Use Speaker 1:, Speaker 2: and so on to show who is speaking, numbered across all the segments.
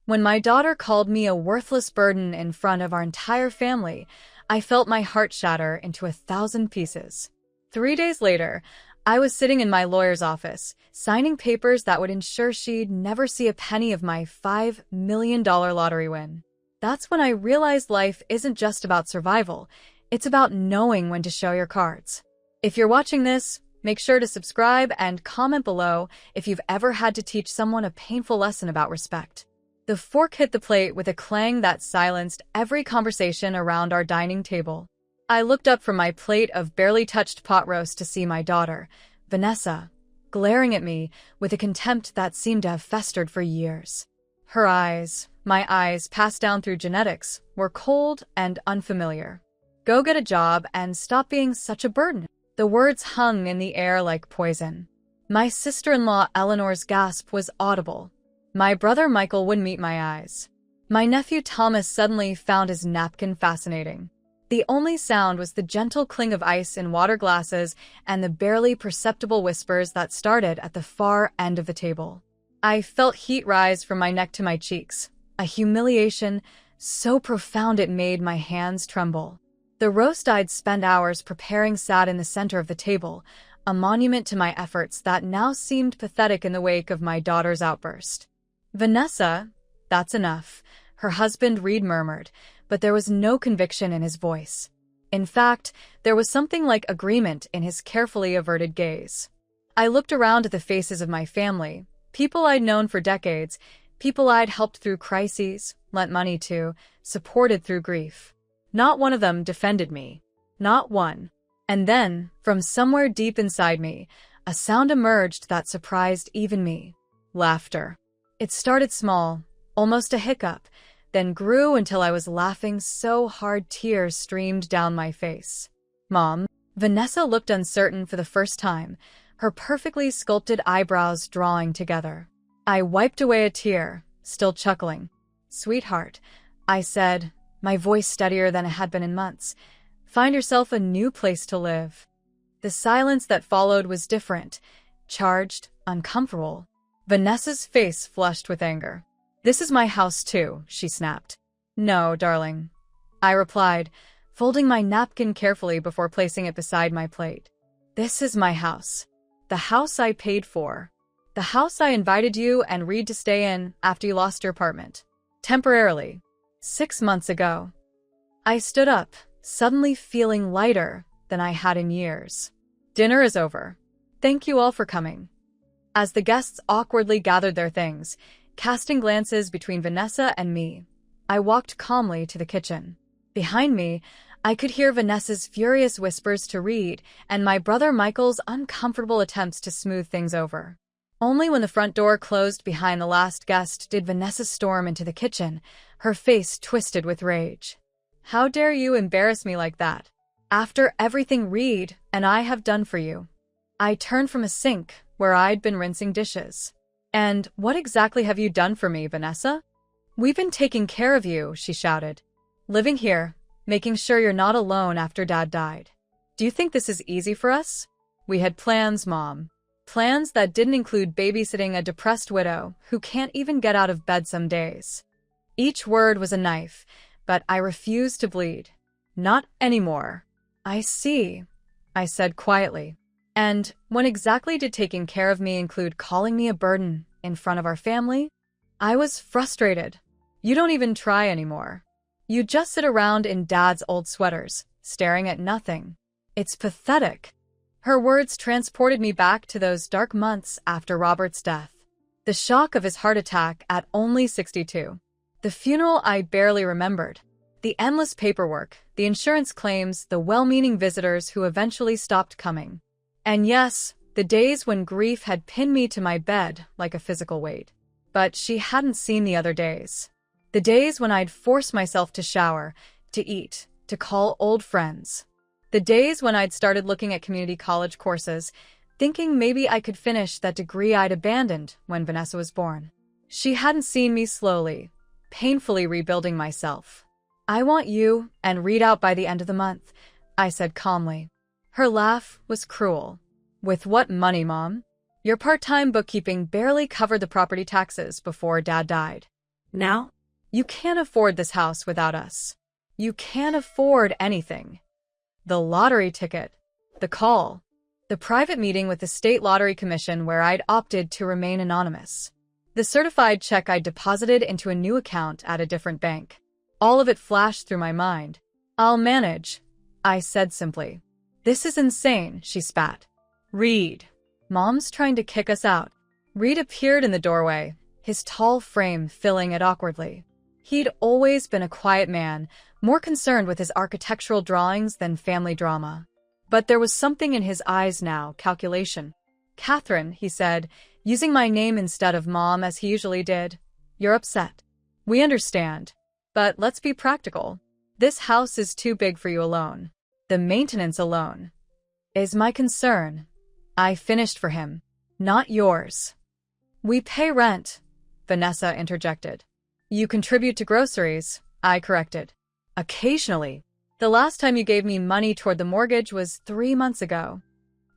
Speaker 1: When my daughter called me a worthless burden in front of our entire family, I felt my heart shatter into 1,000 pieces. 3 days later, I was sitting in my lawyer's office, signing papers that would ensure she'd never see a penny of my $5 million lottery win. That's when I realized life isn't just about survival, it's about knowing when to show your cards. If you're watching this, make sure to subscribe and comment below if you've ever had to teach someone a painful lesson about respect. The fork hit the plate with a clang that silenced every conversation around our dining table. I looked up from my plate of barely touched pot roast to see my daughter, Vanessa, glaring at me with a contempt that seemed to have festered for years. Her eyes, my eyes passed down through genetics, were cold and unfamiliar. Go get a job and stop being such a burden. The words hung in the air like poison. My sister-in-law Eleanor's gasp was audible. My brother Michael wouldn't meet my eyes. My nephew Thomas suddenly found his napkin fascinating. The only sound was the gentle cling of ice in water glasses and the barely perceptible whispers that started at the far end of the table. I felt heat rise from my neck to my cheeks, a humiliation so profound it made my hands tremble. The roast I'd spent hours preparing sat in the center of the table, a monument to my efforts that now seemed pathetic in the wake of my daughter's outburst. "Vanessa, that's enough," her husband Reed murmured, but there was no conviction in his voice. In fact, there was something like agreement in his carefully averted gaze. I looked around at the faces of my family, people I'd known for decades, people I'd helped through crises, lent money to, supported through grief. Not one of them defended me. Not one. And then, from somewhere deep inside me, a sound emerged that surprised even me. Laughter. It started small, almost a hiccup, then grew until I was laughing so hard tears streamed down my face. "Mom?" Vanessa looked uncertain for the first time, her perfectly sculpted eyebrows drawing together. I wiped away a tear, still chuckling. "Sweetheart," I said, my voice steadier than it had been in months, "find yourself a new place to live." The silence that followed was different, charged, uncomfortable. Vanessa's face flushed with anger. "This is my house too," she snapped. "No, darling," I replied, folding my napkin carefully before placing it beside my plate. "This is my house. The house I paid for. The house I invited you and Reed to stay in after you lost your apartment. Temporarily. 6 months ago." I stood up, suddenly feeling lighter than I had in years. "Dinner is over. Thank you all for coming." As the guests awkwardly gathered their things, casting glances between Vanessa and me, I walked calmly to the kitchen. Behind me, I could hear Vanessa's furious whispers to Reed and my brother Michael's uncomfortable attempts to smooth things over. Only when the front door closed behind the last guest did Vanessa storm into the kitchen, her face twisted with rage. "How dare you embarrass me like that? After everything Reed and I have done for you." I turned from a sink where I'd been rinsing dishes. "And what exactly have you done for me, Vanessa?" "We've been taking care of you," she shouted. "Living here, making sure you're not alone after Dad died. Do you think this is easy for us? We had plans, Mom. Plans that didn't include babysitting a depressed widow who can't even get out of bed some days." Each word was a knife, but I refused to bleed. "Not anymore." "I see," I said quietly. "And when exactly did taking care of me include calling me a burden in front of our family?" I was frustrated. "You don't even try anymore. You just sit around in Dad's old sweaters, staring at nothing. It's pathetic." Her words transported me back to those dark months after Robert's death. The shock of his heart attack at only 62. The funeral I barely remembered. The endless paperwork, the insurance claims, the well-meaning visitors who eventually stopped coming. And yes, the days when grief had pinned me to my bed like a physical weight. But she hadn't seen the other days. The days when I'd force myself to shower, to eat, to call old friends. The days when I'd started looking at community college courses, thinking maybe I could finish that degree I'd abandoned when Vanessa was born. She hadn't seen me slowly, painfully rebuilding myself. "I want you and Reed out by the end of the month," I said calmly. Her laugh was cruel. "With what money, Mom? Your part-time bookkeeping barely covered the property taxes before Dad died."
Speaker 2: Now?
Speaker 1: You can't afford this house without us. You can't afford anything. The lottery ticket, the call, the private meeting with the State Lottery Commission where I'd opted to remain anonymous, the certified check I'd deposited into a new account at a different bank. All of it flashed through my mind. I'll manage, I said simply. This is insane, she spat. Reed. Mom's trying to kick us out. Reed appeared in the doorway, his tall frame filling it awkwardly. He'd always been a quiet man, more concerned with his architectural drawings than family drama. But there was something in his eyes now, calculation. Catherine, he said, using my name instead of Mom as he usually did. You're upset. We understand. But let's be practical. This house is too big for you alone. The maintenance alone is my concern. I finished for him, not yours. We pay rent, Vanessa interjected. You contribute to groceries, I corrected. Occasionally. The last time you gave me money toward the mortgage was 3 months ago.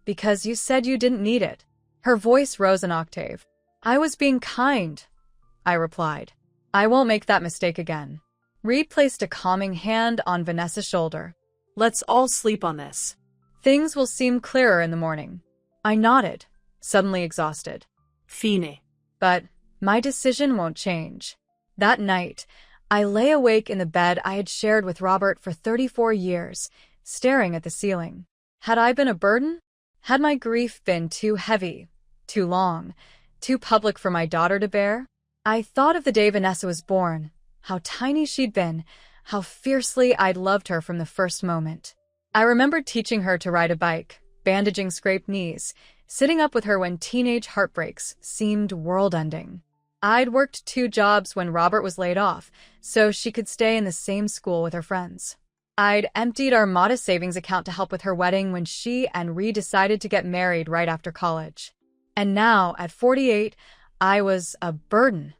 Speaker 1: Because you said you didn't need it. Her voice rose an octave. I was being kind, I replied. I won't make that mistake again. Reed placed a calming hand on Vanessa's shoulder.
Speaker 2: Let's all sleep on this.
Speaker 1: Things will seem clearer in the morning. I nodded, suddenly exhausted.
Speaker 2: Fine.
Speaker 1: But my decision won't change. That night, I lay awake in the bed I had shared with Robert for 34 years, staring at the ceiling. Had I been a burden? Had my grief been too heavy, too long, too public for my daughter to bear? I thought of the day Vanessa was born, how tiny she'd been, how fiercely I'd loved her from the first moment. I remembered teaching her to ride a bike, bandaging scraped knees, sitting up with her when teenage heartbreaks seemed world-ending. I'd worked 2 jobs when Robert was laid off, so she could stay in the same school with her friends. I'd emptied our modest savings account to help with her wedding when she and Reed decided to get married right after college. And now, at 48, I was a burden.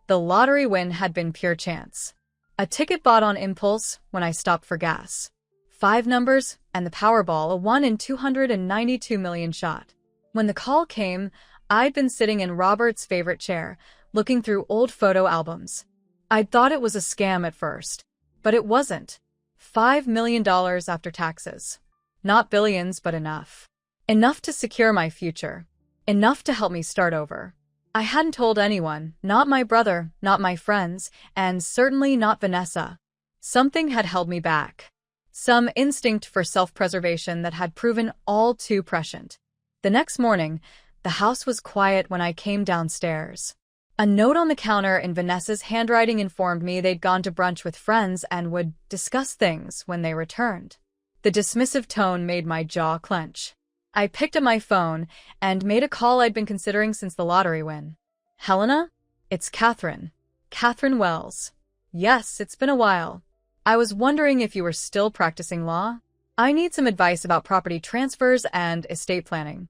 Speaker 1: The lottery win had been pure chance. A ticket bought on impulse when I stopped for gas. 5 numbers and the Powerball, a 1 in 292 million shot. When the call came, I'd been sitting in Robert's favorite chair, looking through old photo albums. I'd thought it was a scam at first, but it wasn't. $5 million after taxes. Not billions, but enough. Enough to secure my future. Enough to help me start over. I hadn't told anyone, not my brother, not my friends, and certainly not Vanessa. Something had held me back. Some instinct for self-preservation that had proven all too prescient. The next morning, the house was quiet when I came downstairs. A note on the counter in Vanessa's handwriting informed me they'd gone to brunch with friends and would discuss things when they returned. The dismissive tone made my jaw clench. I picked up my phone and made a call I'd been considering since the lottery win. Helena? It's Catherine. Catherine Wells. Yes, it's been a while. I was wondering if you were still practicing law. I need some advice about property transfers and estate planning.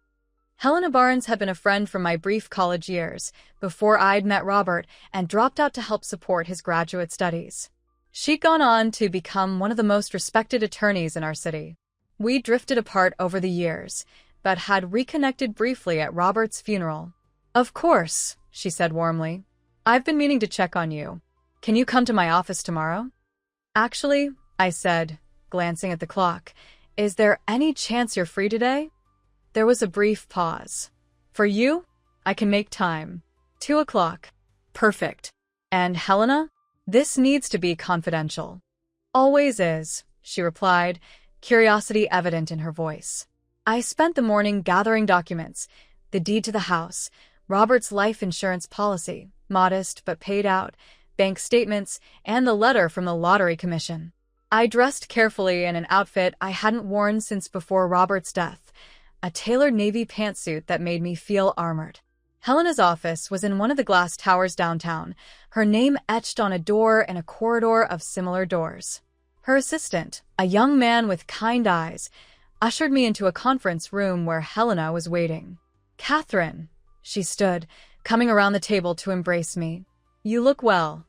Speaker 1: Helena Barnes had been a friend from my brief college years, before I'd met Robert and dropped out to help support his graduate studies. She'd gone on to become one of the most respected attorneys in our city. We drifted apart over the years, but had reconnected briefly at Robert's funeral. Of course, she said warmly. I've been meaning to check on you. Can you come to my office tomorrow? Actually, I said, glancing at the clock, is there any chance you're free today? There was a brief pause. For you, I can make time. 2 o'clock. Perfect. And Helena? This needs to be confidential. Always is, she replied, curiosity evident in her voice. I spent the morning gathering documents, the deed to the house, Robert's life insurance policy, modest but paid out, bank statements, and the letter from the Lottery Commission. I dressed carefully in an outfit I hadn't worn since before Robert's death, a tailored navy pantsuit that made me feel armored. Helena's office was in one of the glass towers downtown, her name etched on a door in a corridor of similar doors. Her assistant, a young man with kind eyes, ushered me into a conference room where Helena was waiting. Catherine, she stood, coming around the table to embrace me. You look well.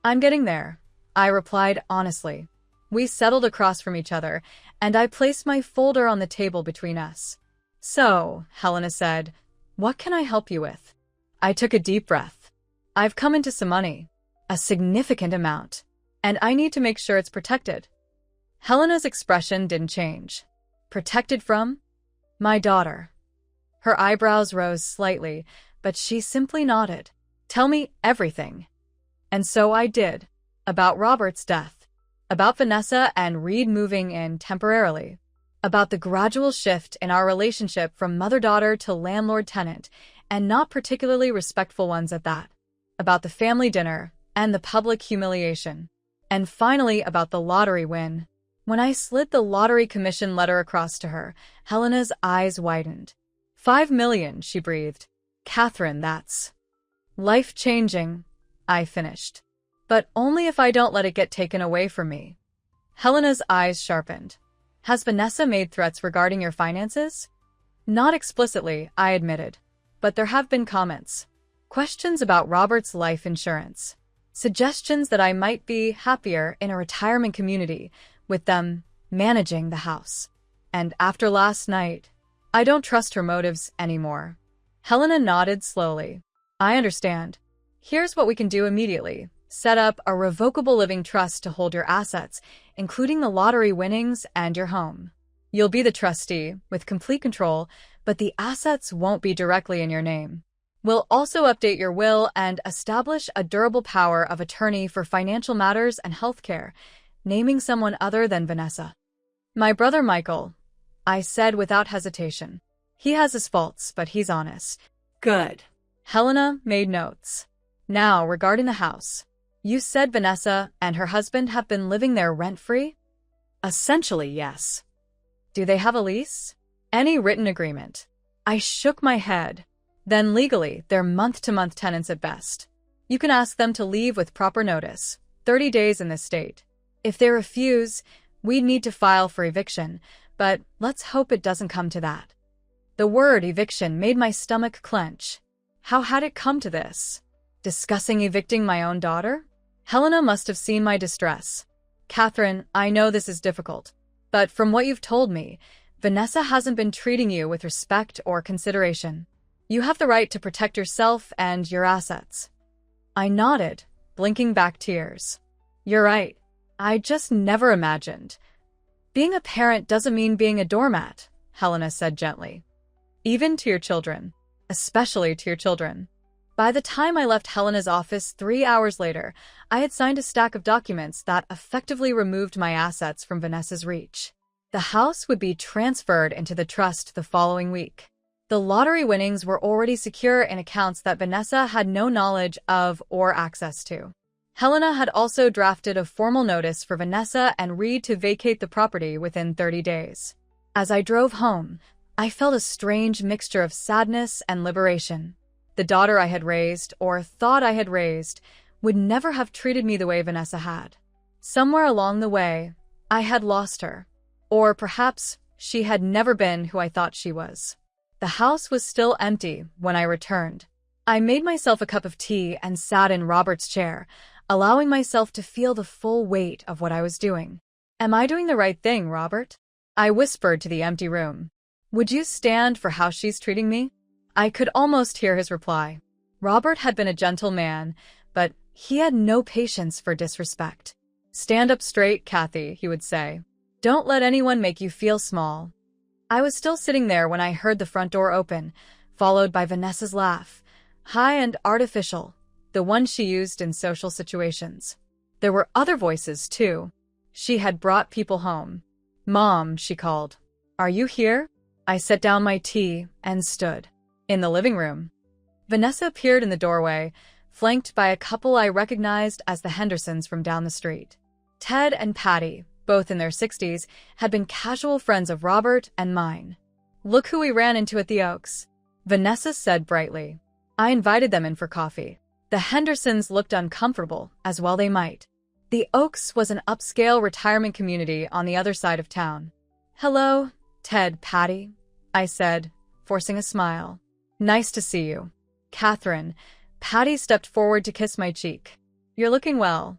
Speaker 1: I'm getting there, I replied honestly. We settled across from each other, and I placed my folder on the table between us. So, Helena said, what can I help you with? I took a deep breath. I've come into some money. A significant amount. And I need to make sure it's protected. Helena's expression didn't change. Protected from? My daughter. Her eyebrows rose slightly, but she simply nodded. Tell me everything. And so I did. About Robert's death. About Vanessa and Reed moving in temporarily. About the gradual shift in our relationship from mother-daughter to landlord-tenant, and not particularly respectful ones at that. About the family dinner and the public humiliation. And finally about the lottery win. When I slid the lottery commission letter across to her, Helena's eyes widened. 5 million, she breathed. Catherine, that's life-changing, I finished. But only if I don't let it get taken away from me. Helena's eyes sharpened. Has Vanessa made threats regarding your finances? Not explicitly, I admitted. But there have been comments. Questions about Robert's life insurance. Suggestions that I might be happier in a retirement community with them managing the house. And after last night, I don't trust her motives anymore. Helena nodded slowly. I understand. Here's what we can do immediately. Set up a revocable living trust to hold your assets, including the lottery winnings and your home. You'll be the trustee, with complete control, but the assets won't be directly in your name. We'll also update your will and establish a durable power of attorney for financial matters and healthcare, naming someone other than Vanessa. My brother Michael, I said without hesitation. He has his faults, but he's honest.
Speaker 2: Good.
Speaker 1: Helena made notes. Now, regarding the house. You said Vanessa and her husband have been living there rent-free? Essentially, yes. Do they have a lease? Any written agreement? I shook my head. Then legally, they're month-to-month tenants at best. You can ask them to leave with proper notice, 30 days in this state. If they refuse, we'd need to file for eviction, but let's hope it doesn't come to that. The word eviction made my stomach clench. How had it come to this? Discussing evicting my own daughter? Helena must have seen my distress. Catherine, I know this is difficult, but from what you've told me, Vanessa hasn't been treating you with respect or consideration. You have the right to protect yourself and your assets. I nodded, blinking back tears. You're right. I just never imagined. Being a parent doesn't mean being a doormat, Helena said gently. Even to your children. Especially to your children. By the time I left Helena's office 3 hours later, I had signed a stack of documents that effectively removed my assets from Vanessa's reach. The house would be transferred into the trust the following week. The lottery winnings were already secure in accounts that Vanessa had no knowledge of or access to. Helena had also drafted a formal notice for Vanessa and Reed to vacate the property within 30 days. As I drove home, I felt a strange mixture of sadness and liberation. The daughter I had raised, or thought I had raised, would never have treated me the way Vanessa had. Somewhere along the way, I had lost her. Or perhaps she had never been who I thought she was. The house was still empty when I returned. I made myself a cup of tea and sat in Robert's chair, allowing myself to feel the full weight of what I was doing. Am I doing the right thing, Robert? I whispered to the empty room. Would you stand for how she's treating me? I could almost hear his reply. Robert had been a gentle man, but he had no patience for disrespect. Stand up straight, Kathy, he would say. Don't let anyone make you feel small. I was still sitting there when I heard the front door open, followed by Vanessa's laugh, high and artificial, the one she used in social situations. There were other voices, too. She had brought people home. Mom, she called. Are you here? I set down my tea and stood. In the living room. Vanessa appeared in the doorway, flanked by a couple I recognized as the Hendersons from down the street. Ted and Patty, both in their 60s, had been casual friends of Robert and mine. Look who we ran into at the Oaks, Vanessa said brightly. I invited them in for coffee. The Hendersons looked uncomfortable, as well they might. The Oaks was an upscale retirement community on the other side of town. Hello, Ted, Patty, I said, forcing a smile. Nice to see you. Catherine, Patty stepped forward to kiss my cheek. You're looking well.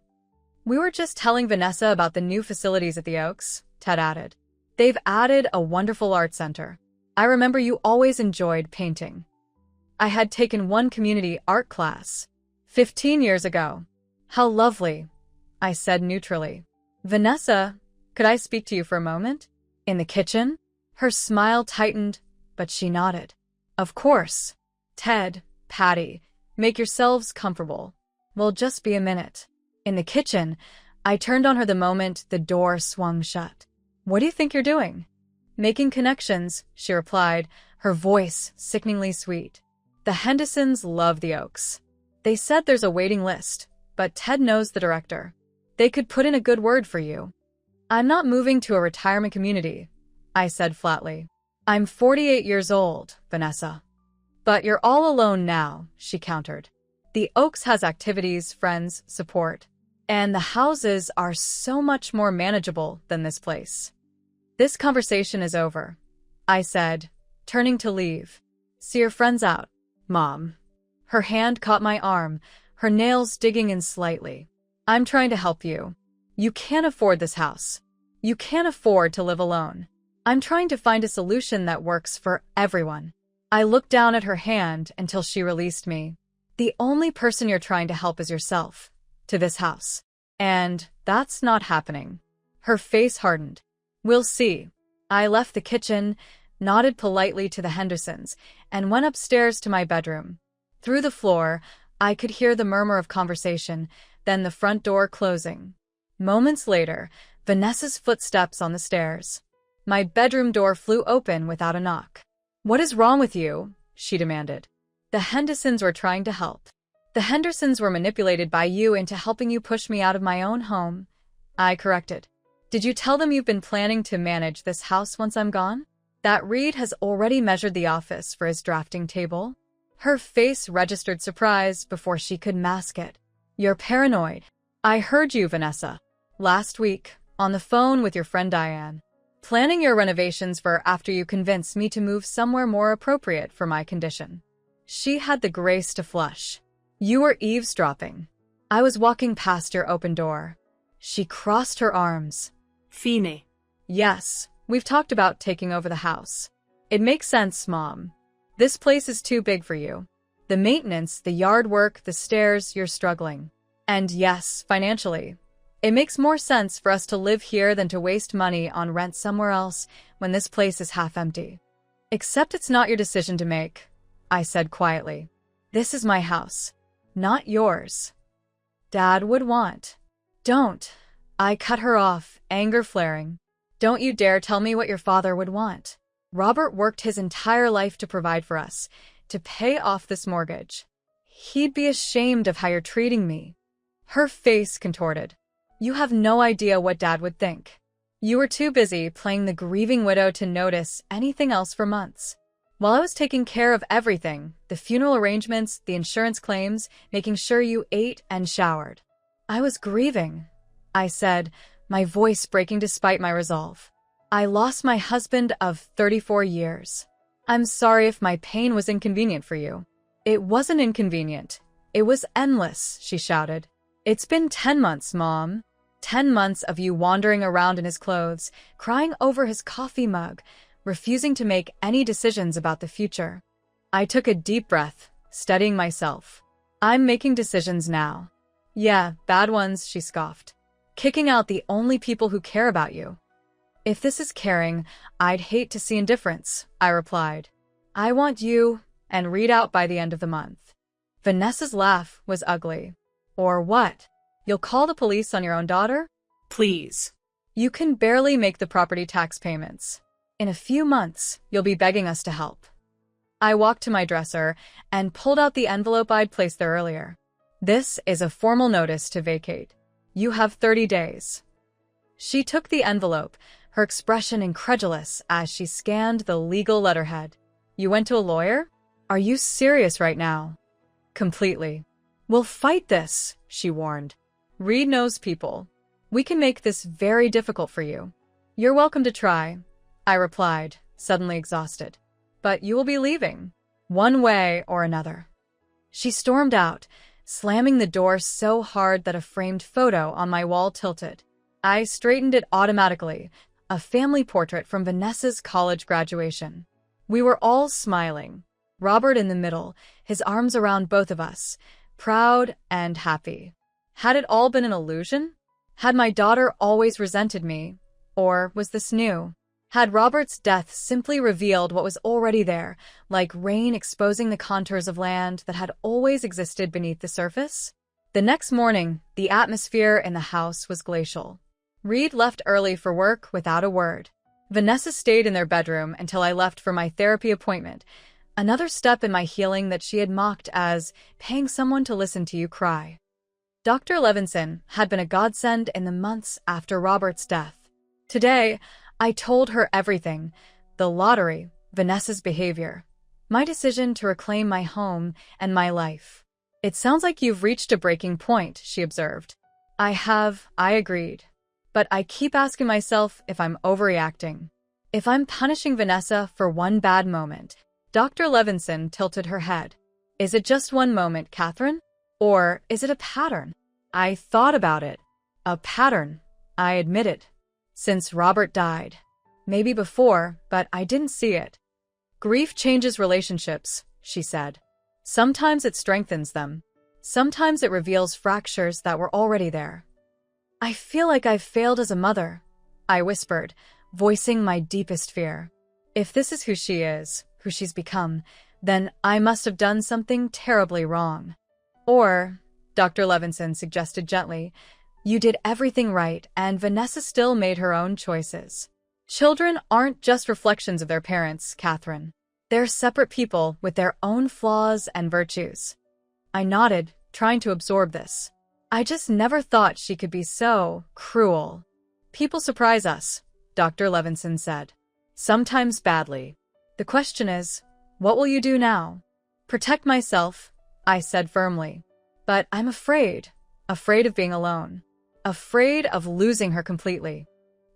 Speaker 1: We were just telling Vanessa about the new facilities at the Oaks, Ted added. They've added a wonderful art center. I remember you always enjoyed painting. I had taken one community art class 15 years ago. How lovely, I said neutrally. Vanessa, could I speak to you for a moment? In the kitchen? Her smile tightened, but she nodded. Of course. Ted, Patty, make yourselves comfortable. We'll just be a minute. In the kitchen, I turned on her the moment the door swung shut. What do you think you're doing? Making connections, she replied, her voice sickeningly sweet. The Hendersons love the Oaks. They said there's a waiting list, but Ted knows the director. They could put in a good word for you. I'm not moving to a retirement community, I said flatly. I'm 48 years old, Vanessa. But you're all alone now, she countered. The Oaks has activities, friends, support. And the houses are so much more manageable than this place. This conversation is over, I said, turning to leave. See your friends out, Mom. Her hand caught my arm, her nails digging in slightly. I'm trying to help you. You can't afford this house. You can't afford to live alone. I'm trying to find a solution that works for everyone. I looked down at her hand until she released me. The only person you're trying to help is yourself, to this house. And that's not happening. Her face hardened. We'll see. I left the kitchen, nodded politely to the Hendersons, and went upstairs to my bedroom. Through the floor, I could hear the murmur of conversation, then the front door closing. Moments later, Vanessa's footsteps on the stairs. My bedroom door flew open without a knock. What is wrong with you? She demanded. The Hendersons were trying to help. The Hendersons were manipulated by you into helping you push me out of my own home, I corrected. Did you tell them you've been planning to manage this house once I'm gone? That Reed has already measured the office for his drafting table? Her face registered surprise before she could mask it. You're paranoid. I heard you, Vanessa. Last week, on the phone with your friend Diane. Planning your renovations for after you convinced me to move somewhere more appropriate for my condition. She had the grace to flush. You were eavesdropping. I was walking past your open door. She crossed her arms.
Speaker 2: Fine.
Speaker 1: Yes, we've talked about taking over the house. It makes sense, Mom. This place is too big for you. The maintenance, the yard work, the stairs, you're struggling. And yes, financially. It makes more sense for us to live here than to waste money on rent somewhere else when this place is half empty. Except it's not your decision to make, I said quietly. This is my house, not yours. Dad would want. Don't. I cut her off, anger flaring. Don't you dare tell me what your father would want. Robert worked his entire life to provide for us, to pay off this mortgage. He'd be ashamed of how you're treating me. Her face contorted. You have no idea what Dad would think. You were too busy playing the grieving widow to notice anything else for months. While I was taking care of everything, the funeral arrangements, the insurance claims, making sure you ate and showered. I was grieving, I said, my voice breaking despite my resolve. I lost my husband of 34 years. I'm sorry if my pain was inconvenient for you. It wasn't inconvenient. It was endless, she shouted. It's been 10 months, Mom. 10 months of you wandering around in his clothes, crying over his coffee mug, refusing to make any decisions about the future. I took a deep breath, steadying myself. I'm making decisions now. Yeah, bad ones, she scoffed. Kicking out the only people who care about you. If this is caring, I'd hate to see indifference, I replied. I want you, and read out by the end of the month. Vanessa's laugh was ugly. Or what? You'll call the police on your own daughter?
Speaker 2: Please.
Speaker 1: You can barely make the property tax payments. In a few months, you'll be begging us to help. I walked to my dresser and pulled out the envelope I'd placed there earlier. This is a formal notice to vacate. You have 30 days. She took the envelope, her expression incredulous as she scanned the legal letterhead. You went to a lawyer? Are you serious right now? Completely. We'll fight this, she warned. Reed knows people. We can make this very difficult for you. You're welcome to try, I replied, suddenly exhausted. But you will be leaving, one way or another. She stormed out, slamming the door so hard that a framed photo on my wall tilted. I straightened it automatically, a family portrait from Vanessa's college graduation. We were all smiling, Robert in the middle, his arms around both of us, proud and happy. Had it all been an illusion? Had my daughter always resented me? Or was this new? Had Robert's death simply revealed what was already there, like rain exposing the contours of land that had always existed beneath the surface? The next morning, the atmosphere in the house was glacial. Reed left early for work without a word. Vanessa stayed in their bedroom until I left for my therapy appointment, another step in my healing that she had mocked as paying someone to listen to you cry. Dr. Levinson had been a godsend in the months after Robert's death. Today, I told her everything: the lottery, Vanessa's behavior, my decision to reclaim my home and my life. "It sounds like you've reached a breaking point," she observed. I agreed. But I keep asking myself if I'm overreacting. If I'm punishing Vanessa for one bad moment. Dr. Levinson tilted her head. "Is it just one moment, Catherine? Or is it a pattern?" I thought about it. A pattern, I admitted. Since Robert died. Maybe before, but I didn't see it. "Grief changes relationships," she said. "Sometimes it strengthens them. Sometimes it reveals fractures that were already there." "I feel like I've failed as a mother," I whispered, voicing my deepest fear. If this is who she is, who she's become, then I must have done something terribly wrong. Or, Dr. Levinson suggested gently, you did everything right and Vanessa still made her own choices. Children aren't just reflections of their parents, Catherine. They're separate people with their own flaws and virtues. I nodded, trying to absorb this. I just never thought she could be so cruel. "People surprise us," Dr. Levinson said. "Sometimes badly. The question is, what will you do now?" "Protect myself," I said firmly. "But I'm afraid of being alone. Afraid of losing her completely."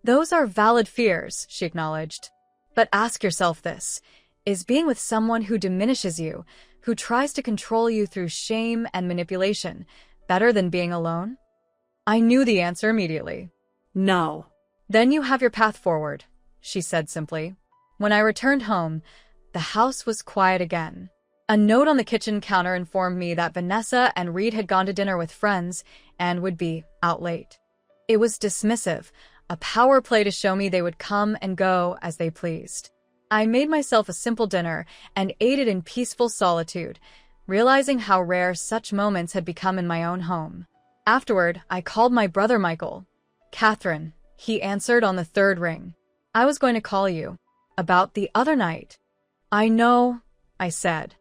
Speaker 1: "Those are valid fears," she acknowledged. "But ask yourself this. Is being with someone who diminishes you, who tries to control you through shame and manipulation, better than being alone?" I knew the answer immediately.
Speaker 2: No.
Speaker 1: "Then you have your path forward," she said simply. When I returned home, the house was quiet again. A note on the kitchen counter informed me that Vanessa and Reed had gone to dinner with friends and would be out late. It was dismissive, a power play to show me they would come and go as they pleased. I made myself a simple dinner and ate it in peaceful solitude, realizing how rare such moments had become in my own home. Afterward, I called my brother Michael. "Catherine," he answered on the third ring. "I was going to call you. About the other night." "I know," I said.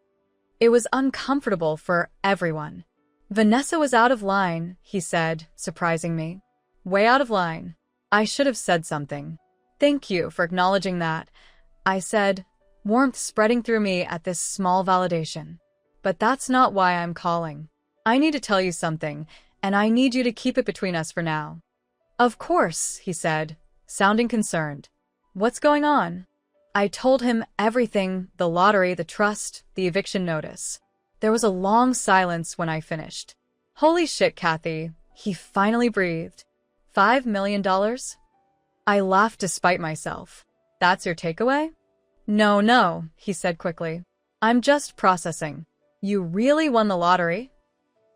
Speaker 1: It was uncomfortable for everyone. "Vanessa was out of line," he said, surprising me. "Way out of line." I should have said something. "Thank you for acknowledging that," I said, warmth spreading through me at this small validation. "But that's not why I'm calling. I need to tell you something, and I need you to keep it between us for now." "Of course," he said, sounding concerned. "What's going on?" I told him everything: the lottery, the trust, the eviction notice. There was a long silence when I finished. "Holy shit, Kathy," he finally breathed. $5 million? I laughed despite myself. "That's your takeaway?" No, he said quickly. "I'm just processing. You really won the lottery?"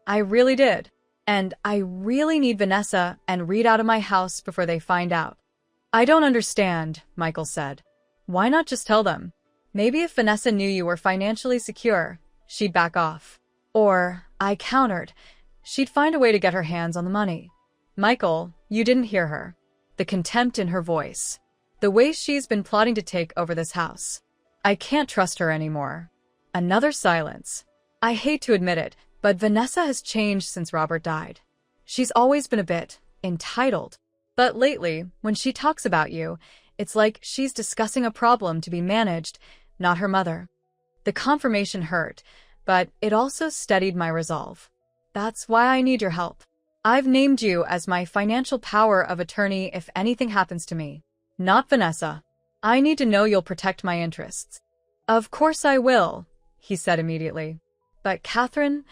Speaker 1: "I really did. And I really need Vanessa and Reed out of my house before they find out." "I don't understand," Michael said. "Why not just tell them? Maybe if Vanessa knew you were financially secure, she'd back off." Or, I countered, she'd find a way to get her hands on the money. "Michael, you didn't hear her. The contempt in her voice. The way she's been plotting to take over this house. I can't trust her anymore." Another silence. I hate to admit it, but Vanessa has changed since Robert died. She's always been a bit entitled. But lately, when she talks about you, it's like she's discussing a problem to be managed, not her mother. The confirmation hurt, but it also steadied my resolve. That's why I need your help. I've named you as my financial power of attorney if anything happens to me. Not Vanessa. I need to know you'll protect my interests. "Of course I will," he said immediately. "But Catherine,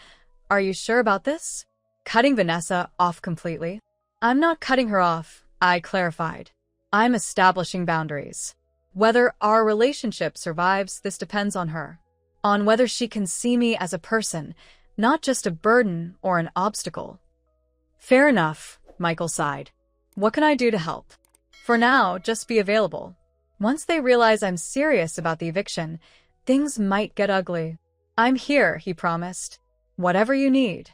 Speaker 1: are you sure about this? Cutting Vanessa off completely?" "I'm not cutting her off," I clarified. "I'm establishing boundaries. Whether our relationship survives, this depends on her. On whether she can see me as a person, not just a burden or an obstacle." Fair enough, Michael sighed. What can I do to help? For now, just be available. Once they realize I'm serious about the eviction, things might get ugly. I'm here, he promised. Whatever you need.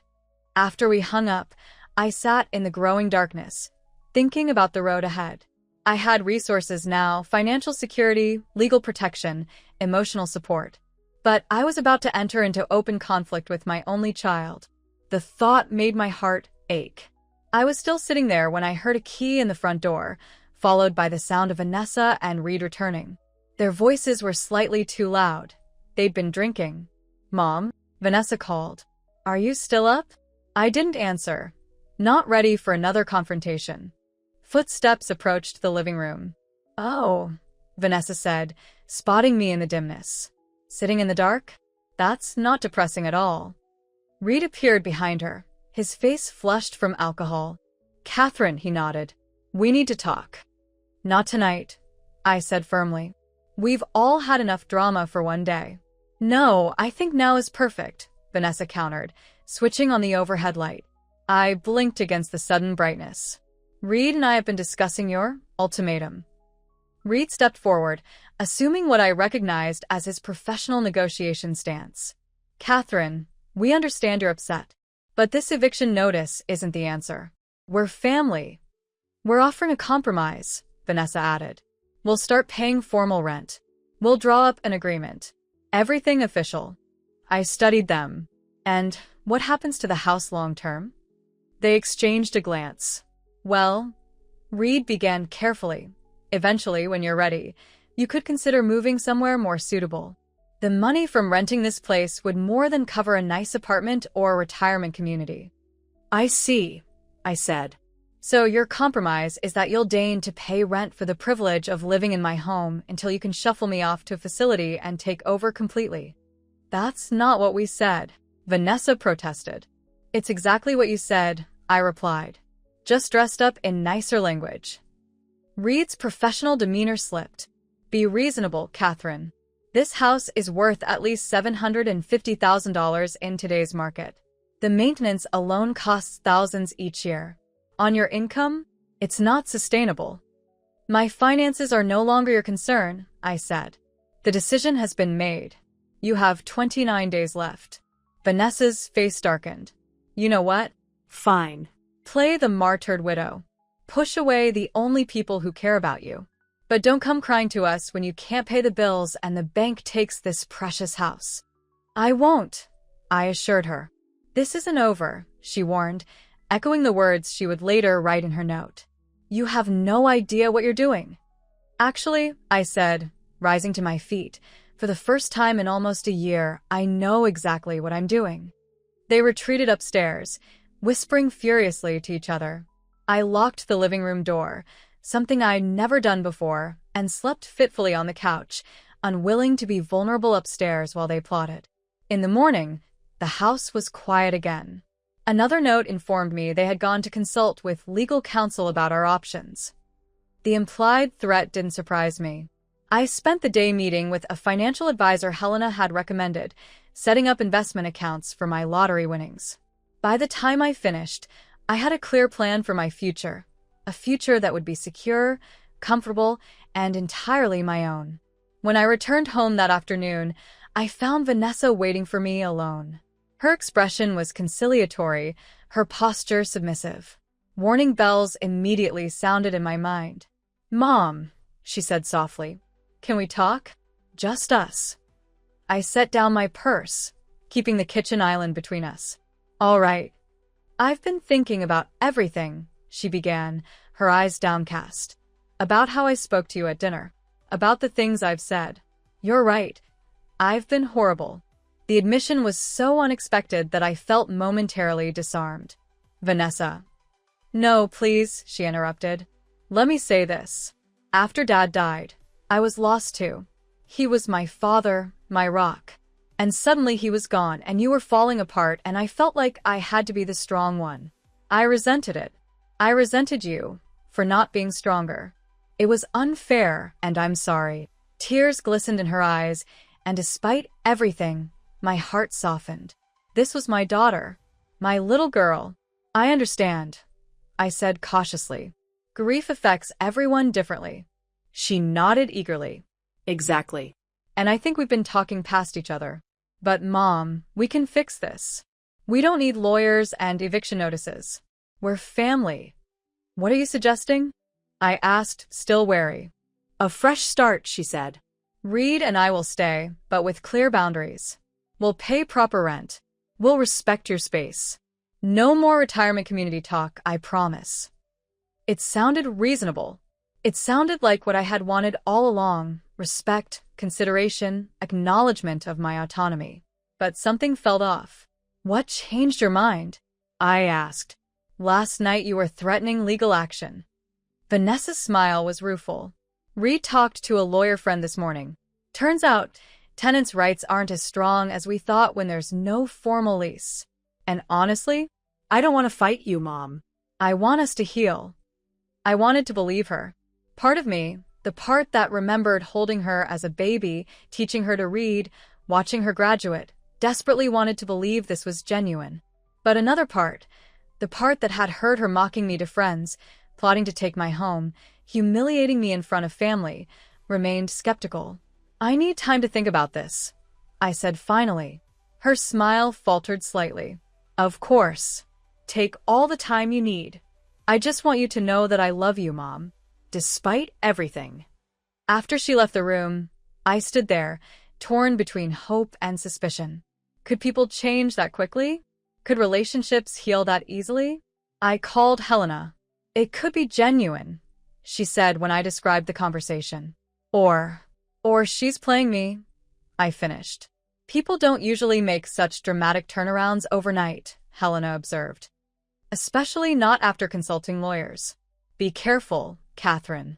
Speaker 1: After we hung up, I sat in the growing darkness, thinking about the road ahead. I had resources now, financial security, legal protection, emotional support. But I was about to enter into open conflict with my only child. The thought made my heart ache. I was still sitting there when I heard a key in the front door, followed by the sound of Vanessa and Reed returning. Their voices were slightly too loud. They'd been drinking. Mom, Vanessa called. Are you still up? I didn't answer, not ready for another confrontation. Footsteps approached the living room. Oh, Vanessa said, spotting me in the dimness. Sitting in the dark? That's not depressing at all. Reed appeared behind her, his face flushed from alcohol. Catherine, he nodded. We need to talk. Not tonight, I said firmly. We've all had enough drama for one day. No, I think now is perfect, Vanessa countered, switching on the overhead light. I blinked against the sudden brightness. Reed and I have been discussing your ultimatum. Reed stepped forward, assuming what I recognized as his professional negotiation stance. Catherine, we understand you're upset, but this eviction notice isn't the answer. We're family. We're offering a compromise, Vanessa added. We'll start paying formal rent. We'll draw up an agreement. Everything official. I studied them. And what happens to the house long term? They exchanged a glance. Well, Reed began carefully. Eventually, when you're ready, you could consider moving somewhere more suitable. The money from renting this place would more than cover a nice apartment or a retirement community. I see, I said. So your compromise is that you'll deign to pay rent for the privilege of living in my home until you can shuffle me off to a facility and take over completely. That's not what we said, Vanessa protested. It's exactly what you said, I replied, just dressed up in nicer language. Reed's professional demeanor slipped. Be reasonable, Catherine. This house is worth at least $750,000 in today's market. The maintenance alone costs thousands each year. On your income, it's not sustainable. My finances are no longer your concern, I said. The decision has been made. You have 29 days left. Vanessa's face darkened. You know what?
Speaker 2: Fine.
Speaker 1: Play the martyred widow. Push away the only people who care about you. But don't come crying to us when you can't pay the bills and the bank takes this precious house. I won't, I assured her. This isn't over, she warned, echoing the words she would later write in her note. You have no idea what you're doing. Actually, I said, rising to my feet, for the first time in almost a year, I know exactly what I'm doing. They retreated upstairs, whispering furiously to each other. I locked the living room door, something I'd never done before, and slept fitfully on the couch, unwilling to be vulnerable upstairs while they plotted. In the morning, the house was quiet again. Another note informed me they had gone to consult with legal counsel about our options. The implied threat didn't surprise me. I spent the day meeting with a financial advisor Helena had recommended, setting up investment accounts for my lottery winnings. By the time I finished, I had a clear plan for my future, a future that would be secure, comfortable, and entirely my own. When I returned home that afternoon, I found Vanessa waiting for me alone. Her expression was conciliatory, her posture submissive. Warning bells immediately sounded in my mind. Mom, she said softly, can we talk? Just us. I set down my purse, keeping the kitchen island between us. All right. I've been thinking about everything, she began, her eyes downcast. About how I spoke to you at dinner. About the things I've said. You're right. I've been horrible. The admission was so unexpected that I felt momentarily disarmed. Vanessa. No, please, she interrupted. Let me say this. After Dad died, I was lost too. He was my father, my rock. And suddenly he was gone and you were falling apart and I felt like I had to be the strong one. I resented it. I resented you for not being stronger. It was unfair and I'm sorry. Tears glistened in her eyes and despite everything, my heart softened. This was my daughter, my little girl. I understand, I said cautiously. Grief affects everyone differently. She nodded eagerly.
Speaker 2: Exactly.
Speaker 1: And I think we've been talking past each other. But Mom, we can fix this. We don't need lawyers and eviction notices. We're family. What are you suggesting? I asked, still wary.
Speaker 2: A fresh start, she said.
Speaker 1: Reed and I will stay, but with clear boundaries. We'll pay proper rent. We'll respect your space. No more retirement community talk, I promise. It sounded reasonable. It sounded like what I had wanted all along: respect, consideration, acknowledgement of my autonomy. But something felt off. What changed your mind? I asked. Last night you were threatening legal action. Vanessa's smile was rueful. Reed talked to a lawyer friend this morning. Turns out, tenants' rights aren't as strong as we thought when there's no formal lease. And honestly,
Speaker 2: I don't want to fight you, Mom.
Speaker 1: I want us to heal. I wanted to believe her. Part of me, the part that remembered holding her as a baby, teaching her to read, watching her graduate, desperately wanted to believe this was genuine. But another part, the part that had heard her mocking me to friends, plotting to take my home, humiliating me in front of family, remained skeptical. I need time to think about this, I said finally. Her smile faltered slightly. Of course. Take all the time you need. I just want you to know that I love you, Mom, despite everything. After she left the room, I stood there, torn between hope and suspicion. Could people change that quickly? Could relationships heal that easily? I called Helena. It could be genuine, she said when I described the conversation. Or she's playing me, I finished. People don't usually make such dramatic turnarounds overnight, Helena observed. Especially not after consulting lawyers. Be careful, Catherine.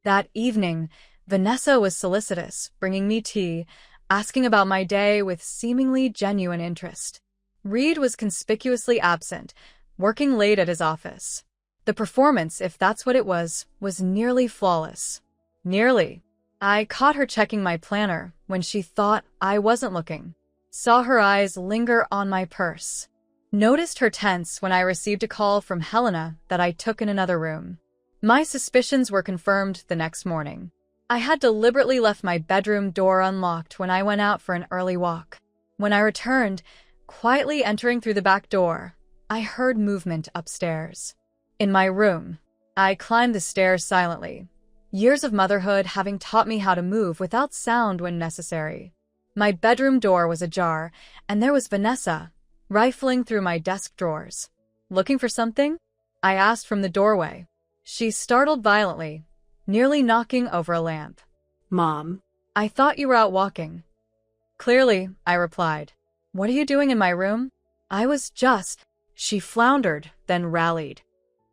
Speaker 1: That evening, Vanessa was solicitous, bringing me tea, asking about my day with seemingly genuine interest. Reed was conspicuously absent, working late at his office. The performance, if that's what it was nearly flawless. Nearly. I caught her checking my planner when she thought I wasn't looking. Saw her eyes linger on my purse. Noticed her tense when I received a call from Helena that I took in another room. My suspicions were confirmed the next morning. I had deliberately left my bedroom door unlocked when I went out for an early walk. When I returned, quietly entering through the back door, I heard movement upstairs. In my room, I climbed the stairs silently, years of motherhood having taught me how to move without sound when necessary. My bedroom door was ajar, and there was Vanessa, rifling through my desk drawers. Looking for something? I asked from the doorway. She startled violently, nearly knocking over a lamp.
Speaker 2: Mom.
Speaker 1: I thought you were out walking. Clearly, I replied. What are you doing in my room? I was just... She floundered, then rallied.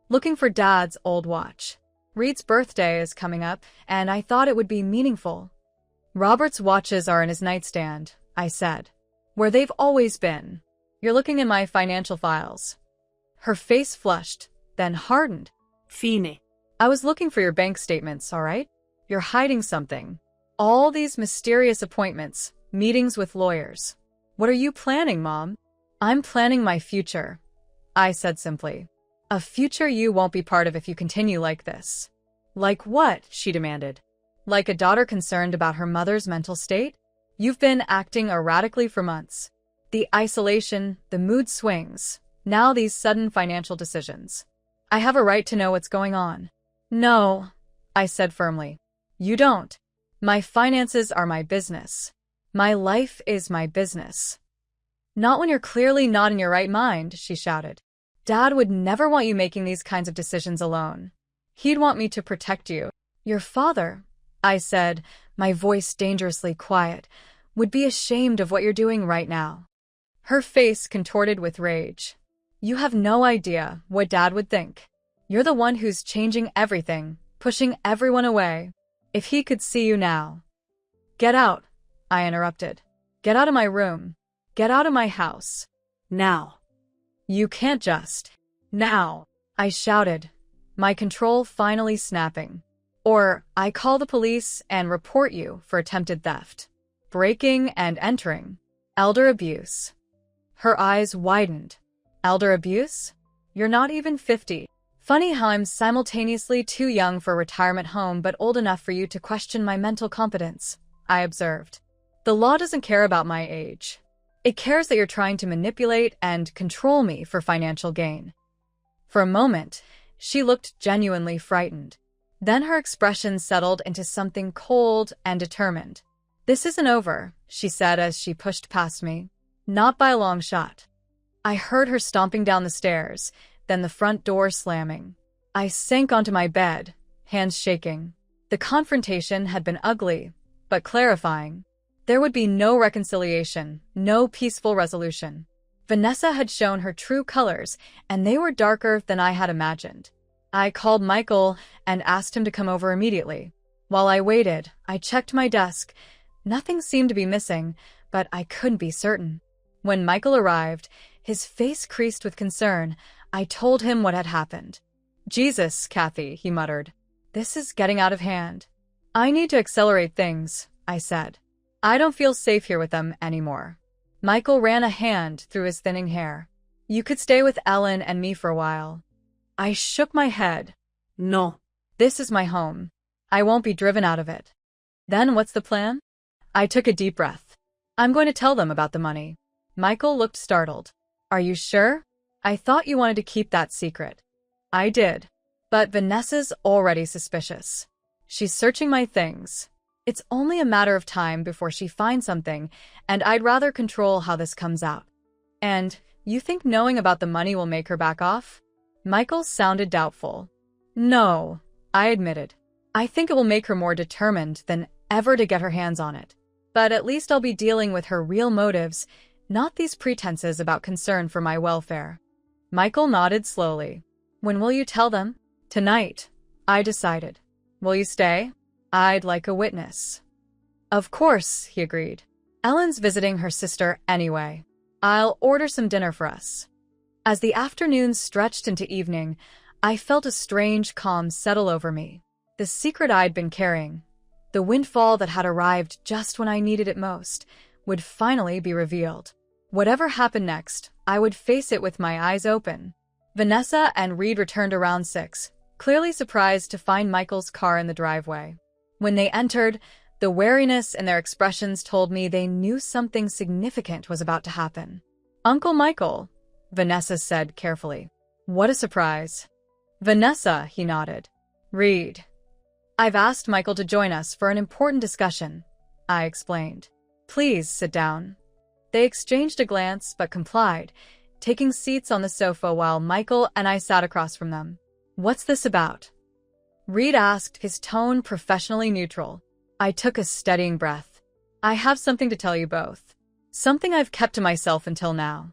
Speaker 1: Looking for Dad's old watch. Reed's birthday is coming up, and I thought it would be meaningful. Robert's watches are in his nightstand, I said. Where they've always been. You're looking in my financial files. Her face flushed, then hardened.
Speaker 2: Fine.
Speaker 1: I was looking for your bank statements, all right? You're hiding something. All these mysterious appointments, meetings with lawyers. What are you planning, Mom? I'm planning my future, I said simply. A future you won't be part of if you continue like this. Like what? She demanded. Like a daughter concerned about her mother's mental state? You've been acting erratically for months. The isolation, the mood swings, now these sudden financial decisions. I have a right to know what's going on. No, I said firmly. You don't. My finances are my business. My life is my business. Not when you're clearly not in your right mind, she shouted. Dad would never want you making these kinds of decisions alone. He'd want me to protect you. Your father, I said, my voice dangerously quiet, would be ashamed of what you're doing right now. Her face contorted with rage. You have no idea what Dad would think. You're the one who's changing everything, pushing everyone away. If he could see you now. Get out, I interrupted. Get out of my room. Get out of my house.
Speaker 2: Now.
Speaker 1: You can't just. Now, I shouted, my control finally snapping. Or I call the police and report you for attempted theft, breaking and entering, elder abuse. Her eyes widened. Elder abuse? You're not even 50. Funny how I'm simultaneously too young for a retirement home but old enough for you to question my mental competence, I observed. The law doesn't care about my age. It cares that you're trying to manipulate and control me for financial gain. For a moment, she looked genuinely frightened. Then her expression settled into something cold and determined. This isn't over, she said as she pushed past me. Not by a long shot. I heard her stomping down the stairs, then the front door slamming. I sank onto my bed, hands shaking. The confrontation had been ugly, but clarifying. There would be no reconciliation, no peaceful resolution. Vanessa had shown her true colors, and they were darker than I had imagined. I called Michael and asked him to come over immediately. While I waited, I checked my desk. Nothing seemed to be missing, but I couldn't be certain. When Michael arrived, his face creased with concern. I told him what had happened. Jesus, Kathy, he muttered. This is getting out of hand. I need to accelerate things, I said. I don't feel safe here with them anymore. Michael ran a hand through his thinning hair. You could stay with Ellen and me for a while. I shook my head.
Speaker 2: No.
Speaker 1: This is my home. I won't be driven out of it. Then what's the plan? I took a deep breath. I'm going to tell them about the money. Michael looked startled. Are you sure? I thought you wanted to keep that secret. I did. But Vanessa's already suspicious. She's searching my things. It's only a matter of time before she finds something, and I'd rather control how this comes out. And you think knowing about the money will make her back off? Michael sounded doubtful. No, I admitted. I think it will make her more determined than ever to get her hands on it. But at least I'll be dealing with her real motives, not these pretenses about concern for my welfare. Michael nodded slowly. When will you tell them? Tonight, I decided. Will you stay? I'd like a witness. Of course, he agreed. Ellen's visiting her sister anyway. I'll order some dinner for us. As the afternoon stretched into evening, I felt a strange calm settle over me. The secret I'd been carrying, the windfall that had arrived just when I needed it most, would finally be revealed. Whatever happened next, I would face it with my eyes open. Vanessa and Reed returned around 6, clearly surprised to find Michael's car in the driveway. When they entered, the wariness in their expressions told me they knew something significant was about to happen. Uncle Michael, Vanessa said carefully. What a surprise. Vanessa, he nodded. Reed. I've asked Michael to join us for an important discussion, I explained. Please sit down. They exchanged a glance but complied, taking seats on the sofa while Michael and I sat across from them. What's this about? Reed asked, his tone professionally neutral. I took a steadying breath. I have something to tell you both. Something I've kept to myself until now.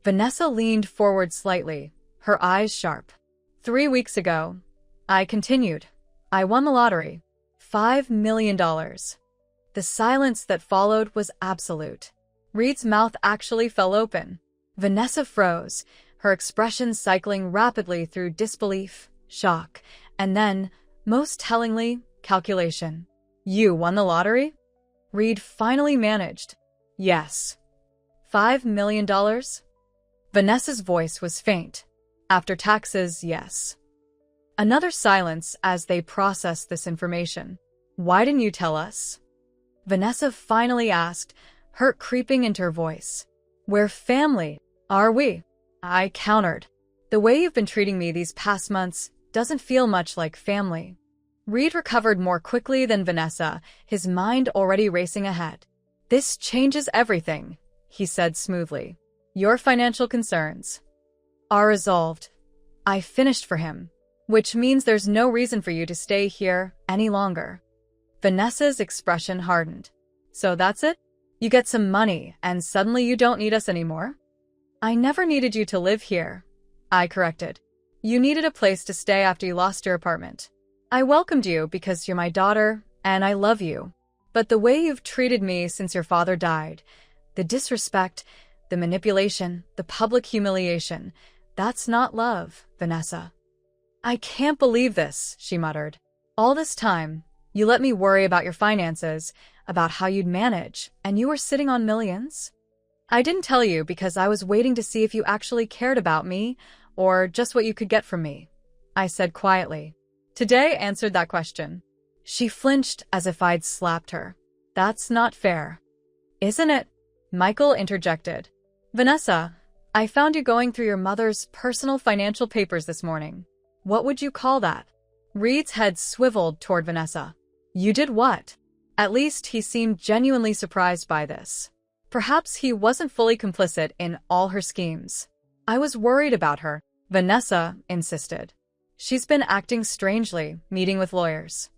Speaker 1: Vanessa leaned forward slightly, her eyes sharp. 3 weeks ago, I continued. I won the lottery. $5 million. The silence that followed was absolute. Reed's mouth actually fell open. Vanessa froze, her expression cycling rapidly through disbelief, shock, and then, most tellingly, calculation. You won the lottery? Reed finally managed. Yes. $5 million? Vanessa's voice was faint. After taxes, yes. Another silence as they processed this information. Why didn't you tell us? Vanessa finally asked, hurt creeping into her voice. We're family, are we? I countered. The way you've been treating me these past months doesn't feel much like family. Reed recovered more quickly than Vanessa, his mind already racing ahead. This changes everything, he said smoothly. Your financial concerns are resolved. I finished for him, which means there's no reason for you to stay here any longer. Vanessa's expression hardened. So that's it? You get some money and suddenly you don't need us anymore? I never needed you to live here, I corrected. You needed a place to stay after you lost your apartment. I welcomed you because you're my daughter and I love you. But the way you've treated me since your father died, the disrespect, the manipulation, the public humiliation, that's not love, Vanessa. I can't believe this, she muttered. All this time, you let me worry about your finances, about how you'd manage, and you were sitting on millions? I didn't tell you because I was waiting to see if you actually cared about me or just what you could get from me? I said quietly. Today answered that question. She flinched as if I'd slapped her. That's not fair. Isn't it? Michael interjected. Vanessa, I found you going through your mother's personal financial papers this morning. What would you call that? Reed's head swiveled toward Vanessa. You did what? At least he seemed genuinely surprised by this. Perhaps he wasn't fully complicit in all her schemes. I was worried about her, Vanessa insisted. She's been acting strangely, meeting with lawyers.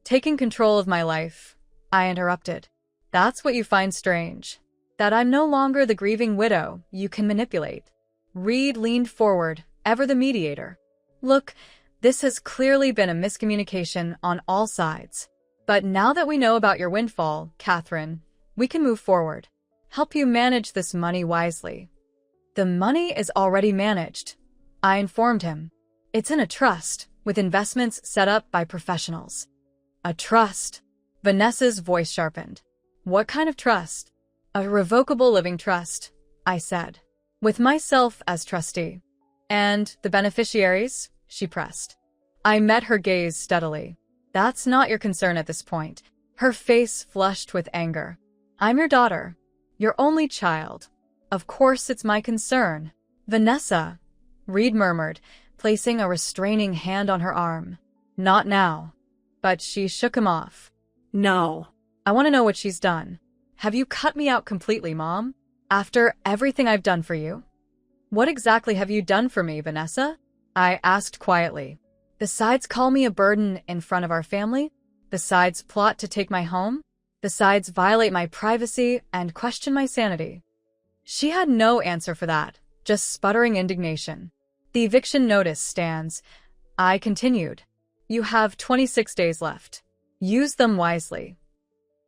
Speaker 1: Taking control of my life, I interrupted. That's what you find strange. That I'm no longer the grieving widow you can manipulate. Reed leaned forward, ever the mediator. Look, this has clearly been a miscommunication on all sides. But now that we know about your windfall, Catherine, we can move forward. Help you manage this money wisely. The money is already managed, I informed him. It's in a trust, with investments set up by professionals. A trust? Vanessa's voice sharpened. What kind of trust? A revocable living trust, I said. With myself as trustee. And the beneficiaries? She pressed. I met her gaze steadily. That's not your concern at this point. Her face flushed with anger. I'm your daughter. Your only child. Of course it's my concern. Vanessa, Reed murmured, placing a restraining hand on her arm. Not now. But she shook him off.
Speaker 2: No.
Speaker 1: I want to know what she's done. Have you cut me out completely, Mom? After everything I've done for you? What exactly have you done for me, Vanessa? I asked quietly. Besides call me a burden in front of our family? Besides plot to take my home? Besides violate my privacy and question my sanity? She had no answer for that, just sputtering indignation. The eviction notice stands. I continued. You have 26 days left. Use them wisely.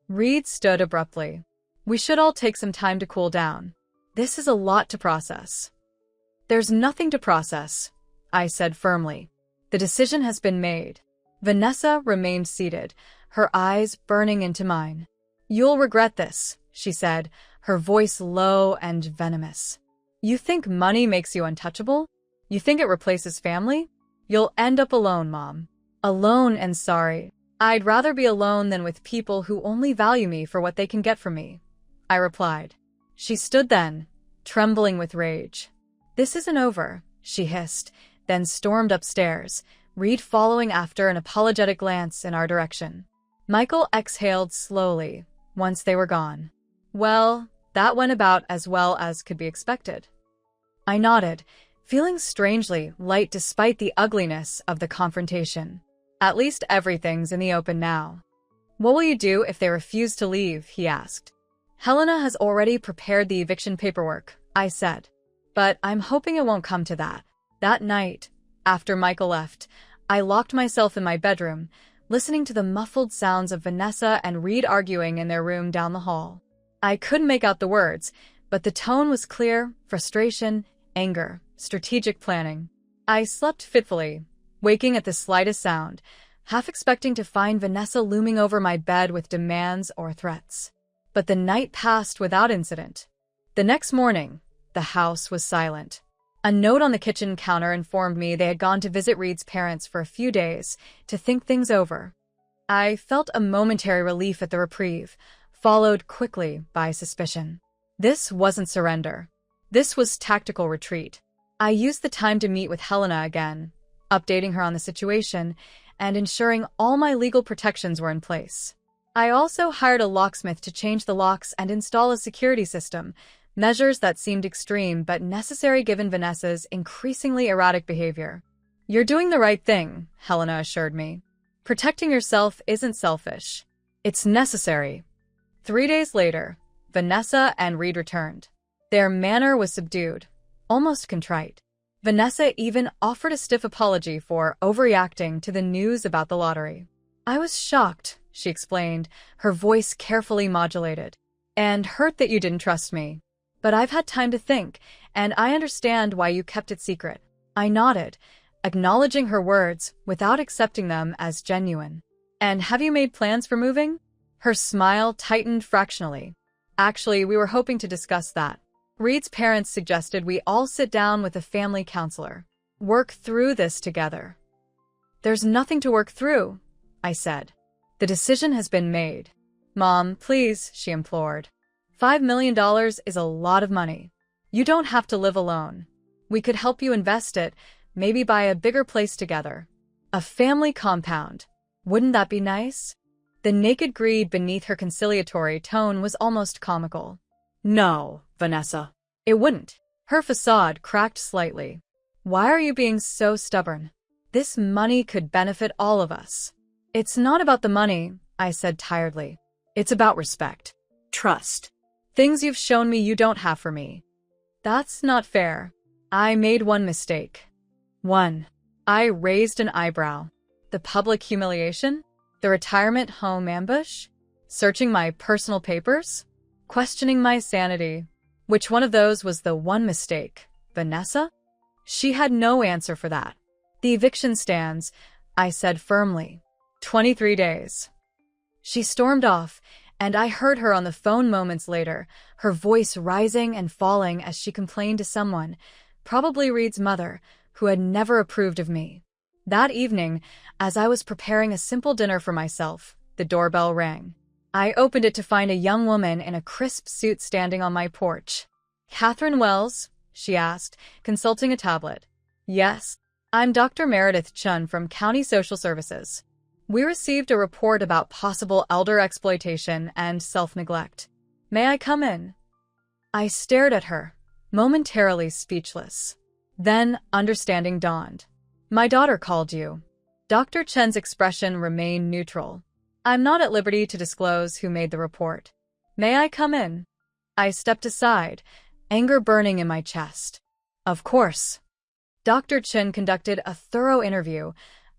Speaker 1: Reed stood abruptly. We should all take some time to cool down. This is a lot to process. There's nothing to process, I said firmly. The decision has been made. Vanessa remained seated, her eyes burning into mine. You'll regret this, she said, her voice low and venomous. You think money makes you untouchable? You think it replaces family? You'll end up alone, Mom. Alone and sorry. I'd rather be alone than with people who only value me for what they can get from me, I replied. She stood then, trembling with rage. This isn't over, she hissed, then stormed upstairs, Reed following after an apologetic glance in our direction. Michael exhaled slowly once they were gone. Well, that went about as well as could be expected. I nodded, feeling strangely light despite the ugliness of the confrontation. At least everything's in the open now. What will you do if they refuse to leave? He asked. Helena has already prepared the eviction paperwork, I said. But I'm hoping it won't come to that. That night, after Michael left, I locked myself in my bedroom, listening to the muffled sounds of Vanessa and Reed arguing in their room down the hall. I couldn't make out the words, but the tone was clear: frustration, anger, strategic planning. I slept fitfully, waking at the slightest sound, half expecting to find Vanessa looming over my bed with demands or threats. But the night passed without incident. The next morning, the house was silent. A note on the kitchen counter informed me they had gone to visit Reed's parents for a few days to think things over. I felt a momentary relief at the reprieve, followed quickly by suspicion. This wasn't surrender. This was tactical retreat. I used the time to meet with Helena again, updating her on the situation and ensuring all my legal protections were in place. I also hired a locksmith to change the locks and install a security system, measures that seemed extreme but necessary given Vanessa's increasingly erratic behavior. You're doing the right thing, Helena assured me. Protecting yourself isn't selfish. It's necessary. 3 days later, Vanessa and Reed returned. Their manner was subdued, almost contrite. Vanessa even offered a stiff apology for overreacting to the news about the lottery. I was shocked, she explained, her voice carefully modulated, and hurt that you didn't trust me. But I've had time to think, and I understand why you kept it secret. I nodded, acknowledging her words without accepting them as genuine. And have you made plans for moving? Her smile tightened fractionally. Actually, we were hoping to discuss that. Reed's parents suggested we all sit down with a family counselor. Work through this together. There's nothing to work through, I said. The decision has been made. Mom, please, she implored. $5 million is a lot of money. You don't have to live alone. We could help you invest it, maybe buy a bigger place together. A family compound. Wouldn't that be nice? The naked greed beneath her conciliatory tone was almost comical.
Speaker 2: No, Vanessa.
Speaker 1: It wouldn't. Her facade cracked slightly. Why are you being so stubborn? This money could benefit all of us. It's not about the money, I said tiredly. It's about respect.
Speaker 2: Trust.
Speaker 1: Things you've shown me you don't have for me. That's not fair. I made one mistake. One. I raised an eyebrow. The public humiliation? The retirement home ambush? Searching my personal papers? Questioning my sanity? Which one of those was the one mistake? Vanessa? She had no answer for that. The eviction stands, I said firmly. 23 days. She stormed off, and I heard her on the phone moments later, her voice rising and falling as she complained to someone, probably Reed's mother, who had never approved of me. That evening, as I was preparing a simple dinner for myself, the doorbell rang. I opened it to find a young woman in a crisp suit standing on my porch. "Catherine Wells?" she asked, consulting a tablet. "Yes. I'm Dr. Meredith Chun from County Social Services. We received a report about possible elder exploitation and self-neglect. May I come in?" I stared at her, momentarily speechless. Then understanding dawned. "My daughter called you." Dr. Chen's expression remained neutral. "I'm not at liberty to disclose who made the report. May I come in?" I stepped aside, anger burning in my chest. "Of course." Dr. Chen conducted a thorough interview,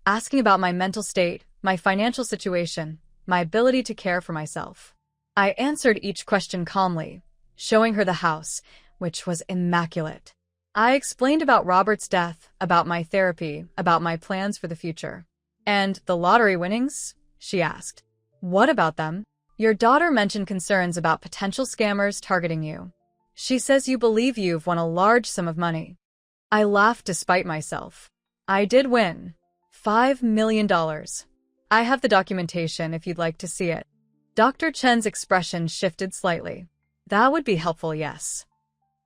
Speaker 1: asking about my mental state, my financial situation, my ability to care for myself. I answered each question calmly, showing her the house, which was immaculate. I explained about Robert's death, about my therapy, about my plans for the future. "And the lottery winnings?" she asked. "What about them? Your daughter mentioned concerns about potential scammers targeting you. She says you believe you've won a large sum of money." I laughed despite myself. I did win. $5 million. I have the documentation if you'd like to see it. Dr. Chen's expression shifted slightly. "That would be helpful, yes."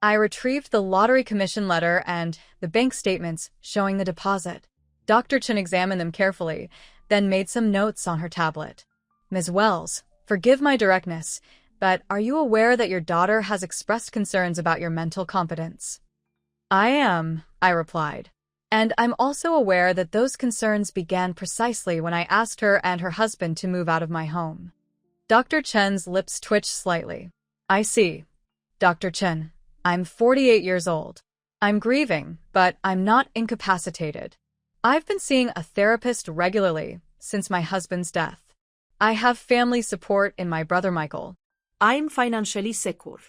Speaker 1: I retrieved the lottery commission letter and the bank statements showing the deposit. Dr. Chen examined them carefully, then made some notes on her tablet. "Ms. Wells, forgive my directness, but are you aware that your daughter has expressed concerns about your mental competence?" "I am," I replied. "And I'm also aware that those concerns began precisely when I asked her and her husband to move out of my home." Dr. Chen's lips twitched slightly. "I see. Dr. Chen, I'm 48 years old. I'm grieving, but I'm not incapacitated. I've been seeing a therapist regularly since my husband's death. I have family support in my brother Michael.
Speaker 2: I'm financially secure.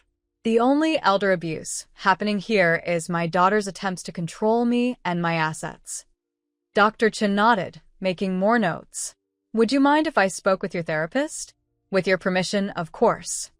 Speaker 1: The only elder abuse happening here is my daughter's attempts to control me and my assets." Dr. Chen nodded, making more notes. "Would you mind if I spoke with your therapist?" "With your permission, of course."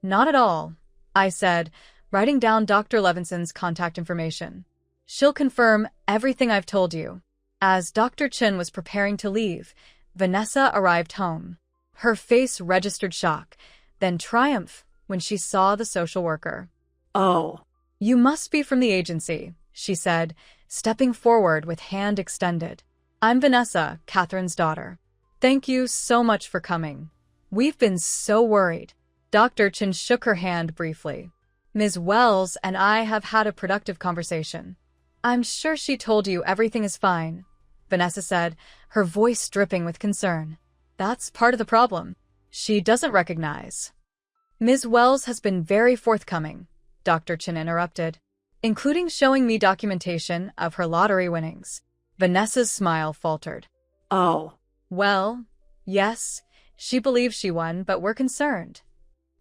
Speaker 1: "Not at all," I said, writing down Dr. Levinson's contact information. "She'll confirm everything I've told you." As Dr. Chen was preparing to leave, Vanessa arrived home. Her face registered shock, then triumph when she saw the social worker.
Speaker 2: "Oh."
Speaker 1: "You must be from the agency," she said, stepping forward with hand extended. "I'm Vanessa, Catherine's daughter. Thank you so much for coming. We've been so worried." Dr. Chen shook her hand briefly. "Ms. Wells and I have had a productive conversation. I'm sure she told you everything is fine," Vanessa said, her voice dripping with concern. "That's part of the problem. She doesn't recognize." "Ms. Wells has been very forthcoming," Dr. Chen interrupted, "including showing me documentation of her lottery winnings." Vanessa's smile faltered.
Speaker 2: "Oh."
Speaker 1: "Well, yes, she believes she won, but we're concerned."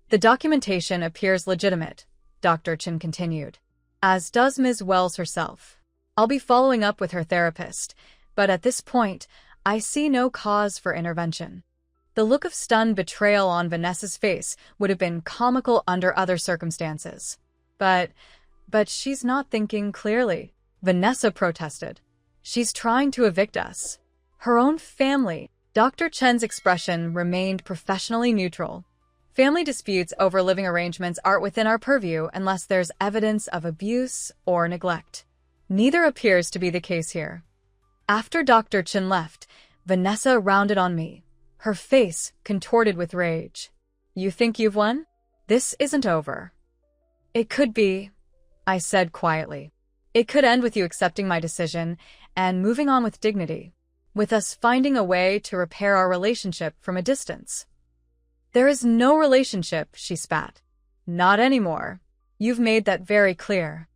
Speaker 1: "The documentation appears legitimate," Dr. Chen continued, "as does Ms. Wells herself. I'll be following up with her therapist, but at this point, I see no cause for intervention." The look of stunned betrayal on Vanessa's face would have been comical under other circumstances. But she's not thinking clearly, Vanessa protested. She's trying to evict us. Her own family. Dr. Chen's expression remained professionally neutral. Family disputes over living arrangements aren't within our purview unless there's evidence of abuse or neglect. Neither appears to be the case here. After Dr. Chen left, Vanessa rounded on me, her face contorted with rage. You think you've won? This isn't over. It could be, I said quietly. It could end with you accepting my decision and moving on with dignity, with us finding a way to repair our relationship from a distance. There is no relationship, she spat. Not anymore. You've made that very clear.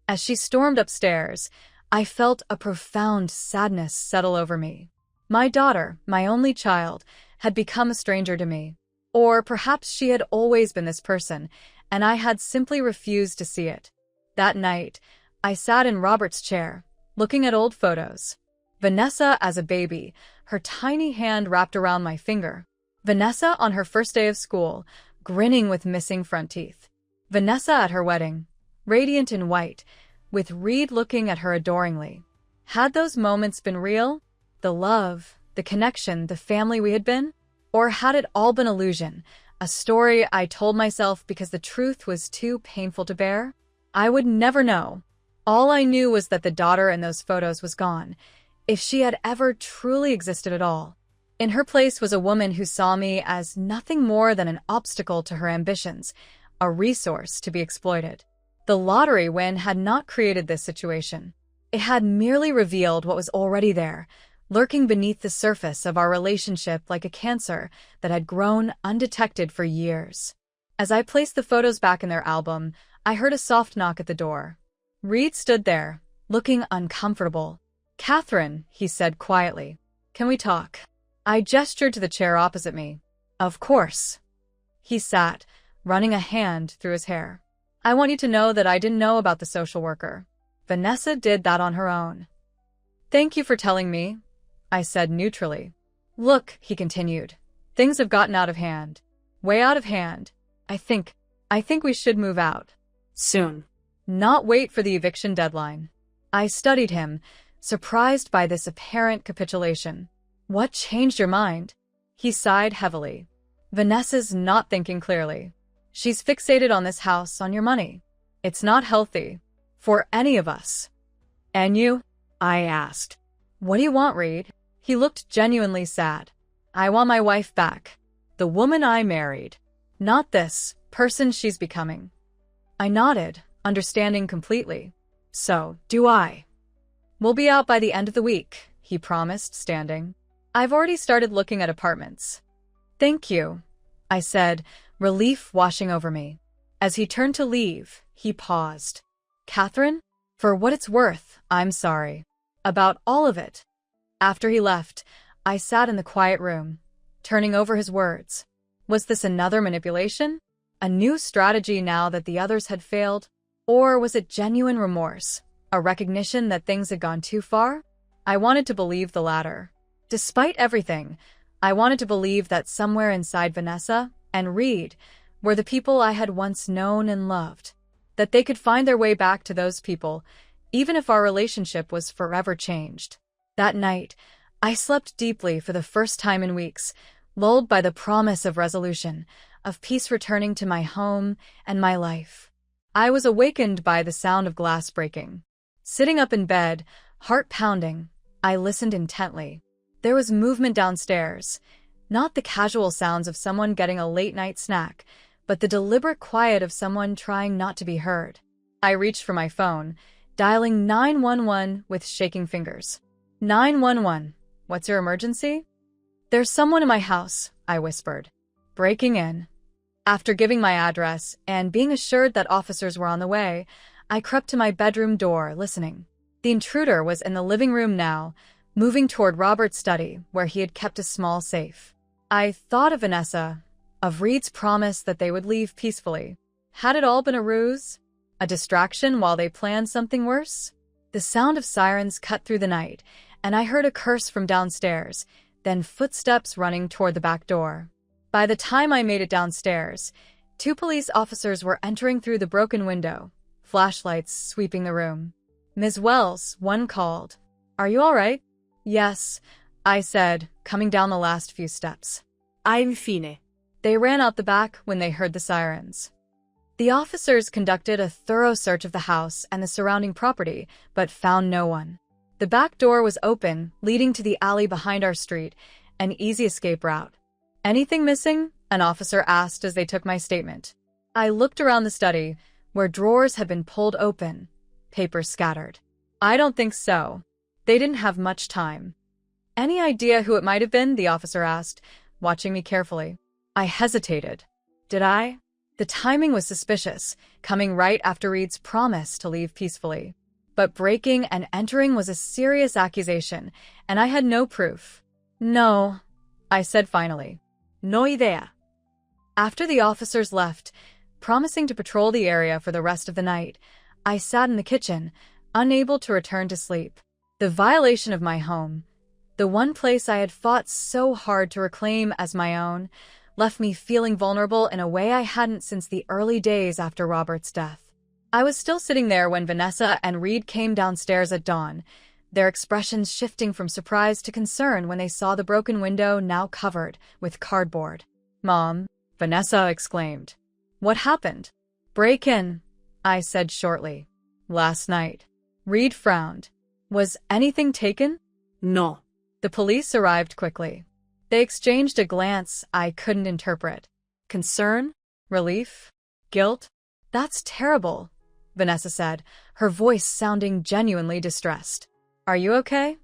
Speaker 1: As she stormed upstairs, I felt a profound sadness settle over me. My daughter, my only child, had become a stranger to me. Or perhaps she had always been this person, and I had simply refused to see it. That night, I sat in Robert's chair, looking at old photos. Vanessa as a baby, her tiny hand wrapped around my finger. Vanessa on her first day of school, grinning with missing front teeth. Vanessa at her wedding, radiant in white, with Reed looking at her adoringly. Had those moments been real? The love, the connection, the family we had been? Or had it all been illusion, a story I told myself because the truth was too painful to bear? I would never know. All I knew was that the daughter in those photos was gone, if she had ever truly existed at all. In her place was a woman who saw me as nothing more than an obstacle to her ambitions, a resource to be exploited. The lottery win had not created this situation. It had merely revealed what was already there, lurking beneath the surface of our relationship like a cancer that had grown undetected for years. As I placed the photos back in their album, I heard a soft knock at the door. Reed stood there, looking uncomfortable. "Catherine," he said quietly, "can we talk?" I gestured to the chair opposite me. "Of course." He sat, running a hand through his hair. "I want you to know that I didn't know about the social worker. Vanessa did that on her own." "Thank you for telling me," I said neutrally. "Look," he continued, "things have gotten out of hand. Way out of hand. I think we should move out.
Speaker 2: Soon.
Speaker 1: Not wait for the eviction deadline." I studied him, surprised by this apparent capitulation. "What changed your mind?" He sighed heavily. "Vanessa's not thinking clearly. She's fixated on this house, on your money. It's not healthy. For any of us." "And you?" I asked. "What do you want, Reed?" He looked genuinely sad. "I want my wife back. The woman I married. Not this person she's becoming." I nodded, understanding completely. "So, do I." "We'll be out by the end of the week," he promised, standing. "I've already started looking at apartments." "Thank you," I said, relief washing over me. As he turned to leave, he paused. "Catherine, for what it's worth, I'm sorry. About all of it." After he left, I sat in the quiet room, turning over his words. Was this another manipulation? A new strategy now that the others had failed? Or was it genuine remorse, a recognition that things had gone too far? I wanted to believe the latter. Despite everything, I wanted to believe that somewhere inside Vanessa and Reed were the people I had once known and loved, that they could find their way back to those people, even if our relationship was forever changed. That night, I slept deeply for the first time in weeks, lulled by the promise of resolution, of peace returning to my home and my life. I was awakened by the sound of glass breaking. Sitting up in bed, heart pounding, I listened intently. There was movement downstairs, not the casual sounds of someone getting a late-night snack, but the deliberate quiet of someone trying not to be heard. I reached for my phone, dialing 911 with shaking fingers. 911, what's your emergency? "There's someone in my house," I whispered. "Breaking in." After giving my address and being assured that officers were on the way, I crept to my bedroom door, listening. The intruder was in the living room now, moving toward Robert's study, where he had kept a small safe. I thought of Vanessa, of Reed's promise that they would leave peacefully. Had it all been a ruse? A distraction while they planned something worse? The sound of sirens cut through the night, and I heard a curse from downstairs, then footsteps running toward the back door. By the time I made it downstairs, Two police officers were entering through the broken window, flashlights sweeping the room. "Ms. Wells," one called. "Are you all right?" "Yes," I said, coming down the last few steps.
Speaker 2: I'm fine.
Speaker 1: They ran out the back when they heard the sirens. The officers conducted a thorough search of the house and the surrounding property, but found no one. The back door was open, leading to the alley behind our street, an easy escape route. "Anything missing?" an officer asked as they took my statement. I looked around the study, where drawers had been pulled open, papers scattered. "I don't think so. They didn't have much time." "Any idea who it might have been?" the officer asked, watching me carefully. I hesitated. Did I? The timing was suspicious, coming right after Reed's promise to leave peacefully. But breaking and entering was a serious accusation, and I had no proof. "No," I said finally.
Speaker 2: No idea.
Speaker 1: After the officers left, promising to patrol the area for the rest of the night, I sat in the kitchen, unable to return to sleep. The violation of my home, the one place I had fought so hard to reclaim as my own, left me feeling vulnerable in a way I hadn't since the early days after Robert's death. I was still sitting there when Vanessa and Reed came downstairs at dawn, their expressions shifting from surprise to concern when they saw the broken window now covered with cardboard. "Mom," Vanessa exclaimed. "What happened?" "Break in," I said shortly. "Last night." Reed frowned. "Was anything taken?"
Speaker 2: No.
Speaker 1: The police arrived quickly. They exchanged a glance I couldn't interpret. Concern? Relief? Guilt? "That's terrible," Vanessa said, her voice sounding genuinely distressed. "Are you okay?"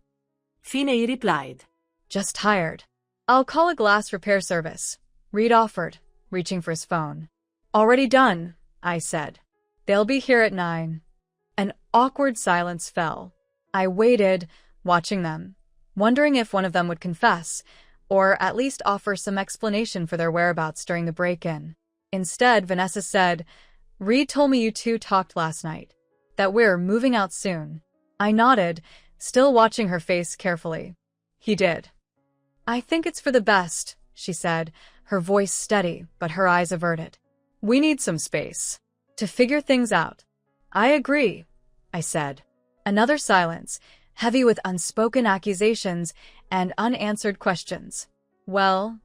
Speaker 2: Fine, he replied.
Speaker 1: "Just tired. I'll call a glass repair service," Reed offered, reaching for his phone. "Already done," I said. "They'll be here at 9. An awkward silence fell. I waited, watching them, wondering if one of them would confess, or at least offer some explanation for their whereabouts during the break-in. Instead, Vanessa said, "Reed told me you two talked last night, that we're moving out soon." I nodded, still watching her face carefully. "He did." "I think it's for the best," she said, her voice steady but her eyes averted. "We need some space to figure things out." "I agree," I said. Another silence, heavy with unspoken accusations and unanswered questions. "Well,"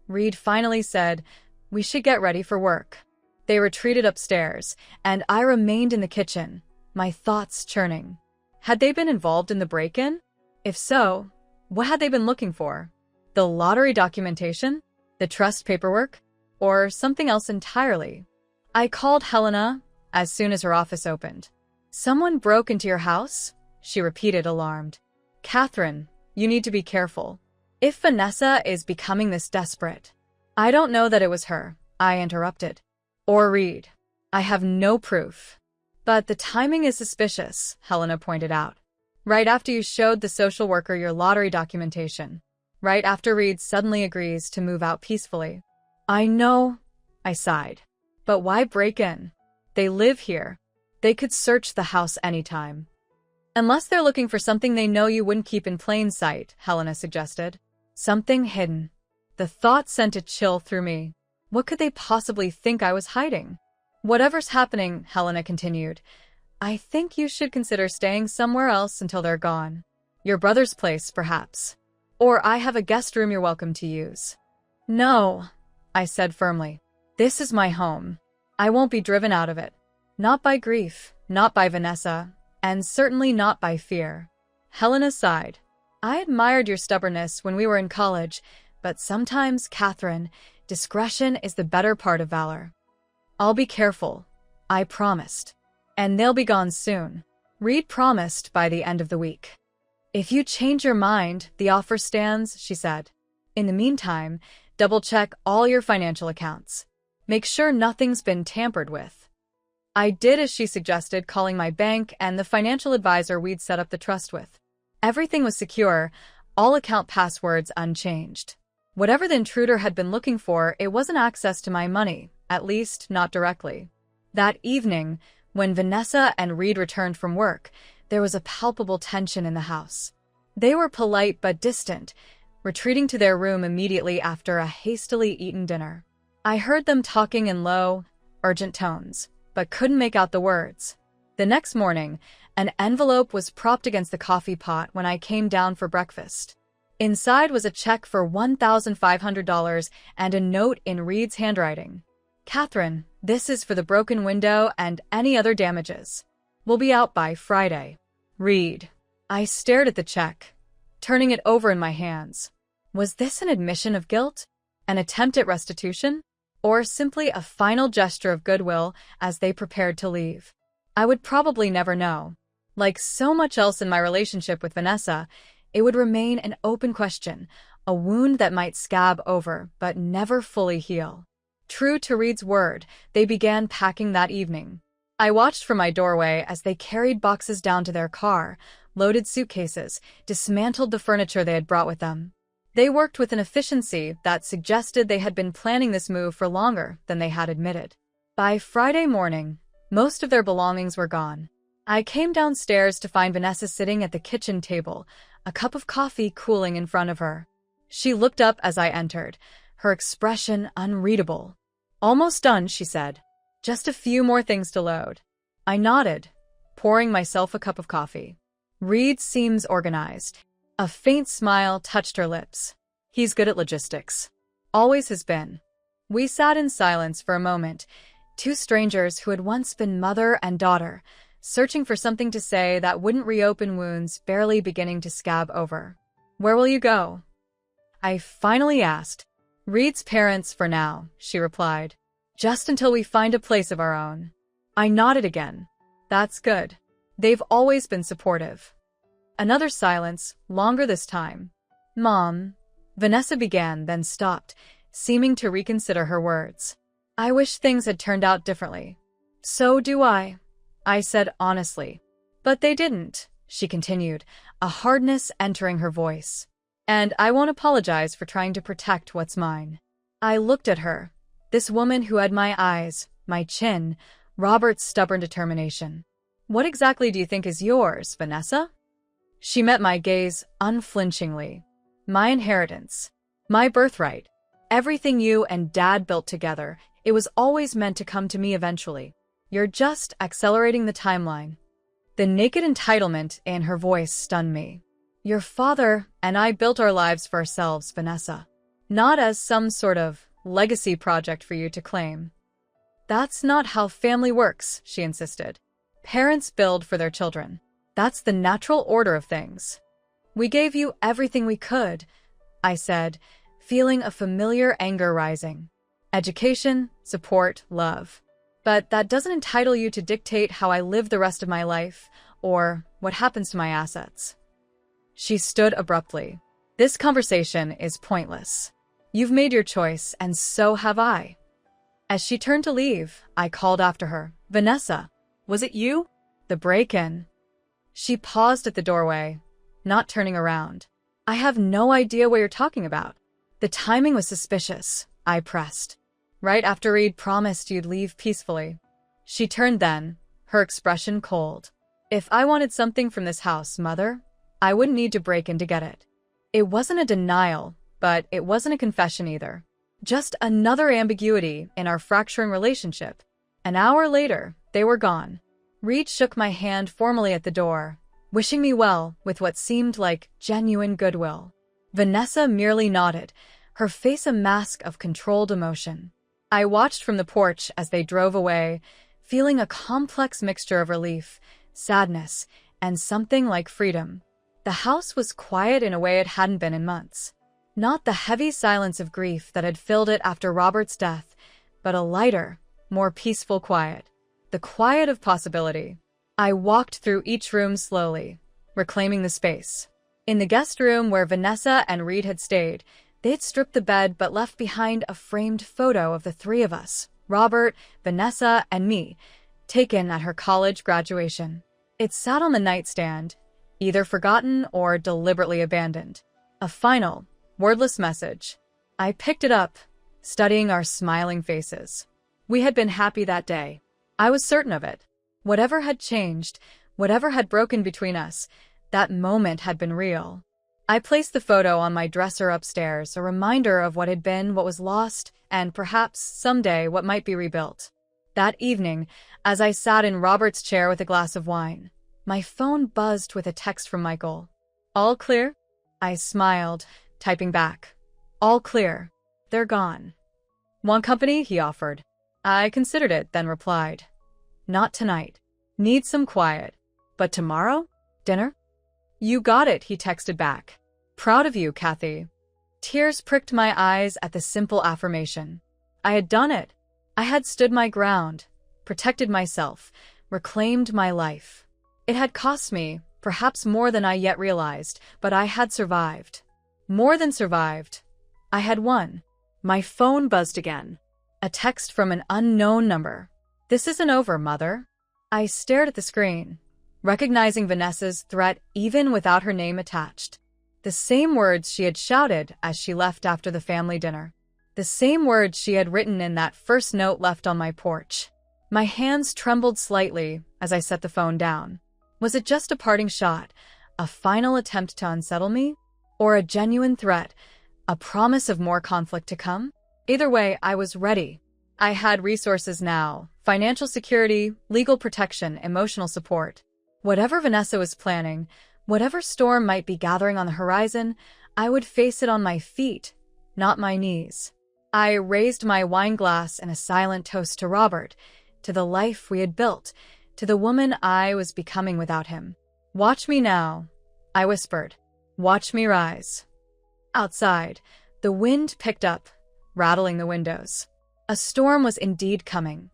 Speaker 1: Reed finally said, "we should get ready for work." They retreated upstairs, and I remained in the kitchen, my thoughts churning. Had they been involved in the break-in? If so, what had they been looking for? The lottery documentation? The trust paperwork? Or something else entirely? I called Helena as soon as her office opened. "Someone broke into your house?" she repeated, alarmed. "Catherine, you need to be careful. If Vanessa is becoming this desperate..." "I don't know that it was her," I interrupted. "Or Reed. I have no proof." "But the timing is suspicious," Helena pointed out. "Right after you showed the social worker your lottery documentation. Right after Reed suddenly agrees to move out peacefully." "I know," I sighed. "But why break in? They live here. They could search the house anytime." "Unless they're looking for something they know you wouldn't keep in plain sight," Helena suggested. "Something hidden." The thought sent a chill through me. What could they possibly think I was hiding? "Whatever's happening," Helena continued, "I think you should consider staying somewhere else until they're gone. Your brother's place, perhaps. Or I have a guest room you're welcome to use." "No," I said firmly. "This is my home. I won't be driven out of it. Not by grief, not by Vanessa, and certainly not by fear." Helena sighed. "I admired your stubbornness when we were in college, but sometimes, Catherine, discretion is the better part of valor." "I'll be careful," I promised. "And they'll be gone soon." Reed promised by the end of the week. "If you change your mind, the offer stands," she said. "In the meantime, double-check all your financial accounts. Make sure nothing's been tampered with." I did as she suggested, calling my bank and the financial advisor we'd set up the trust with. Everything was secure, all account passwords unchanged. Whatever the intruder had been looking for, it wasn't access to my money, at least not directly. That evening, when Vanessa and Reed returned from work, there was a palpable tension in the house. They were polite but distant, retreating to their room immediately after a hastily eaten dinner. I heard them talking in low, urgent tones, but couldn't make out the words. The next morning, an envelope was propped against the coffee pot when I came down for breakfast. Inside was a check for $1,500 and a note in Reed's handwriting. "Catherine, this is for the broken window and any other damages. We'll be out by Friday. Reed." I stared at the check, turning it over in my hands. Was this an admission of guilt? An attempt at restitution? Or simply a final gesture of goodwill as they prepared to leave? I would probably never know. Like so much else in my relationship with Vanessa, it would remain an open question, a wound that might scab over but never fully heal. True to Reed's word, they began packing that evening. I watched from my doorway as they carried boxes down to their car, loaded suitcases, dismantled the furniture they had brought with them. They worked with an efficiency that suggested they had been planning this move for longer than they had admitted. By Friday morning, most of their belongings were gone. I came downstairs to find Vanessa sitting at the kitchen table, a cup of coffee cooling in front of her. She looked up as I entered, her expression unreadable. "Almost done," she said. "Just a few more things to load." I nodded, pouring myself a cup of coffee. "Reed seems organized." A faint smile touched her lips. "He's good at logistics. Always has been." We sat in silence for a moment, two strangers who had once been mother and daughter, searching for something to say that wouldn't reopen wounds barely beginning to scab over. "Where will you go?" I finally asked. "Reed's parents for now," she replied. "Just until we find a place of our own." I nodded again. "That's good. They've always been supportive." Another silence, longer this time. "Mom," Vanessa began, then stopped, seeming to reconsider her words. "I wish things had turned out differently." "So do I said honestly. "But they didn't," she continued, a hardness entering her voice. "And I won't apologize for trying to protect what's mine." I looked at her, this woman who had my eyes, my chin, Robert's stubborn determination. "What exactly do you think is yours, Vanessa?" She met my gaze unflinchingly. "My inheritance. My birthright. Everything you and Dad built together, it was always meant to come to me eventually. You're just accelerating the timeline." The naked entitlement in her voice stunned me. "Your father and I built our lives for ourselves, Vanessa. Not as some sort of legacy project for you to claim." "That's not how family works," she insisted. "Parents build for their children. That's the natural order of things." "We gave you everything we could," I said, feeling a familiar anger rising. "Education, support, love. But that doesn't entitle you to dictate how I live the rest of my life, or what happens to my assets." She stood abruptly. "This conversation is pointless. You've made your choice, and so have I." As she turned to leave, I called after her. "Vanessa, was it you?" "The break-in." She paused at the doorway, not turning around. "I have no idea what you're talking about." "The timing was suspicious," I pressed. "Right after Reed promised you'd leave peacefully." She turned then, her expression cold. "If I wanted something from this house, Mother, I wouldn't need to break in to get it." It wasn't a denial, but it wasn't a confession either. Just another ambiguity in our fracturing relationship. An hour later, they were gone. Reed shook my hand formally at the door, wishing me well with what seemed like genuine goodwill. Vanessa merely nodded, her face a mask of controlled emotion. I watched from the porch as they drove away, feeling a complex mixture of relief, sadness, and something like freedom. The house was quiet in a way it hadn't been in months. Not the heavy silence of grief that had filled it after Robert's death, but a lighter, more peaceful quiet. The quiet of possibility. I walked through each room slowly, reclaiming the space. In the guest room where Vanessa and Reed had stayed, they had stripped the bed but left behind a framed photo of the three of us, Robert, Vanessa, and me, taken at her college graduation. It sat on the nightstand, either forgotten or deliberately abandoned. A final, wordless message. I picked it up, studying our smiling faces. We had been happy that day. I was certain of it. Whatever had changed, whatever had broken between us, that moment had been real. I placed the photo on my dresser upstairs, a reminder of what had been, what was lost, and perhaps someday what might be rebuilt. That evening, as I sat in Robert's chair with a glass of wine, my phone buzzed with a text from Michael. "All clear?" I smiled, typing back. "All clear. They're gone." "Want company?" he offered. I considered it, then replied, "Not tonight. Need some quiet. But tomorrow? Dinner?" "You got it," he texted back. "Proud of you, Kathy." Tears pricked my eyes at the simple affirmation. I had done it. I had stood my ground, protected myself, reclaimed my life. It had cost me, perhaps more than I yet realized, but I had survived. More than survived. I had won. My phone buzzed again. A text from an unknown number. "This isn't over, Mother." I stared at the screen, recognizing Vanessa's threat even without her name attached. The same words she had shouted as she left after the family dinner. The same words she had written in that first note left on my porch. My hands trembled slightly as I set the phone down. Was it just a parting shot, a final attempt to unsettle me? Or a genuine threat, a promise of more conflict to come? Either way, I was ready. I had resources now: financial security, legal protection, emotional support. Whatever Vanessa was planning, whatever storm might be gathering on the horizon, I would face it on my feet, not my knees. I raised my wine glass in a silent toast to Robert, to the life we had built, to the woman I was becoming without him. "Watch me now," I whispered. "Watch me rise." Outside, the wind picked up, rattling the windows. A storm was indeed coming.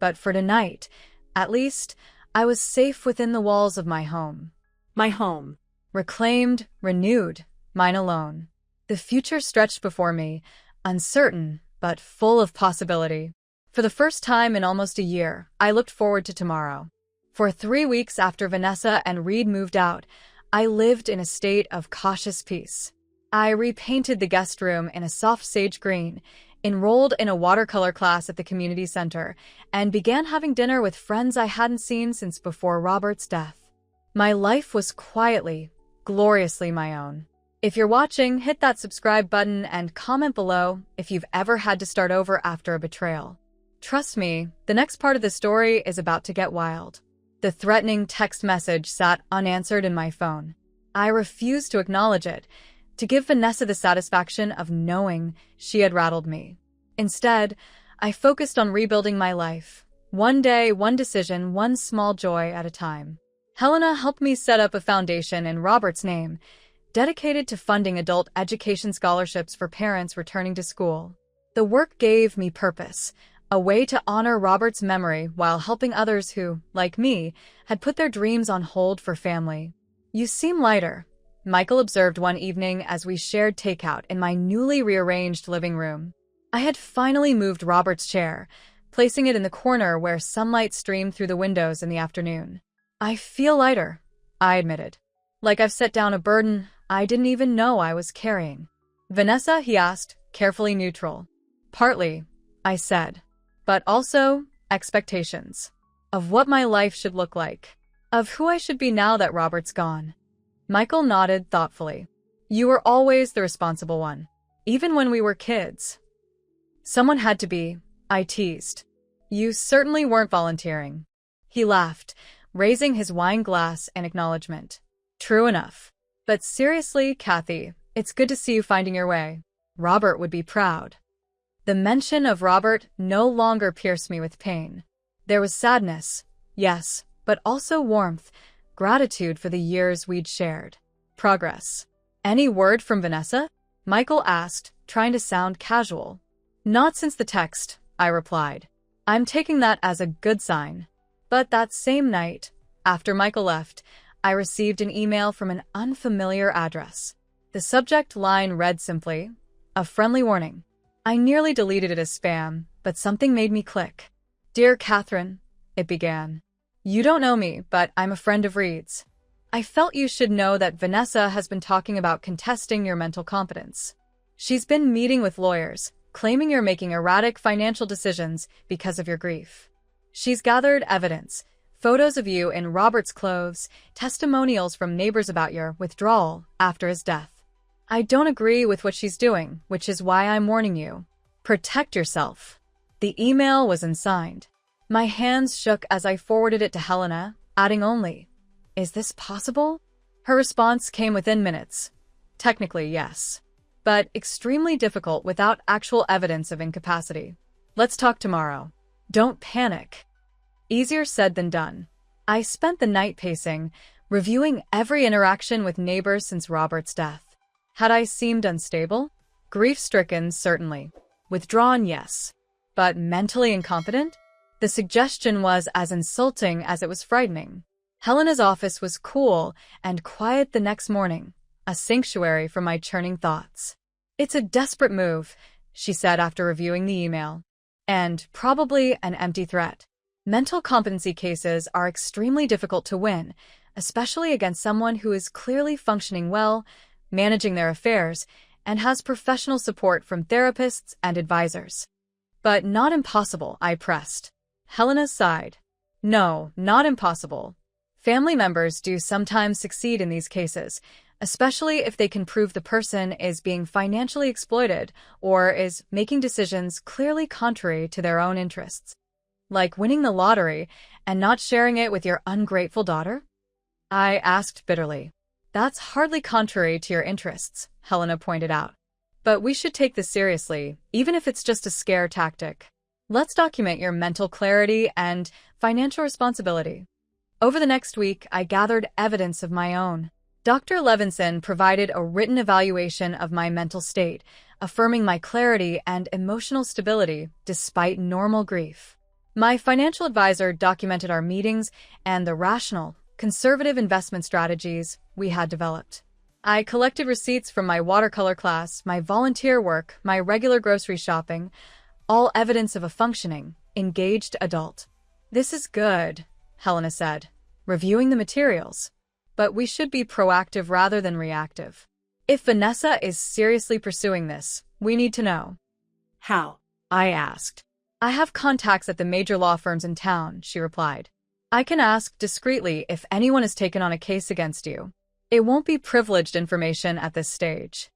Speaker 1: But for tonight, at least, I was safe within the walls of my home.
Speaker 2: My home.
Speaker 1: Reclaimed, renewed, mine alone. The future stretched before me, uncertain, but full of possibility. For the first time in almost a year, I looked forward to tomorrow. For 3 weeks after Vanessa and Reed moved out, I lived in a state of cautious peace. I repainted the guest room in a soft sage green, enrolled in a watercolor class at the community center, and began having dinner with friends I hadn't seen since before Robert's death. My life was quietly, gloriously my own. If you're watching, hit that subscribe button and comment below if you've ever had to start over after a betrayal. Trust me, the next part of the story is about to get wild. The threatening text message sat unanswered in my phone. I refused to acknowledge it, to give Vanessa the satisfaction of knowing she had rattled me. Instead, I focused on rebuilding my life. One day, one decision, one small joy at a time. Helena helped me set up a foundation in Robert's name, dedicated to funding adult education scholarships for parents returning to school. The work gave me purpose, a way to honor Robert's memory while helping others who, like me, had put their dreams on hold for family. "You seem lighter," Michael observed one evening as we shared takeout in my newly rearranged living room. I had finally moved Robert's chair, placing it in the corner where sunlight streamed through the windows in the afternoon. "I feel lighter," I admitted. "Like I've set down a burden I didn't even know I was carrying." "Vanessa?" he asked, carefully neutral. "Partly," I said. "But also expectations. Of what my life should look like. Of who I should be now that Robert's gone." Michael nodded thoughtfully. "You were always the responsible one. Even when we were kids." "Someone had to be," I teased. "You certainly weren't volunteering." He laughed, raising his wine glass in acknowledgement. "True enough. But seriously, Kathy, it's good to see you finding your way. Robert would be proud." The mention of Robert no longer pierced me with pain. There was sadness, yes, but also warmth, gratitude for the years we'd shared. Progress. "Any word from Vanessa?" Michael asked, trying to sound casual. "Not since the text," I replied. "I'm taking that as a good sign." But that same night, after Michael left, I received an email from an unfamiliar address. The subject line read simply, "A friendly warning." I nearly deleted it as spam, but something made me click. "Dear Catherine," it began. "You don't know me, but I'm a friend of Reed's. I felt you should know that Vanessa has been talking about contesting your mental competence. She's been meeting with lawyers, claiming you're making erratic financial decisions because of your grief. She's gathered evidence, photos of you in Robert's clothes, testimonials from neighbors about your withdrawal after his death. I don't agree with what she's doing, which is why I'm warning you. Protect yourself. The email was unsigned. My hands shook as I forwarded it to Helena, adding only, "Is this possible?" Her response came within minutes. Technically, yes, but extremely difficult without actual evidence of incapacity. Let's talk tomorrow. Don't panic. Easier said than done. I spent the night pacing, reviewing every interaction with neighbors since Robert's death. Had I seemed unstable? Grief-stricken, certainly. Withdrawn, yes. But mentally incompetent? The suggestion was as insulting as it was frightening. Helena's office was cool and quiet the next morning, a sanctuary from my churning thoughts. "It's a desperate move," she said after reviewing the email. "And probably an empty threat. Mental competency cases are extremely difficult to win, especially against someone who is clearly functioning well, managing their affairs, and has professional support from therapists and advisors." "But not impossible," I pressed. Helena sighed. "No, not impossible. Family members do sometimes succeed in these cases, especially if they can prove the person is being financially exploited or is making decisions clearly contrary to their own interests. Like winning the lottery and not sharing it with your ungrateful daughter?" I asked bitterly. "That's hardly contrary to your interests," Helena pointed out. "But we should take this seriously, even if it's just a scare tactic. Let's document your mental clarity and financial responsibility." Over the next week, I gathered evidence of my own. Dr. Levinson provided a written evaluation of my mental state, affirming my clarity and emotional stability despite normal grief. My financial advisor documented our meetings and the rational, conservative investment strategies we had developed. I collected receipts from my watercolor class, my volunteer work, my regular grocery shopping, all evidence of a functioning, engaged adult. "This is good," Helena said, reviewing the materials. "But we should be proactive rather than reactive. If Vanessa is seriously pursuing this, we need to know."
Speaker 2: How?
Speaker 1: I asked. "I have contacts at the major law firms in town," she replied. "I can ask discreetly if anyone has taken on a case against you. It won't be privileged information at this stage."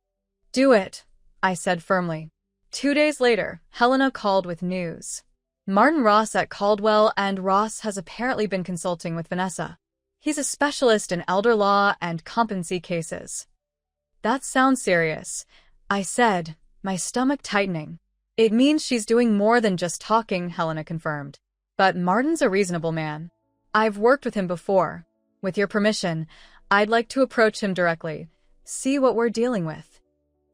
Speaker 1: "Do it," I said firmly. 2 days later, Helena called with news. "Martin Ross at Caldwell and Ross has apparently been consulting with Vanessa. He's a specialist in elder law and competency cases." "That sounds serious," I said, my stomach tightening. "It means she's doing more than just talking," Helena confirmed. "But Martin's a reasonable man. I've worked with him before. With your permission, I'd like to approach him directly, see what we're dealing with."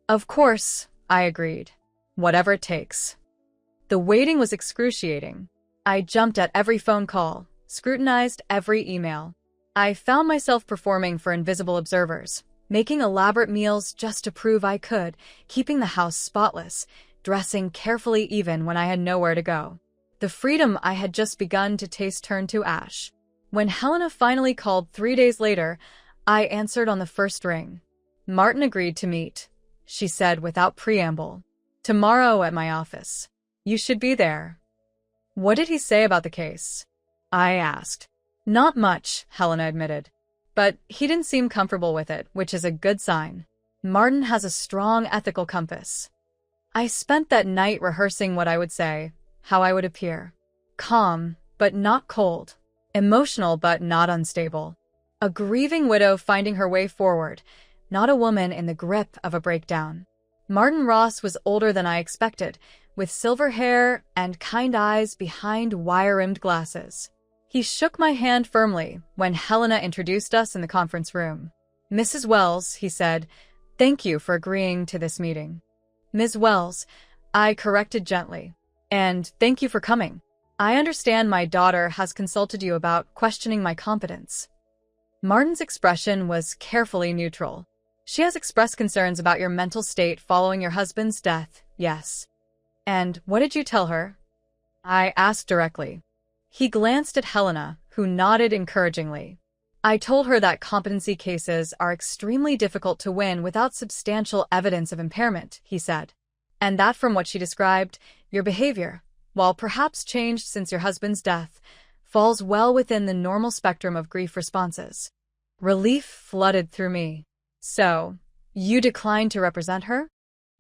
Speaker 1: "Of course," I agreed. "Whatever it takes." The waiting was excruciating. I jumped at every phone call, scrutinized every email. I found myself performing for invisible observers, making elaborate meals just to prove I could, keeping the house spotless, dressing carefully even when I had nowhere to go. The freedom I had just begun to taste turned to ash. When Helena finally called 3 days later, I answered on the first ring. "Martin agreed to meet," she said without preamble. "Tomorrow at my office. You should be there." "What did he say about the case?" I asked. "Not much," Helena admitted. "But he didn't seem comfortable with it, which is a good sign. Martin has a strong ethical compass." I spent that night rehearsing what I would say, how I would appear. Calm, but not cold. Emotional, but not unstable. A grieving widow finding her way forward, not a woman in the grip of a breakdown. Martin Ross was older than I expected, with silver hair and kind eyes behind wire-rimmed glasses. He shook my hand firmly when Helena introduced us in the conference room. "Mrs. Wells," he said, "thank you for agreeing to this meeting." "Ms. Wells," I corrected gently. "And thank you for coming. I understand my daughter has consulted you about questioning my competence." Martin's expression was carefully neutral. "She has expressed concerns about your mental state following your husband's death, yes." "And what did you tell her?" I asked directly. He glanced at Helena, who nodded encouragingly. "I told her that competency cases are extremely difficult to win without substantial evidence of impairment," he said. "And that from what she described, your behavior, while perhaps changed since your husband's death, falls well within the normal spectrum of grief responses." Relief flooded through me. "So, you declined to represent her?"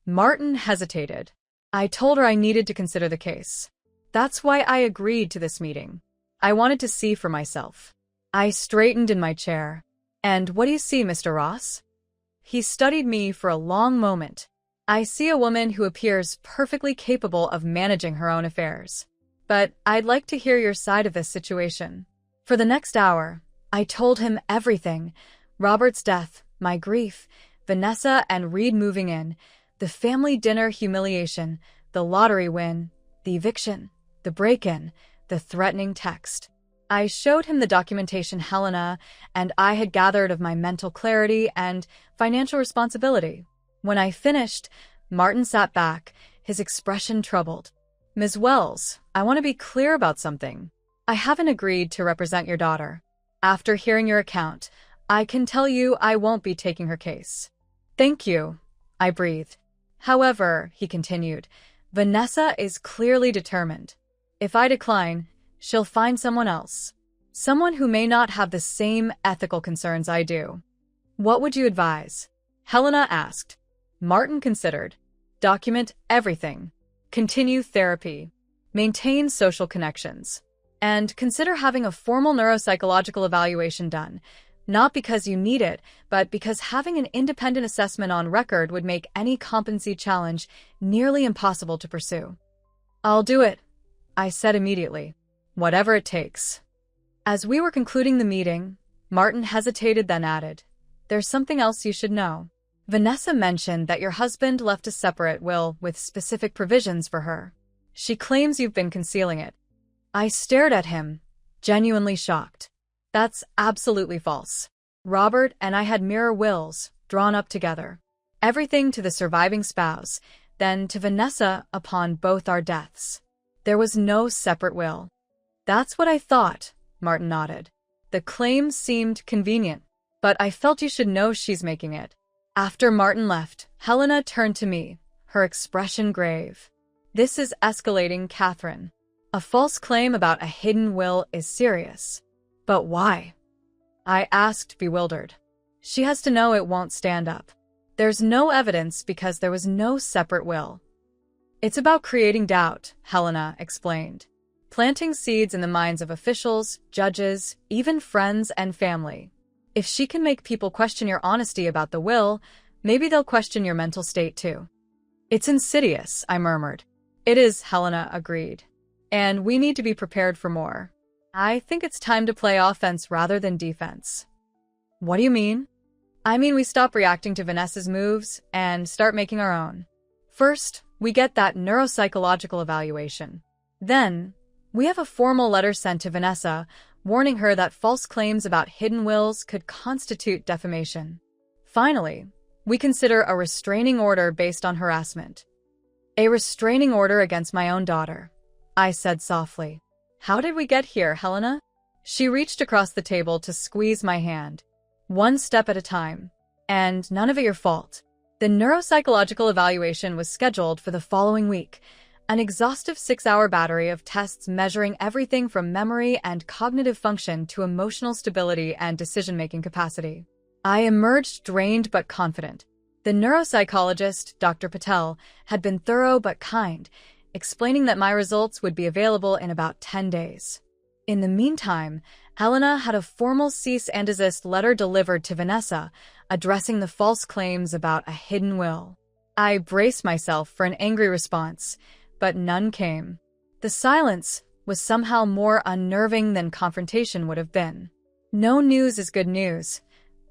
Speaker 1: Martin hesitated. I told her I needed to consider the case. That's why I agreed to this meeting. I wanted to see for myself. I straightened in my chair. And what do you see, Mr. Ross? He studied me for a long moment. I see a woman who appears perfectly capable of managing her own affairs. But I'd like to hear your side of this situation. For the next hour, I told him everything. Robert's death, my grief, Vanessa and Reed moving in, the family dinner humiliation, the lottery win, the eviction, the break-in, the threatening text. I showed him the documentation Helena and I had gathered of my mental clarity and financial responsibility. When I finished, Martin sat back, his expression troubled. Ms. Wells, I want to be clear about something. I haven't agreed to represent your daughter. After hearing your account, I can tell you I won't be taking her case. Thank you, I breathed. However, he continued, Vanessa is clearly determined. If I decline, she'll find someone else. Someone who may not have the same ethical concerns I do. What would you advise? Helena asked. Martin considered. Document everything. Continue therapy. Maintain social connections. And consider having a formal neuropsychological evaluation done. Not because you need it, but because having an independent assessment on record would make any competency challenge nearly impossible to pursue. I'll do it, I said immediately. Whatever it takes. As we were concluding the meeting, Martin hesitated, then added, There's something else you should know. Vanessa mentioned that your husband left a separate will with specific provisions for her. She claims you've been concealing it. I stared at him, genuinely shocked. That's absolutely false. Robert and I had mirror wills, drawn up together. Everything to the surviving spouse, then to Vanessa upon both our deaths. There was no separate will. That's what I thought, Martin nodded. The claim seemed convenient, but I felt you should know she's making it. After Martin left, Helena turned to me, her expression grave. This is escalating, Catherine. A false claim about a hidden will is serious. But why? I asked, bewildered. She has to know it won't stand up. There's no evidence because there was no separate will. It's about creating doubt, Helena explained. Planting seeds in the minds of officials, judges, even friends and family. If she can make people question your honesty about the will, maybe they'll question your mental state too. It's insidious, I murmured. It is, Helena agreed. And we need to be prepared for more. I think it's time to play offense rather than defense. What do you mean? I mean we stop reacting to Vanessa's moves and start making our own. First, we get that neuropsychological evaluation. Then, we have a formal letter sent to Vanessa warning her that false claims about hidden wills could constitute defamation. Finally, we consider a restraining order based on harassment. A restraining order against my own daughter, I said softly. How did we get here, Helena? She reached across the table to squeeze my hand. One step at a time. And none of it your fault. The neuropsychological evaluation was scheduled for the following week. An exhaustive 6-hour battery of tests measuring everything from memory and cognitive function to emotional stability and decision-making capacity. I emerged drained but confident. The neuropsychologist, Dr. Patel, had been thorough but kind, explaining that my results would be available in about 10 days. In the meantime, Helena had a formal cease and desist letter delivered to Vanessa, addressing the false claims about a hidden will. I braced myself for an angry response, but none came. The silence was somehow more unnerving than confrontation would have been. No news is good news,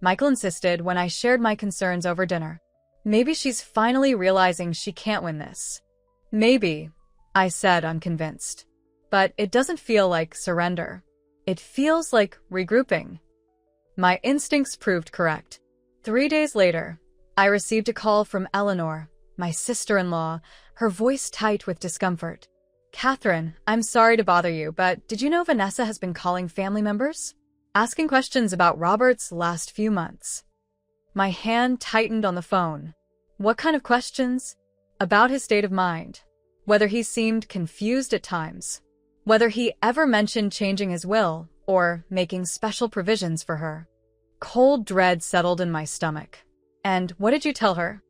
Speaker 1: Michael insisted when I shared my concerns over dinner. Maybe she's finally realizing she can't win this. Maybe, I said, unconvinced. But it doesn't feel like surrender. It feels like regrouping. My instincts proved correct. 3 days later, I received a call from Eleanor, my sister-in-law, her voice tight with discomfort. Catherine, I'm sorry to bother you, but did you know Vanessa has been calling family members? Asking questions about Robert's last few months. My hand tightened on the phone. What kind of questions? About his state of mind. Whether he seemed confused at times. Whether he ever mentioned changing his will or making special provisions for her. Cold dread settled in my stomach. And what did you tell her?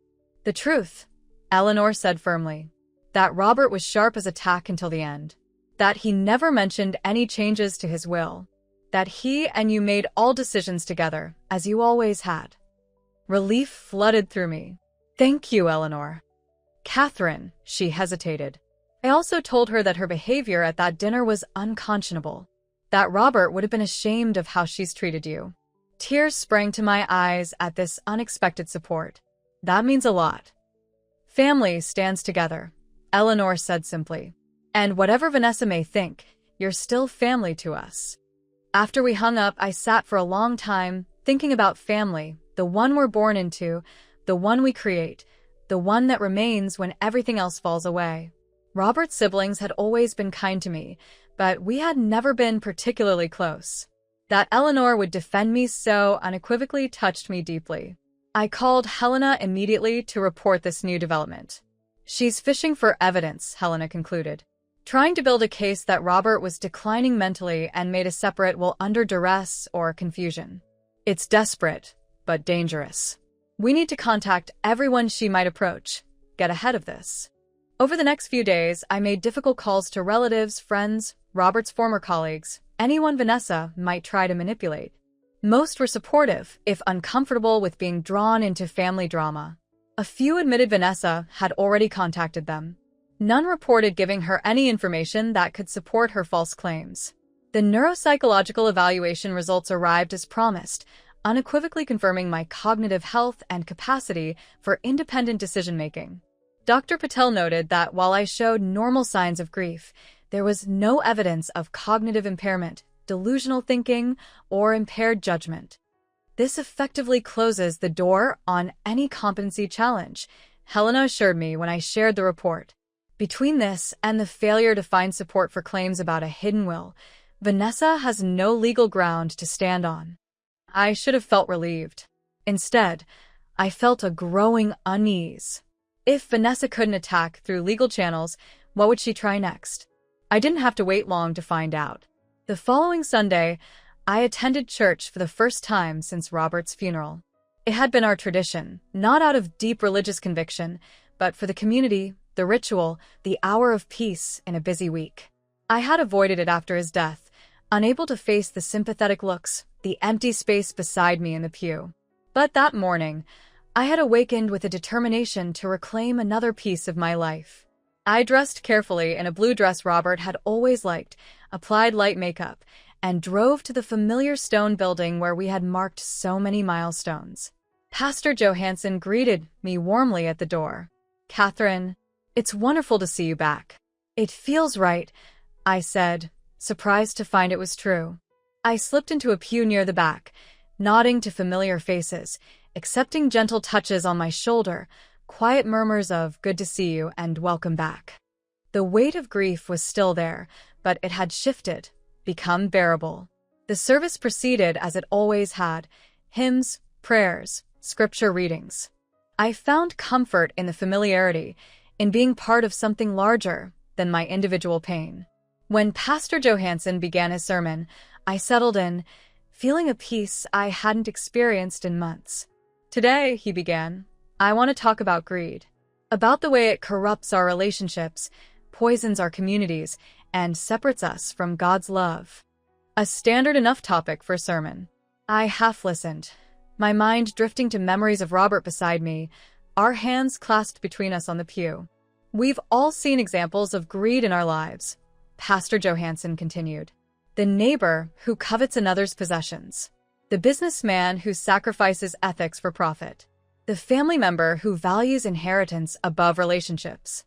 Speaker 1: The truth, Eleanor said firmly. that Robert was sharp as a tack until the end, that he never mentioned any changes to his will, that he and you made all decisions together, as you always had. Relief flooded through me. Thank you, Eleanor. Catherine, she hesitated. I also told her that her behavior at that dinner was unconscionable, that Robert would have been ashamed of how she's treated you. Tears sprang to my eyes at this unexpected support. That means a lot. Family stands together, Eleanor said simply. And whatever Vanessa may think, you're still family to us. After we hung up, I sat for a long time thinking about family, the one we're born into, the one we create, the one that remains when everything else falls away. Robert's siblings had always been kind to me, but we had never been particularly close. That Eleanor would defend me so unequivocally touched me deeply. I called Helena immediately to report this new development. She's fishing for evidence, Helena concluded. Trying to build a case that Robert was declining mentally and made a separate will under duress or confusion. It's desperate, but dangerous. We need to contact everyone she might approach. Get ahead of this. Over the next few days, I made difficult calls to relatives, friends, Robert's former colleagues, anyone Vanessa might try to manipulate. Most were supportive, if uncomfortable with being drawn into family drama. A few admitted Vanessa had already contacted them. None reported giving her any information that could support her false claims. The neuropsychological evaluation results arrived as promised, unequivocally confirming my cognitive health and capacity for independent decision-making. Dr. Patel noted that while I showed normal signs of grief, there was no evidence of cognitive impairment, delusional thinking, or impaired judgment. This effectively closes the door on any competency challenge, Helena assured me when I shared the report. Between this and the failure to find support for claims about a hidden will, Vanessa has no legal ground to stand on. I should have felt relieved. Instead, I felt a growing unease. If Vanessa couldn't attack through legal channels, what would she try next? I didn't have to wait long to find out. The following Sunday, I attended church for the first time since Robert's funeral. It had been our tradition, not out of deep religious conviction, but for the community, the ritual, the hour of peace in a busy week. I had avoided it after his death, unable to face the sympathetic looks, the empty space beside me in the pew. But that morning, I had awakened with a determination to reclaim another piece of my life. I dressed carefully in a blue dress Robert had always liked, applied light makeup, and drove to the familiar stone building where we had marked so many milestones. Pastor Johansson greeted me warmly at the door. Catherine, it's wonderful to see you back. It feels right, I said, surprised to find it was true. I slipped into a pew near the back, nodding to familiar faces, accepting gentle touches on my shoulder, quiet murmurs of good to see you and welcome back. The weight of grief was still there, but it had shifted, become bearable. The service proceeded as it always had, hymns, prayers, scripture readings. I found comfort in the familiarity, in being part of something larger than my individual pain. When Pastor Johansson began his sermon, I settled in, feeling a peace I hadn't experienced in months. Today, he began, I want to talk about greed, about the way it corrupts our relationships, poisons our communities, and separates us from God's love. A standard enough topic for a sermon. I half listened, my mind drifting to memories of Robert beside me, our hands clasped between us on the pew. We've all seen examples of greed in our lives, Pastor Johansson continued. The neighbor who covets another's possessions. The businessman who sacrifices ethics for profit. The family member who values inheritance above relationships.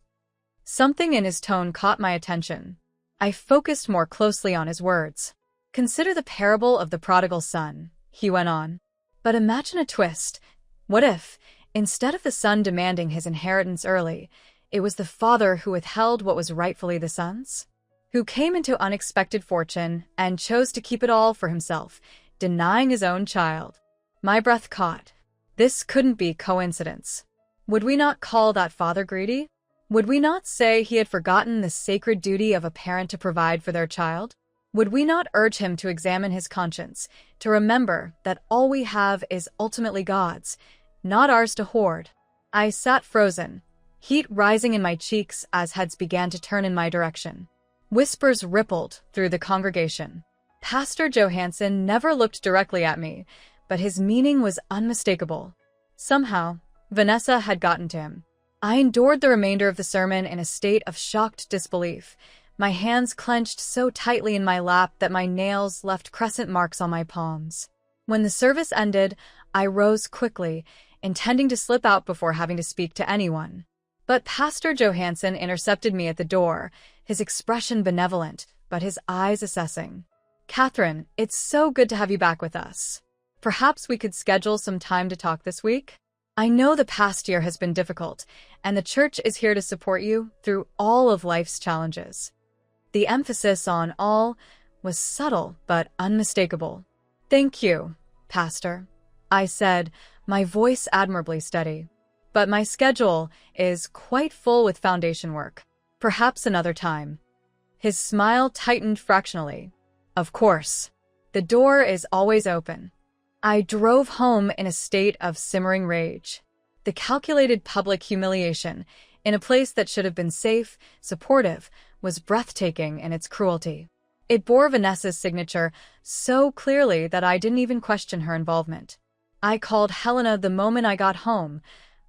Speaker 1: Something in his tone caught my attention. I focused more closely on his words. Consider the parable of the prodigal son, he went on. But imagine a twist. What if, instead of the son demanding his inheritance early, it was the father who withheld what was rightfully the son's? Who came into unexpected fortune and chose to keep it all for himself, denying his own child. My breath caught. This couldn't be coincidence. Would we not call that father greedy? Would we not say he had forgotten the sacred duty of a parent to provide for their child? Would we not urge him to examine his conscience, to remember that all we have is ultimately God's, not ours to hoard? I sat frozen, heat rising in my cheeks as heads began to turn in my direction. Whispers rippled through the congregation. Pastor Johansson never looked directly at me, but his meaning was unmistakable. Somehow, Vanessa had gotten to him. I endured the remainder of the sermon in a state of shocked disbelief, my hands clenched so tightly in my lap that my nails left crescent marks on my palms. When the service ended, I rose quickly, intending to slip out before having to speak to anyone. But Pastor Johansson intercepted me at the door, his expression benevolent, but his eyes assessing. "Catherine, it's so good to have you back with us. Perhaps we could schedule some time to talk this week? I know the past year has been difficult, and the church is here to support you through all of life's challenges." The emphasis on all was subtle but unmistakable. "Thank you, Pastor," I said, my voice admirably steady. "But my schedule is quite full with foundation work. Perhaps another time." His smile tightened fractionally. "Of course. The door is always open." I drove home in a state of simmering rage. The calculated public humiliation, in a place that should have been safe, supportive, was breathtaking in its cruelty. It bore Vanessa's signature so clearly that I didn't even question her involvement. I called Helena the moment I got home,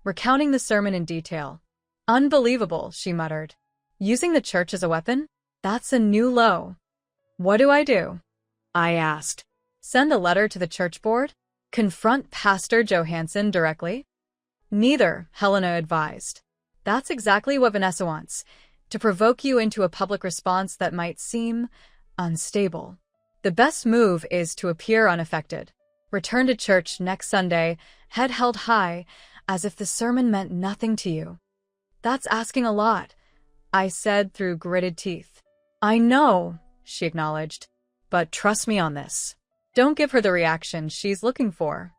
Speaker 1: recounting the sermon in detail. "Unbelievable," she muttered. "Using the church as a weapon? That's a new low." "What do?" I asked. "Send a letter to the church board? Confront Pastor Johansson directly?" "Neither," Helena advised. "That's exactly what Vanessa wants, to provoke you into a public response that might seem unstable. The best move is to appear unaffected. Return to church next Sunday, head held high, as if the sermon meant nothing to you." "That's asking a lot," I said through gritted teeth. "I know," she acknowledged, "but trust me on this. Don't give her the reaction she's looking for."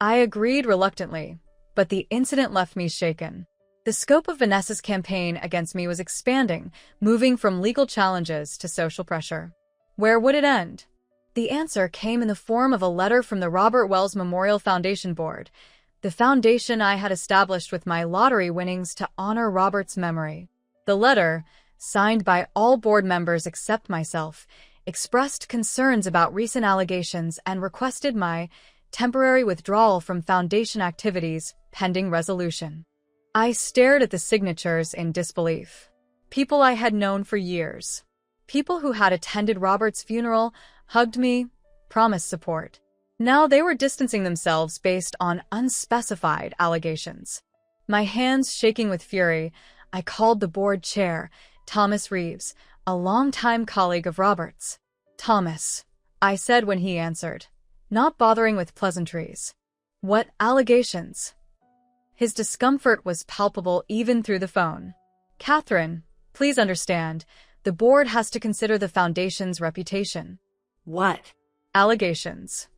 Speaker 1: I agreed reluctantly, but the incident left me shaken. The scope of Vanessa's campaign against me was expanding, moving from legal challenges to social pressure. Where would it end? The answer came in the form of a letter from the Robert Wells Memorial Foundation Board, the foundation I had established with my lottery winnings to honor Robert's memory. The letter, signed by all board members except myself, expressed concerns about recent allegations and requested my temporary withdrawal from foundation activities pending resolution. I stared at the signatures in disbelief. People I had known for years. People who had attended Robert's funeral, hugged me, promised support. Now they were distancing themselves based on unspecified allegations. My hands shaking with fury, I called the board chair, Thomas Reeves, a longtime colleague of Robert's. "Thomas," I said when he answered, not bothering with pleasantries. "What allegations?" His discomfort was palpable even through the phone. "Catherine, please understand, the board has to consider the foundation's reputation."
Speaker 2: "What?"
Speaker 1: "Allegations."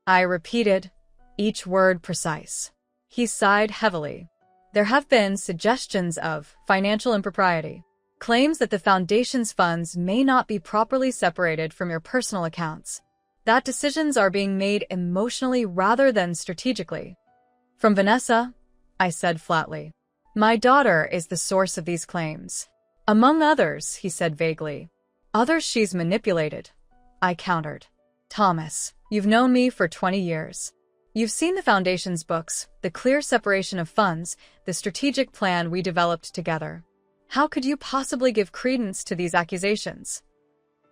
Speaker 1: I repeated, each word precise. He sighed heavily. "There have been suggestions of financial impropriety, claims that the foundation's funds may not be properly separated from your personal accounts, that decisions are being made emotionally rather than strategically." "From Vanessa," I said flatly. "My daughter is the source of these claims." "Among others," he said vaguely. "Others she's manipulated," I countered. "Thomas, you've known me for 20 years. You've seen the foundation's books, the clear separation of funds, the strategic plan we developed together. How could you possibly give credence to these accusations?"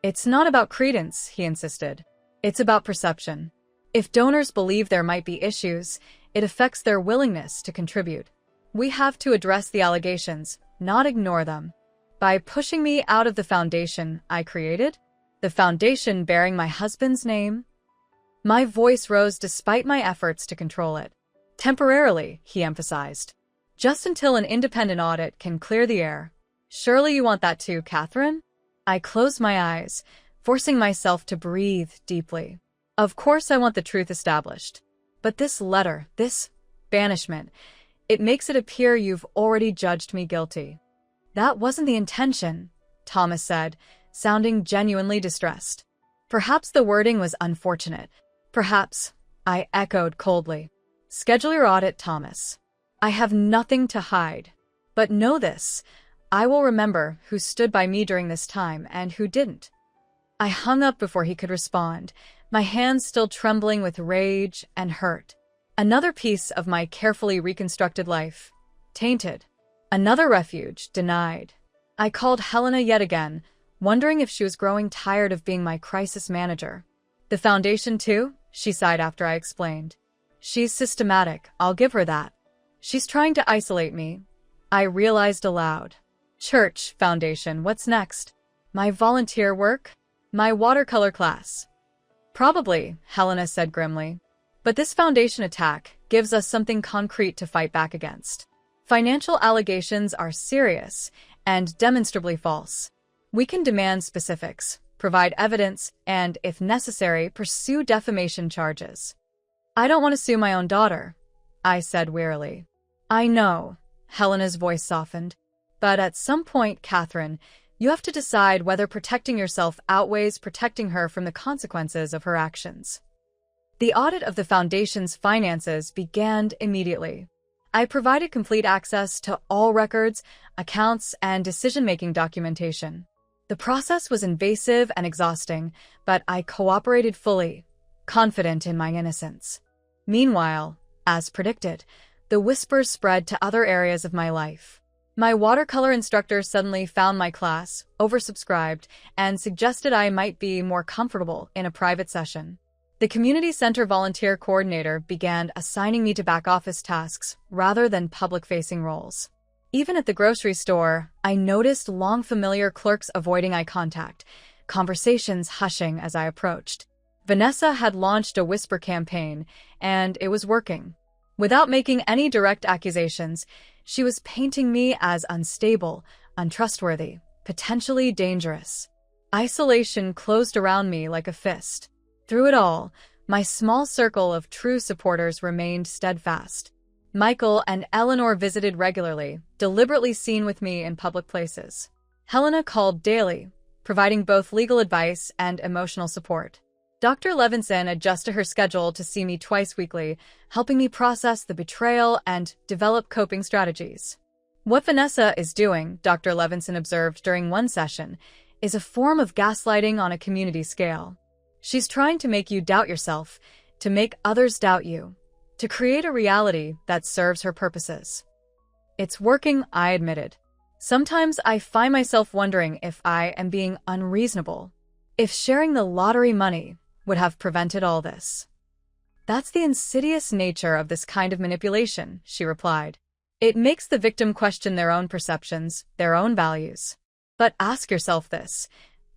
Speaker 1: "It's not about credence," he insisted. "It's about perception. If donors believe there might be issues, it affects their willingness to contribute. We have to address the allegations, not ignore them. By pushing me out of the foundation I created, the foundation bearing my husband's name." My voice rose despite my efforts to control it. "Temporarily," he emphasized. "Just until an independent audit can clear the air. Surely you want that too, Catherine?" I closed my eyes, forcing myself to breathe deeply. "Of course I want the truth established. But this letter, this banishment, it makes it appear you've already judged me guilty." "That wasn't the intention," Thomas said, sounding genuinely distressed. "Perhaps the wording was unfortunate. Perhaps," I echoed coldly. "Schedule your audit, Thomas. I have nothing to hide." But know this, I will remember who stood by me during this time and who didn't. I hung up before he could respond, my hands still trembling with rage and hurt. Another piece of my carefully reconstructed life, tainted. Another refuge, denied. I called Helena yet again, wondering if she was growing tired of being my crisis manager. The foundation too? She sighed after I explained. She's systematic, I'll give her that. She's trying to isolate me. I realized aloud. Church, foundation, what's next? My volunteer work? My watercolor class? Probably, Helena said grimly. But this foundation attack gives us something concrete to fight back against. Financial allegations are serious and demonstrably false. We can demand specifics, provide evidence, and, if necessary, pursue defamation charges. I don't want to sue my own daughter, I said wearily. I know, Helena's voice softened. But at some point, Catherine, you have to decide whether protecting yourself outweighs protecting her from the consequences of her actions. The audit of the Foundation's finances began immediately. I provided complete access to all records, accounts, and decision-making documentation. The process was invasive and exhausting, but I cooperated fully, confident in my innocence. Meanwhile, as predicted, the whispers spread to other areas of my life. My watercolor instructor suddenly found my class oversubscribed and suggested I might be more comfortable in a private session. The community center volunteer coordinator began assigning me to back-office tasks rather than public-facing roles. Even at the grocery store, I noticed long-familiar clerks avoiding eye contact, conversations hushing as I approached. Vanessa had launched a whisper campaign, and it was working. Without making any direct accusations, she was painting me as unstable, untrustworthy, potentially dangerous. Isolation closed around me like a fist. Through it all, my small circle of true supporters remained steadfast. Michael and Eleanor visited regularly, deliberately seen with me in public places. Helena called daily, providing both legal advice and emotional support. Dr. Levinson adjusted her schedule to see me twice weekly, helping me process the betrayal and develop coping strategies. What Vanessa is doing, Dr. Levinson observed during one session, is a form of gaslighting on a community scale. She's trying to make you doubt yourself, to make others doubt you, to create a reality that serves her purposes. It's working, I admitted. Sometimes I find myself wondering if I am being unreasonable, if sharing the lottery money would have prevented all this. That's the insidious nature of this kind of manipulation, she replied. It makes the victim question their own perceptions, their own values. But ask yourself this,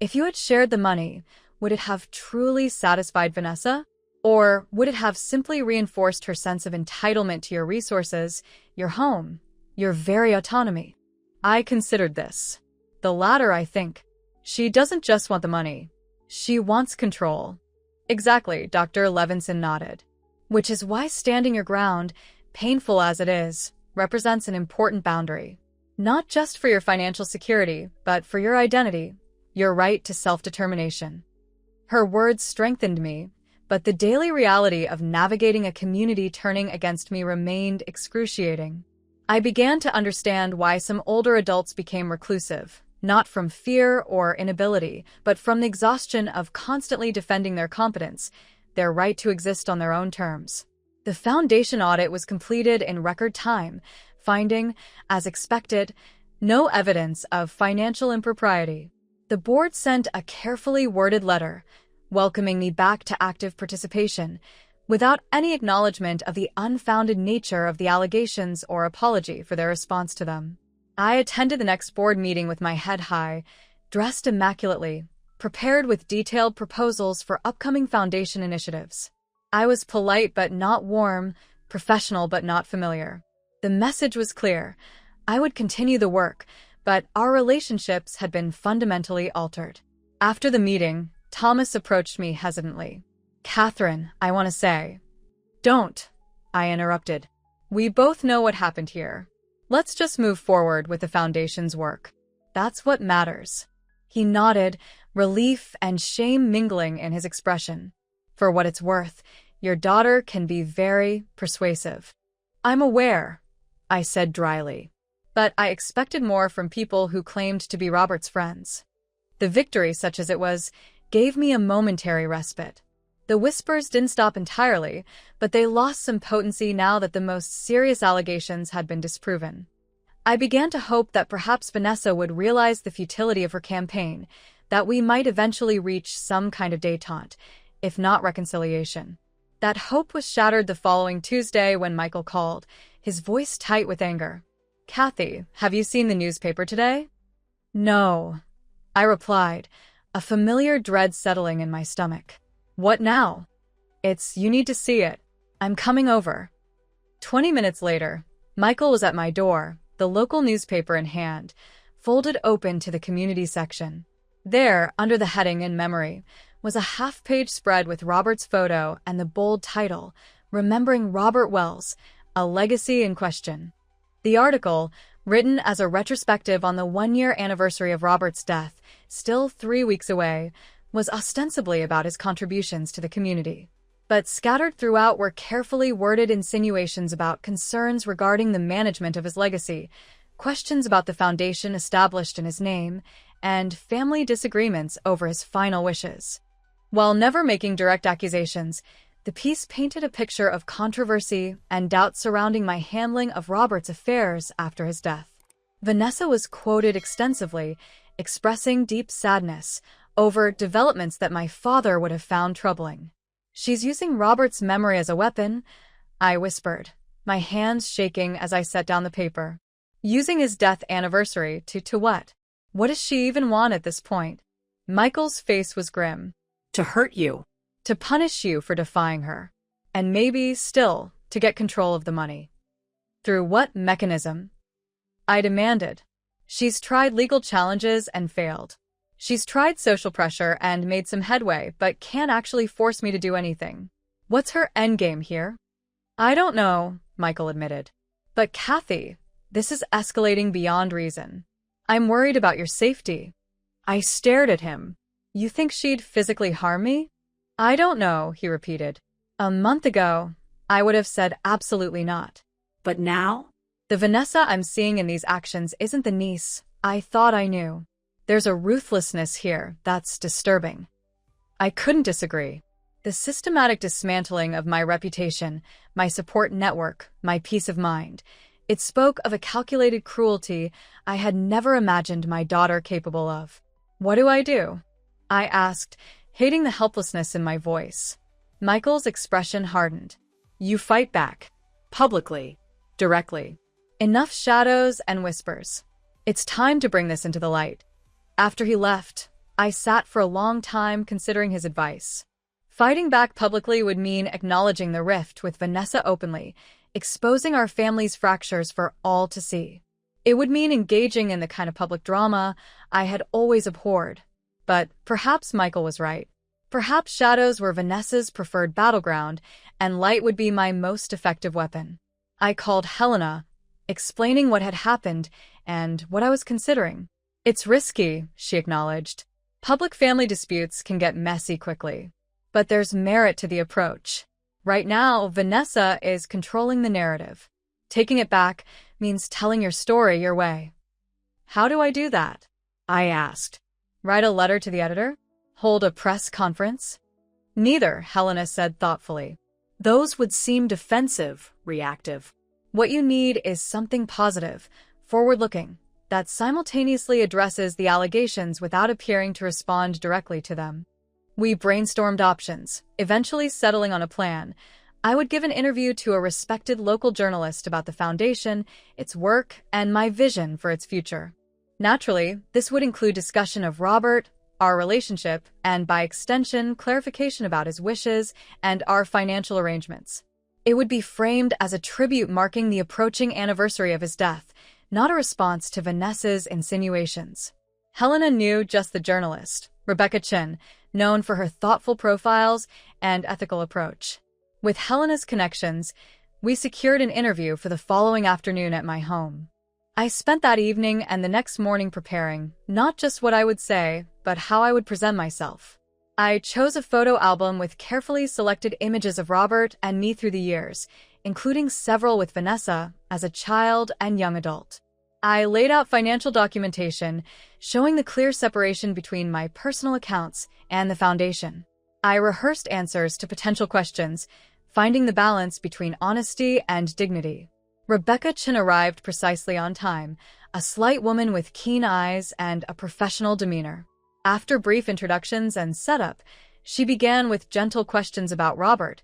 Speaker 1: if you had shared the money, would it have truly satisfied Vanessa? Or would it have simply reinforced her sense of entitlement to your resources, your home, your very autonomy? I considered this. The latter, I think. She doesn't just want the money. She wants control. Exactly, Dr. Levinson nodded. Which is why standing your ground, painful as it is, represents an important boundary. Not just for your financial security, but for your identity, your right to self-determination. Her words strengthened me, but the daily reality of navigating a community turning against me remained excruciating. I began to understand why some older adults became reclusive, not from fear or inability, but from the exhaustion of constantly defending their competence, their right to exist on their own terms. The Foundation audit was completed in record time, finding, as expected, no evidence of financial impropriety. The board sent a carefully worded letter, welcoming me back to active participation, without any acknowledgement of the unfounded nature of the allegations or apology for their response to them. I attended the next board meeting with my head high, dressed immaculately, prepared with detailed proposals for upcoming Foundation initiatives. I was polite but not warm, professional but not familiar. The message was clear. I would continue the work, but our relationships had been fundamentally altered. After the meeting, Thomas approached me hesitantly. "Catherine, I want to say." "Don't," I interrupted. "We both know what happened here. Let's just move forward with the Foundation's work. That's what matters." He nodded, relief and shame mingling in his expression. "For what it's worth, your daughter can be very persuasive." "I'm aware," I said dryly. but I expected more from people who claimed to be Robert's friends. The victory, such as it was, gave me a momentary respite. The whispers didn't stop entirely, but they lost some potency now that the most serious allegations had been disproven. I began to hope that perhaps Vanessa would realize the futility of her campaign, that we might eventually reach some kind of détente, if not reconciliation. That hope was shattered the following Tuesday when Michael called, his voice tight with anger. "Kathy, have you seen the newspaper today?" "No," I replied, a familiar dread settling in my stomach. "What now?" You need to see it. I'm coming over." 20 minutes later, Michael was at my door, the local newspaper in hand, folded open to the community section. There, under the heading "In Memory," was a half-page spread with Robert's photo and the bold title, "Remembering Robert Wells, a Legacy in Question." The article, written as a retrospective on the one-year anniversary of Robert's death, still 3 weeks away, was ostensibly about his contributions to the community. But scattered throughout were carefully worded insinuations about concerns regarding the management of his legacy, questions about the foundation established in his name, and family disagreements over his final wishes. While never making direct accusations, the piece painted a picture of controversy and doubt surrounding my handling of Robert's affairs after his death. Vanessa was quoted extensively, expressing deep sadness over developments that my father would have found troubling. "She's using Robert's memory as a weapon," I whispered, my hands shaking as I set down the paper. "Using his death anniversary to what? What does she even want at this point?" Michael's face was grim.
Speaker 2: To hurt you.
Speaker 1: "To punish you for defying her. And maybe, still, to get control of the money." "Through what mechanism?" I demanded. "She's tried legal challenges and failed. She's tried social pressure and made some headway, but can't actually force me to do anything. What's her endgame here?" "I don't know," Michael admitted. "But Kathy, this is escalating beyond reason. I'm worried about your safety." I stared at him. "You think she'd physically harm me?" "I don't know," he repeated. "A month ago, I would have said absolutely not.
Speaker 2: But now?"
Speaker 1: The Vanessa I'm seeing in these actions isn't the niece I thought I knew. There's a ruthlessness here that's disturbing." I couldn't disagree. The systematic dismantling of my reputation, my support network, my peace of mind. It spoke of a calculated cruelty I had never imagined my daughter capable of. "What do I do?" I asked, hating the helplessness in my voice. Michael's expression hardened. "You fight back. Publicly. Directly. Enough shadows and whispers. It's time to bring this into the light." After he left, I sat for a long time considering his advice. Fighting back publicly would mean acknowledging the rift with Vanessa openly, exposing our family's fractures for all to see. It would mean engaging in the kind of public drama I had always abhorred. But perhaps Michael was right. Perhaps shadows were Vanessa's preferred battleground, and light would be my most effective weapon. I called Helena, explaining what had happened and what I was considering. "It's risky," she acknowledged. "Public family disputes can get messy quickly. But there's merit to the approach. Right now, Vanessa is controlling the narrative. Taking it back means telling your story your way." "How do I do that?" I asked. "Write a letter to the editor? Hold a press conference?" "Neither," Helena said thoughtfully. "Those would seem defensive, reactive. What you need is something positive, forward-looking, that simultaneously addresses the allegations without appearing to respond directly to them." We brainstormed options, eventually settling on a plan. I would give an interview to a respected local journalist about the foundation, its work, and my vision for its future. Naturally, this would include discussion of Robert, our relationship, and by extension, clarification about his wishes and our financial arrangements. It would be framed as a tribute marking the approaching anniversary of his death, not a response to Vanessa's insinuations. Helena knew just the journalist, Rebecca Chin, known for her thoughtful profiles and ethical approach. With Helena's connections, we secured an interview for the following afternoon at my home. I spent that evening and the next morning preparing, not just what I would say, but how I would present myself. I chose a photo album with carefully selected images of Robert and me through the years, including several with Vanessa as a child and young adult. I laid out financial documentation showing the clear separation between my personal accounts and the foundation. I rehearsed answers to potential questions, finding the balance between honesty and dignity. Rebecca Chin arrived precisely on time, a slight woman with keen eyes and a professional demeanor. After brief introductions and setup, she began with gentle questions about Robert,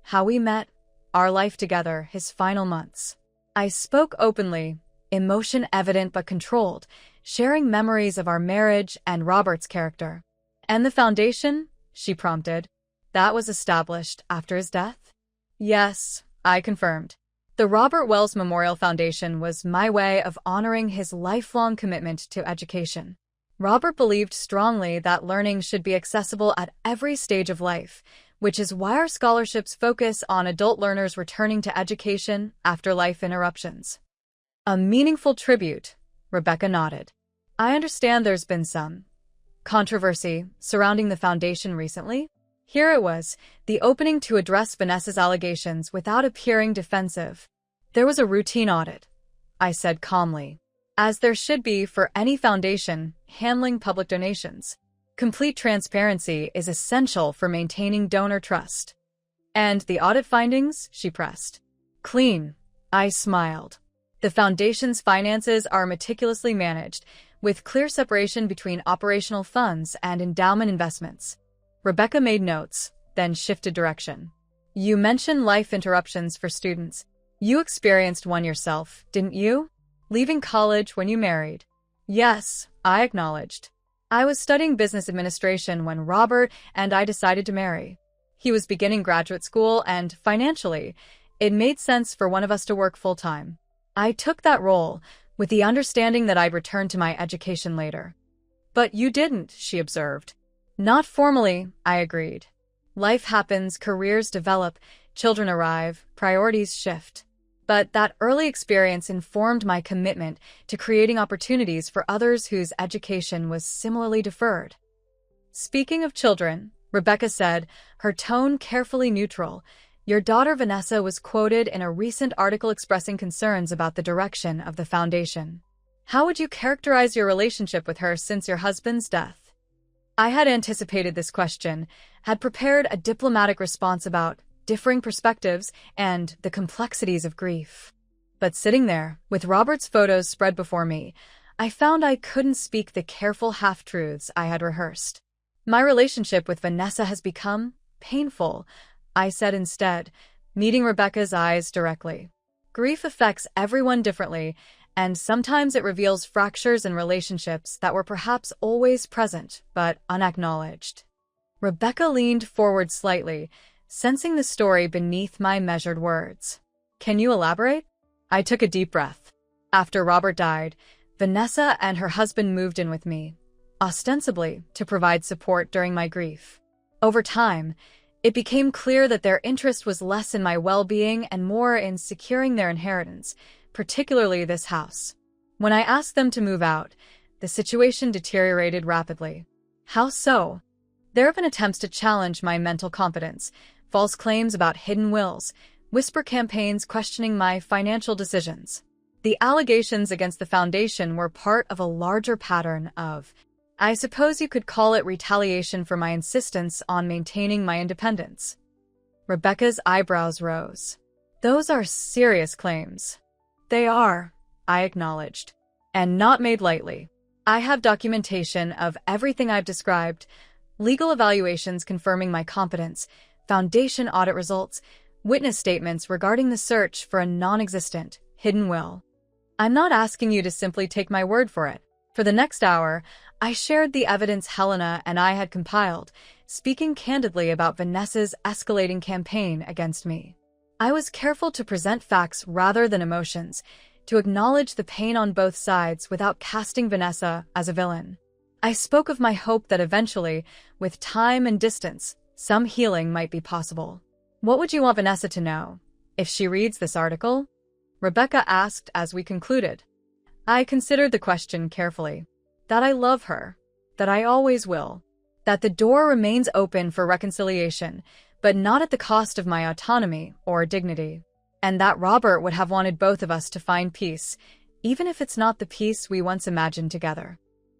Speaker 1: how we met, our life together, his final months. I spoke openly, emotion evident but controlled, sharing memories of our marriage and Robert's character. "And the foundation?" she prompted. "That was established after his death?" "Yes," I confirmed. The Robert Wells Memorial Foundation was my way of honoring his lifelong commitment to education. Robert believed strongly that learning should be accessible at every stage of life, which is why our scholarships focus on adult learners returning to education after life interruptions. "A meaningful tribute," Rebecca nodded. "I understand there's been some controversy surrounding the foundation recently." Here it was, the opening to address Vanessa's allegations without appearing defensive. "There was a routine audit," I said calmly, "as there should be for any foundation handling public donations. Complete transparency is essential for maintaining donor trust." "And the audit findings?" she pressed. "Clean," I smiled. "The foundation's finances are meticulously managed, with clear separation between operational funds and endowment investments." Rebecca made notes, then shifted direction. "You mentioned life interruptions for students. You experienced one yourself, didn't you? Leaving college when you married." "Yes," I acknowledged. "I was studying business administration when Robert and I decided to marry. He was beginning graduate school, and financially, it made sense for one of us to work full-time. I took that role, with the understanding that I'd return to my education later." "But you didn't," she observed. "Not formally," I agreed. "Life happens, careers develop, children arrive, priorities shift. But that early experience informed my commitment to creating opportunities for others whose education was similarly deferred." "Speaking of children," Rebecca said, her tone carefully neutral, "your daughter Vanessa was quoted in a recent article expressing concerns about the direction of the foundation. How would you characterize your relationship with her since your husband's death?" I had anticipated this question, had prepared a diplomatic response about differing perspectives and the complexities of grief. But sitting there, with Robert's photos spread before me, I found I couldn't speak the careful half-truths I had rehearsed. "My relationship with Vanessa has become painful," I said instead, meeting Rebecca's eyes directly. "Grief affects everyone differently, and sometimes it reveals fractures in relationships that were perhaps always present but unacknowledged." Rebecca leaned forward slightly, sensing the story beneath my measured words. "Can you elaborate?" I took a deep breath. "After Robert died, Vanessa and her husband moved in with me, ostensibly to provide support during my grief. Over time, it became clear that their interest was less in my well-being and more in securing their inheritance, particularly this house. When I asked them to move out, the situation deteriorated rapidly." "How so?" "There have been attempts to challenge my mental competence, false claims about hidden wills, whisper campaigns questioning my financial decisions. The allegations against the foundation were part of a larger pattern of, I suppose you could call it, retaliation for my insistence on maintaining my independence." Rebecca's eyebrows rose. "Those are serious claims." "They are," I acknowledged, "and not made lightly. I have documentation of everything I've described, legal evaluations confirming my competence, foundation audit results, witness statements regarding the search for a non-existent, hidden will. I'm not asking you to simply take my word for it." For the next hour, I shared the evidence Helena and I had compiled, speaking candidly about Vanessa's escalating campaign against me. I was careful to present facts rather than emotions, to acknowledge the pain on both sides without casting Vanessa as a villain. I spoke of my hope that eventually, with time and distance, some healing might be possible. "What would you want Vanessa to know if she reads this article?" Rebecca asked as we concluded. I considered the question carefully. "That I love her, that I always will, that the door remains open for reconciliation, but not at the cost of my autonomy or dignity, and that Robert would have wanted both of us to find peace, even if it's not the peace we once imagined together.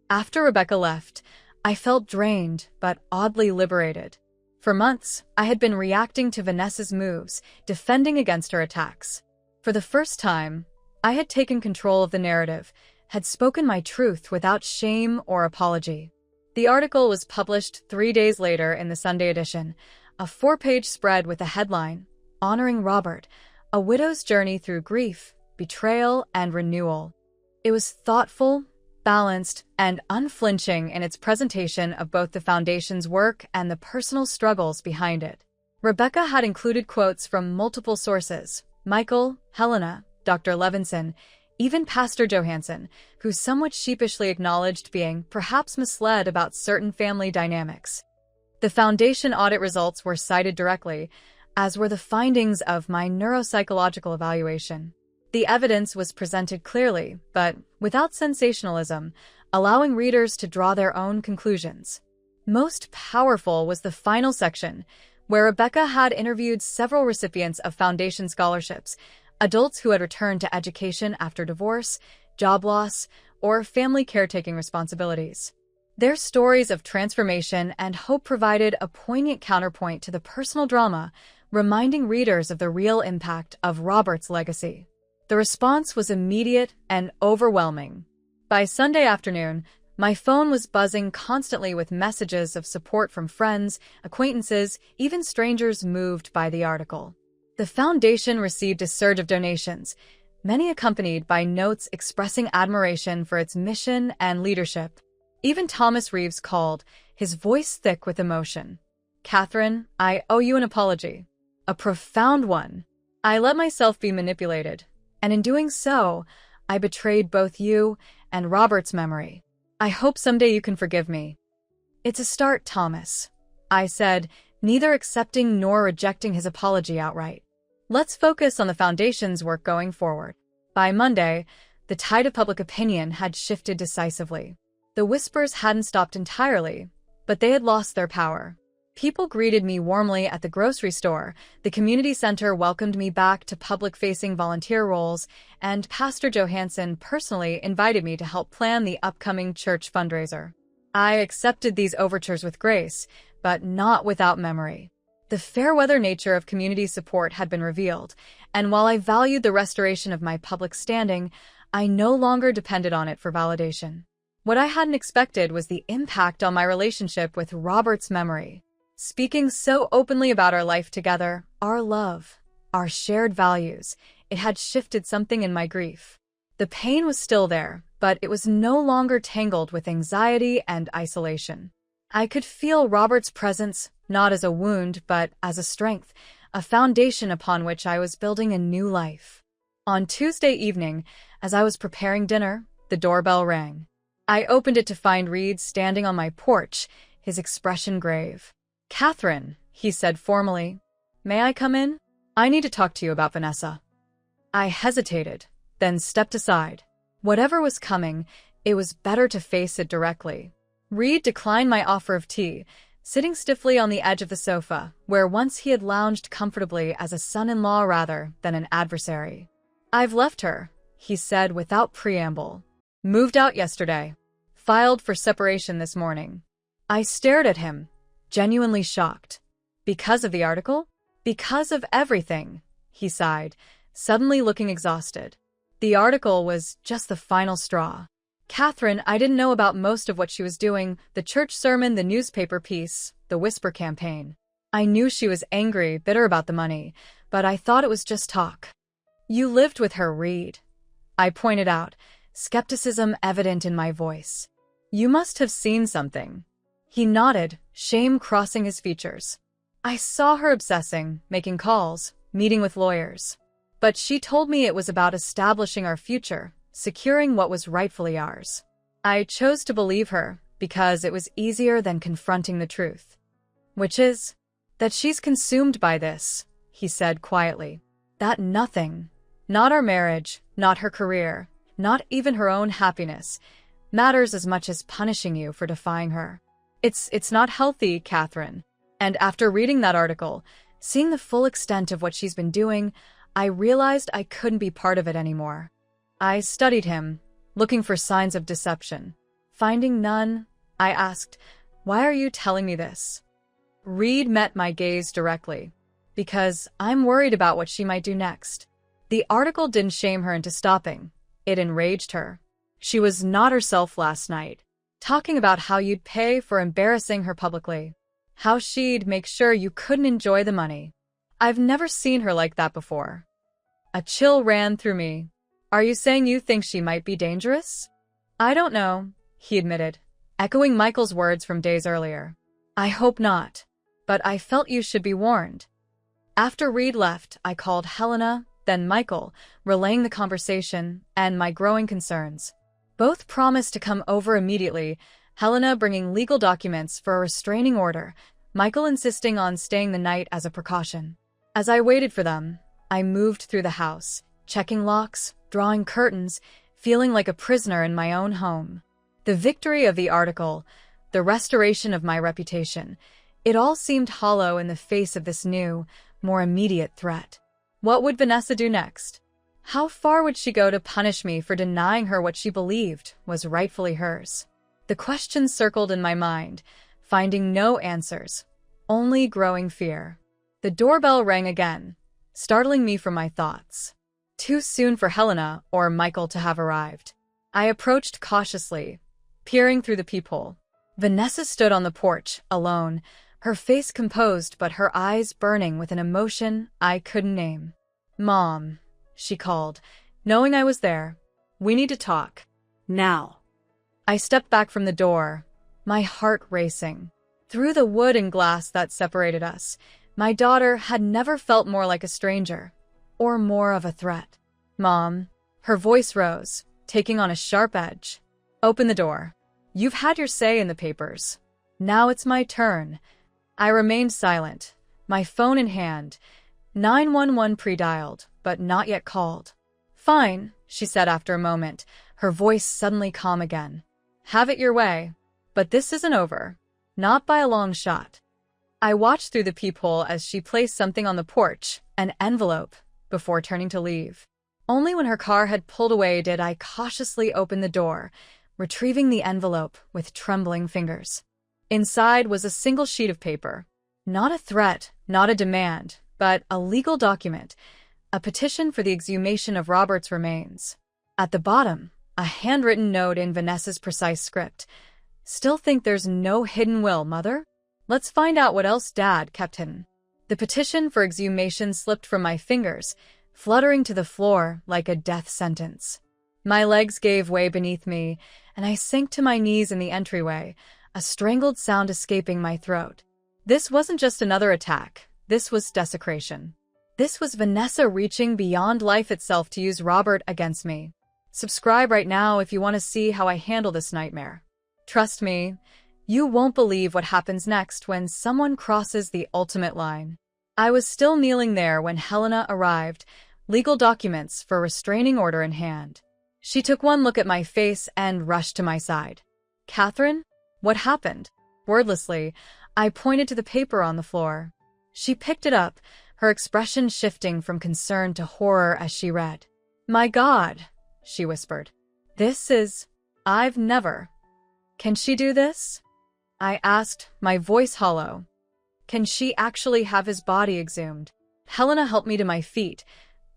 Speaker 1: After Rebecca left, I felt drained but oddly liberated. For months, I had been reacting to Vanessa's moves, defending against her attacks. For the first time, I had taken control of the narrative, had spoken my truth without shame or apology. The article was published 3 days later in the Sunday edition, a 4-page spread with a headline, Honoring Robert, a widow's journey through grief, betrayal, and renewal. It was thoughtful, balanced, and unflinching in its presentation of both the Foundation's work and the personal struggles behind it. Rebecca had included quotes from multiple sources: Michael, Helena, Dr. Levinson, even Pastor Johansson, who somewhat sheepishly acknowledged being perhaps misled about certain family dynamics. The Foundation audit results were cited directly, as were the findings of my neuropsychological evaluation. The evidence was presented clearly, but without sensationalism, allowing readers to draw their own conclusions. Most powerful was the final section, where Rebecca had interviewed several recipients of Foundation scholarships, adults who had returned to education after divorce, job loss, or family caretaking responsibilities. Their stories of transformation and hope provided a poignant counterpoint to the personal drama, reminding readers of the real impact of Robert's legacy. The response was immediate and overwhelming. By Sunday afternoon, my phone was buzzing constantly with messages of support from friends, acquaintances, even strangers moved by the article. The Foundation received a surge of donations, many accompanied by notes expressing admiration for its mission and leadership. Even Thomas Reeves called, his voice thick with emotion. "Catherine, I owe you an apology. A profound one. I let myself be manipulated, and in doing so, I betrayed both you and Robert's memory. I hope someday you can forgive me." "It's a start, Thomas," I said, neither accepting nor rejecting his apology outright. "Let's focus on the Foundation's work going forward." By Monday, the tide of public opinion had shifted decisively. The whispers hadn't stopped entirely, but they had lost their power. People greeted me warmly at the grocery store, the community center welcomed me back to public-facing volunteer roles, and Pastor Johansson personally invited me to help plan the upcoming church fundraiser. I accepted these overtures with grace, but not without memory. The fair-weather nature of community support had been revealed, and while I valued the restoration of my public standing, I no longer depended on it for validation. What I hadn't expected was the impact on my relationship with Robert's memory. Speaking so openly about our life together, our love, our shared values, it had shifted something in my grief. The pain was still there, but it was no longer tangled with anxiety and isolation. I could feel Robert's presence, not as a wound, but as a strength, a foundation upon which I was building a new life. On Tuesday evening, as I was preparing dinner, the doorbell rang. I opened it to find Reed standing on my porch, his expression grave. "Catherine," he said formally, "may I come in? I need to talk to you about Vanessa." I hesitated, then stepped aside. Whatever was coming, it was better to face it directly. Reed declined my offer of tea, sitting stiffly on the edge of the sofa, where once he had lounged comfortably as a son-in-law rather than an adversary. "I've left her," he said without preamble. "Moved out yesterday. Filed for separation this morning." I stared at him, genuinely shocked. "Because of the article?" "Because of everything," he sighed, suddenly looking exhausted. The article was just the final straw. "Catherine, I didn't know about most of what she was doing, the church sermon, the newspaper piece, the whisper campaign. I knew she was angry, bitter about the money, but I thought it was just talk." "You lived with her, Reed," I pointed out, skepticism evident in my voice. "You must have seen something." He nodded, shame crossing his features. "I saw her obsessing, making calls, meeting with lawyers. But she told me it was about establishing our future, securing what was rightfully ours. I chose to believe her because it was easier than confronting the truth. Which is that she's consumed by this," he said quietly. "That nothing, not our marriage, not her career, not even her own happiness, matters as much as punishing you for defying her. It's not healthy, Catherine." And after reading that article, seeing the full extent of what she's been doing, I realized I couldn't be part of it anymore. I studied him, looking for signs of deception. Finding none, I asked, "Why are you telling me this?" Reed met my gaze directly. "Because I'm worried about what she might do next." The article didn't shame her into stopping. It enraged her. She was not herself last night, talking about how you'd pay for embarrassing her publicly, how she'd make sure you couldn't enjoy the money. I've never seen her like that before. A chill ran through me. "Are you saying you think she might be dangerous?" "I don't know," he admitted, echoing Michael's words from days earlier. "I hope not, but I felt you should be warned." After Reed left, I called Helena, then Michael, relaying the conversation and my growing concerns. Both promised to come over immediately, Helena bringing legal documents for a restraining order, Michael insisting on staying the night as a precaution. As I waited for them, I moved through the house, checking locks, drawing curtains, feeling like a prisoner in my own home. The victory of the article, the restoration of my reputation, it all seemed hollow in the face of this new, more immediate threat. What would Vanessa do next? How far would she go to punish me for denying her what she believed was rightfully hers? The questions circled in my mind, finding no answers, only growing fear. The doorbell rang again, startling me from my thoughts. Too soon for Helena or Michael to have arrived. I approached cautiously, peering through the peephole. Vanessa stood on the porch, alone, her face composed but her eyes burning with an emotion I couldn't name. "Mom," she called, knowing I was there. "We need to talk."
Speaker 2: Now.
Speaker 1: I stepped back from the door, my heart racing. Through the wood and glass that separated us, my daughter had never felt more like a stranger, or more of a threat. "Mom," her voice rose, taking on a sharp edge. "Open the door. You've had your say in the papers. Now it's my turn." I remained silent, my phone in hand. 911 pre-dialed, but not yet called. "Fine," she said after a moment, her voice suddenly calm again. "Have it your way. But this isn't over. Not by a long shot." I watched through the peephole as she placed something on the porch, an envelope, before turning to leave. Only when her car had pulled away did I cautiously open the door, retrieving the envelope with trembling fingers. Inside was a single sheet of paper. Not a threat, not a demand, but a legal document, a petition for the exhumation of Robert's remains. At the bottom, a handwritten note in Vanessa's precise script. "Still think there's no hidden will, Mother? Let's find out what else Dad kept hidden." The petition for exhumation slipped from my fingers, fluttering to the floor like a death sentence. My legs gave way beneath me, and I sank to my knees in the entryway, a strangled sound escaping my throat. This wasn't just another attack. This was desecration. This was Vanessa reaching beyond life itself to use Robert against me. Subscribe right now if you want to see how I handle this nightmare. Trust me, you won't believe what happens next when someone crosses the ultimate line. I was still kneeling there when Helena arrived, legal documents for restraining order in hand. She took one look at my face and rushed to my side. "Catherine? What happened?" Wordlessly, I pointed to the paper on the floor. She picked it up, her expression shifting from concern to horror as she read. "My God," she whispered. I've never." "Can she do this?" I asked, my voice hollow. "Can she actually have his body exhumed?" Helena helped me to my feet,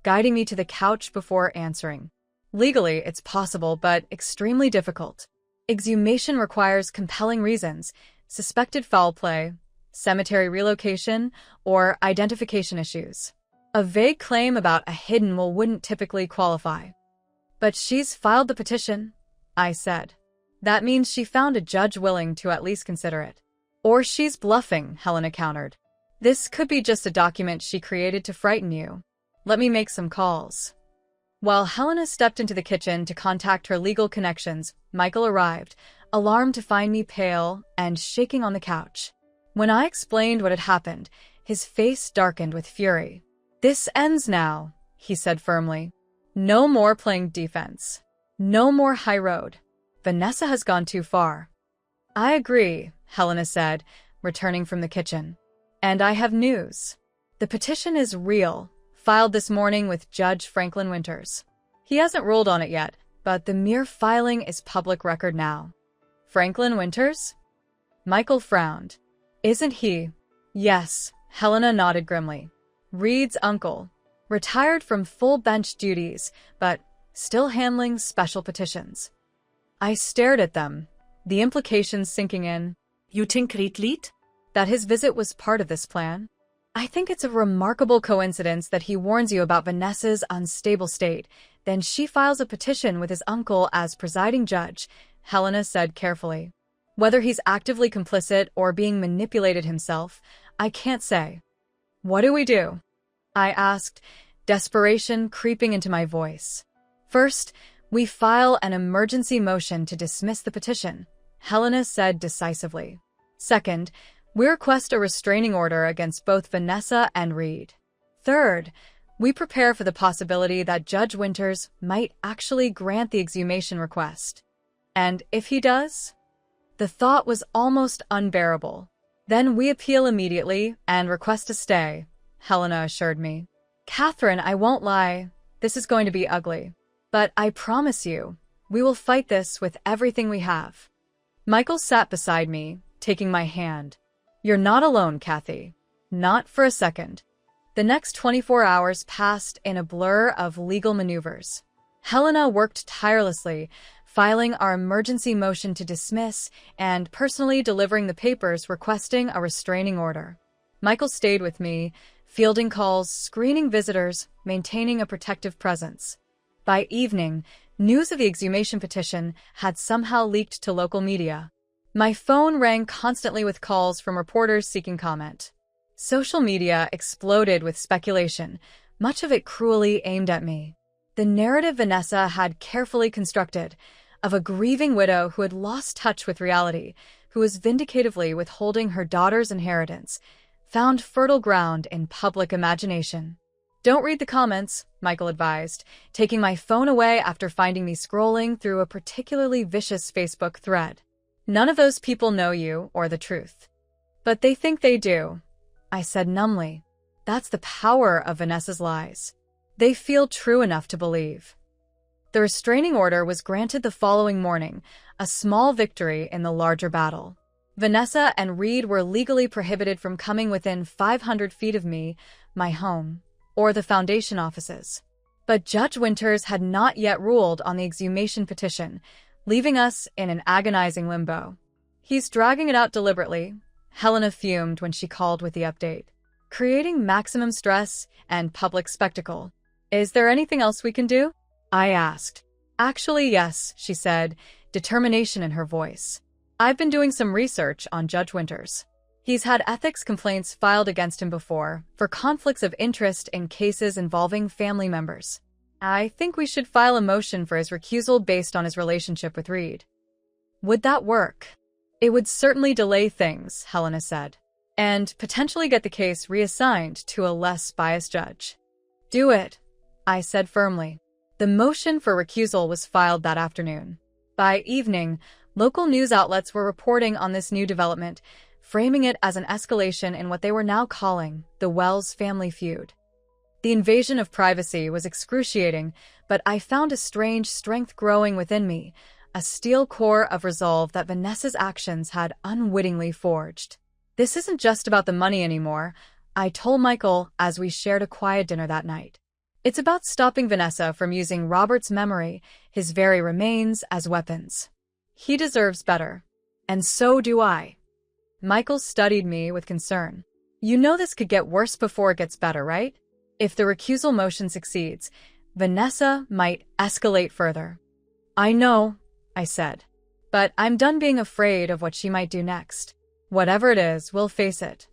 Speaker 1: guiding me to the couch before answering. "Legally, it's possible, but extremely difficult. Exhumation requires compelling reasons, suspected foul play, cemetery relocation, or identification issues. A vague claim about a hidden will wouldn't typically qualify." "But she's filed the petition," I said. "That means she found a judge willing to at least consider it." "Or she's bluffing," Helena countered. "This could be just a document she created to frighten you. Let me make some calls." While Helena stepped into the kitchen to contact her legal connections, Michael arrived, alarmed to find me pale and shaking on the couch. When I explained what had happened, his face darkened with fury. "This ends now," he said firmly. "No more playing defense. No more high road. Vanessa has gone too far." "I agree," Helena said, returning from the kitchen. "And I have news. The petition is real, filed this morning with Judge Franklin Winters." He hasn't ruled on it yet, but the mere filing is public record now. Franklin Winters? Michael frowned. Isn't he? Yes, Helena nodded grimly. Reed's uncle. Retired from full bench duties, but still handling special petitions. I stared at them, the implications sinking in.
Speaker 2: You think Reed lied?
Speaker 1: That his visit was part of this plan? I think it's a remarkable coincidence that he warns you about Vanessa's unstable state. Then she files a petition with his uncle as presiding judge, Helena said carefully. Whether he's actively complicit or being manipulated himself, I can't say. What do we do? I asked, desperation creeping into my voice. First, we file an emergency motion to dismiss the petition, Helena said decisively. Second, we request a restraining order against both Vanessa and Reed. Third, we prepare for the possibility that Judge Winters might actually grant the exhumation request. And if he does? The thought was almost unbearable. Then we appeal immediately and request a stay, Helena assured me. Catherine, I won't lie, this is going to be ugly. But I promise you, we will fight this with everything we have. Michael sat beside me, taking my hand. You're not alone, Kathy. Not for a second. The next 24 hours passed in a blur of legal maneuvers. Helena worked tirelessly, filing our emergency motion to dismiss and personally delivering the papers requesting a restraining order. Michael stayed with me, fielding calls, screening visitors, maintaining a protective presence. By evening, news of the exhumation petition had somehow leaked to local media. My phone rang constantly with calls from reporters seeking comment. Social media exploded with speculation, much of it cruelly aimed at me. The narrative Vanessa had carefully constructed, of a grieving widow who had lost touch with reality, who was vindicatively withholding her daughter's inheritance, found fertile ground in public imagination. Don't read the comments, Michael advised, taking my phone away after finding me scrolling through a particularly vicious Facebook thread. None of those people know you or the truth. But they think they do, I said numbly. That's the power of Vanessa's lies. They feel true enough to believe. The restraining order was granted the following morning, a small victory in the larger battle. Vanessa and Reed were legally prohibited from coming within 500 feet of me, my home, or the Foundation offices. But Judge Winters had not yet ruled on the exhumation petition, leaving us in an agonizing limbo. He's dragging it out deliberately, Helena fumed when she called with the update. Creating maximum stress and public spectacle. Is there anything else we can do? I asked. Actually, yes, she said, determination in her voice. I've been doing some research on Judge Winters. He's had ethics complaints filed against him before for conflicts of interest in cases involving family members. I think we should file a motion for his recusal based on his relationship with Reed. Would that work? It would certainly delay things, Helena said, and potentially get the case reassigned to a less biased judge. Do it, I said firmly. The motion for recusal was filed that afternoon. By evening, local news outlets were reporting on this new development, framing it as an escalation in what they were now calling the Wells family feud. The invasion of privacy was excruciating, but I found a strange strength growing within me, a steel core of resolve that Vanessa's actions had unwittingly forged. This isn't just about the money anymore, I told Michael as we shared a quiet dinner that night. It's about stopping Vanessa from using Robert's memory, his very remains, as weapons. He deserves better. And so do I. Michael studied me with concern. You know this could get worse before it gets better, right? If the recusal motion succeeds, Vanessa might escalate further. I know, I said. But I'm done being afraid of what she might do next. Whatever it is, we'll face it.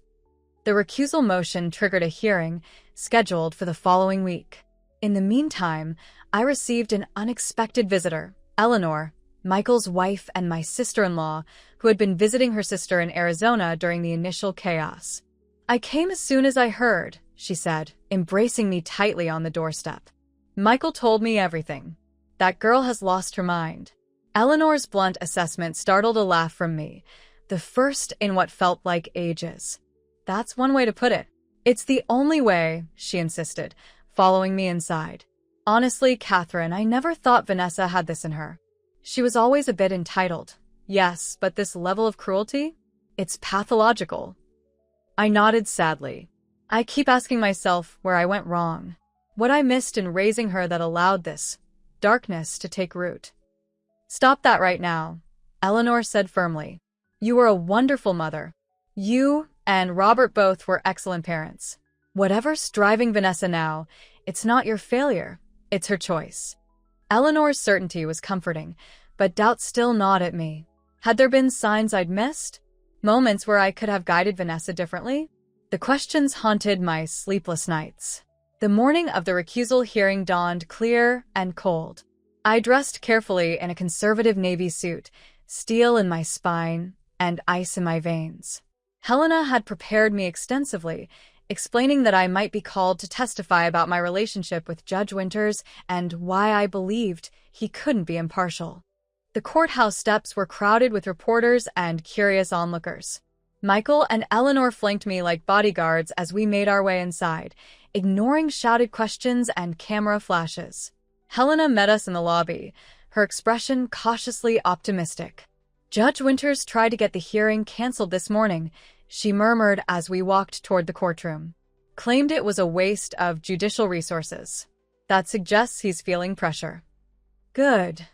Speaker 1: The recusal motion triggered a hearing, scheduled for the following week. In the meantime, I received an unexpected visitor, Eleanor, Michael's wife and my sister-in-law, who had been visiting her sister in Arizona during the initial chaos. I came as soon as I heard, she said, embracing me tightly on the doorstep. Michael told me everything. That girl has lost her mind. Eleanor's blunt assessment startled a laugh from me, the first in what felt like ages. That's one way to put it. It's the only way, she insisted, following me inside. Honestly, Catherine, I never thought Vanessa had this in her. She was always a bit entitled. Yes, but this level of cruelty? It's pathological. I nodded sadly. I keep asking myself where I went wrong. What I missed in raising her that allowed this darkness to take root. Stop that right now, Eleanor said firmly. You were a wonderful mother. You and Robert both were excellent parents. Whatever's driving Vanessa now, it's not your failure, it's her choice. Eleanor's certainty was comforting, but doubt still gnawed at me. Had there been signs I'd missed? Moments where I could have guided Vanessa differently? The questions haunted my sleepless nights. The morning of the recusal hearing dawned clear and cold. I dressed carefully in a conservative navy suit, steel in my spine and ice in my veins. Helena had prepared me extensively, explaining that I might be called to testify about my relationship with Judge Winters and why I believed he couldn't be impartial. The courthouse steps were crowded with reporters and curious onlookers. Michael and Eleanor flanked me like bodyguards as we made our way inside, ignoring shouted questions and camera flashes. Helena met us in the lobby, her expression cautiously optimistic. Judge Winters tried to get the hearing canceled this morning, she murmured as we walked toward the courtroom. Claimed it was a waste of judicial resources. That suggests he's feeling pressure. Good,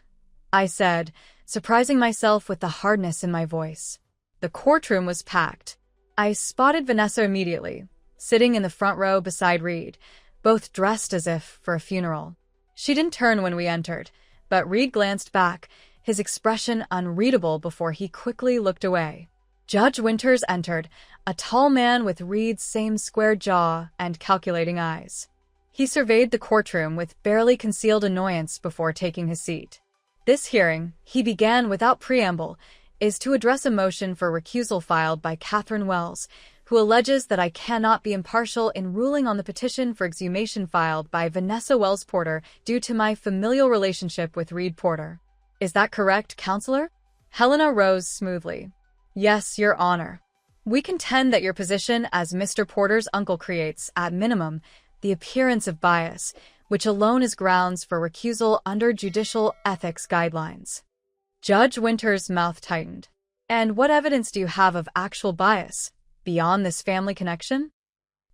Speaker 1: I said, surprising myself with the hardness in my voice. The courtroom was packed. I spotted Vanessa immediately, sitting in the front row beside Reed, both dressed as if for a funeral. She didn't turn when we entered, but Reed glanced back, his expression unreadable before he quickly looked away. Judge Winters entered, a tall man with Reed's same square jaw and calculating eyes. He surveyed the courtroom with barely concealed annoyance before taking his seat. This hearing, he began without preamble, is to address a motion for recusal filed by Catherine Wells, who alleges that I cannot be impartial in ruling on the petition for exhumation filed by Vanessa Wells Porter due to my familial relationship with Reed Porter. Is that correct, Counselor? Helena rose smoothly. Yes, Your Honor. We contend that your position as Mr. Porter's uncle creates, at minimum, the appearance of bias, which alone is grounds for recusal under judicial ethics guidelines. Judge Winters' mouth tightened. And what evidence do you have of actual bias, beyond this family connection?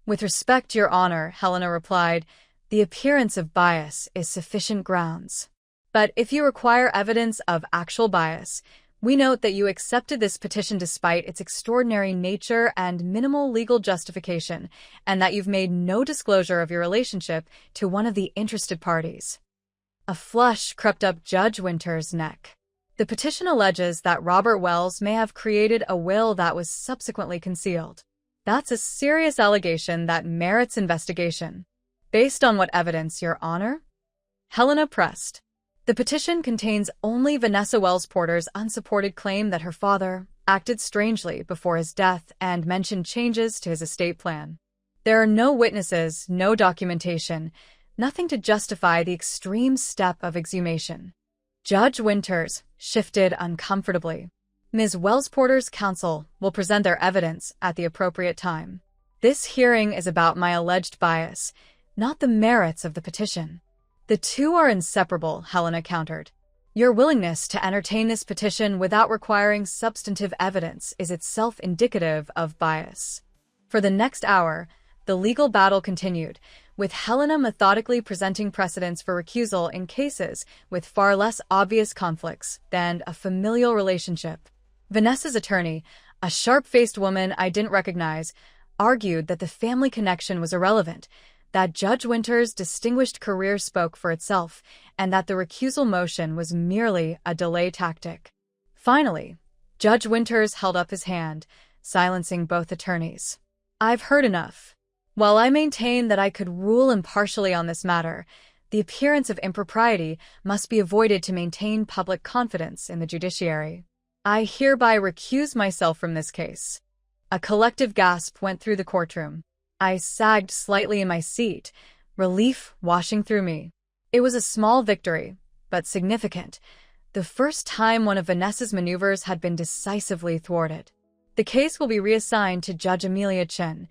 Speaker 1: With respect, Your Honor, Helena replied, the appearance of bias is sufficient grounds. But if you require evidence of actual bias, we note that you accepted this petition despite its extraordinary nature and minimal legal justification, and that you've made no disclosure of your relationship to one of the interested parties. A flush crept up Judge Winters' neck. The petition alleges that Robert Wells may have created a will that was subsequently concealed. That's a serious allegation that merits investigation. Based on what evidence, Your Honor? Helena pressed. The petition contains only Vanessa Wells Porter's unsupported claim that her father acted strangely before his death and mentioned changes to his estate plan. There are no witnesses, no documentation, nothing to justify the extreme step of exhumation. Judge Winters shifted uncomfortably. Ms. Wells Porter's counsel will present their evidence at the appropriate time. This hearing is about my alleged bias, not the merits of the petition. The two are inseparable, Helena countered. Your willingness to entertain this petition without requiring substantive evidence is itself indicative of bias. For the next hour, the legal battle continued, with Helena methodically presenting precedents for recusal in cases with far less obvious conflicts than a familial relationship. Vanessa's attorney, a sharp-faced woman I didn't recognize, argued that the family connection was irrelevant, that Judge Winters' distinguished career spoke for itself, and that the recusal motion was merely a delay tactic. Finally, Judge Winters held up his hand, silencing both attorneys. I've heard enough. While I maintain that I could rule impartially on this matter, the appearance of impropriety must be avoided to maintain public confidence in the judiciary. I hereby recuse myself from this case. A collective gasp went through the courtroom. I sagged slightly in my seat, relief washing through me. It was a small victory, but significant. The first time one of Vanessa's maneuvers had been decisively thwarted. The case will be reassigned to Judge Amelia Chin.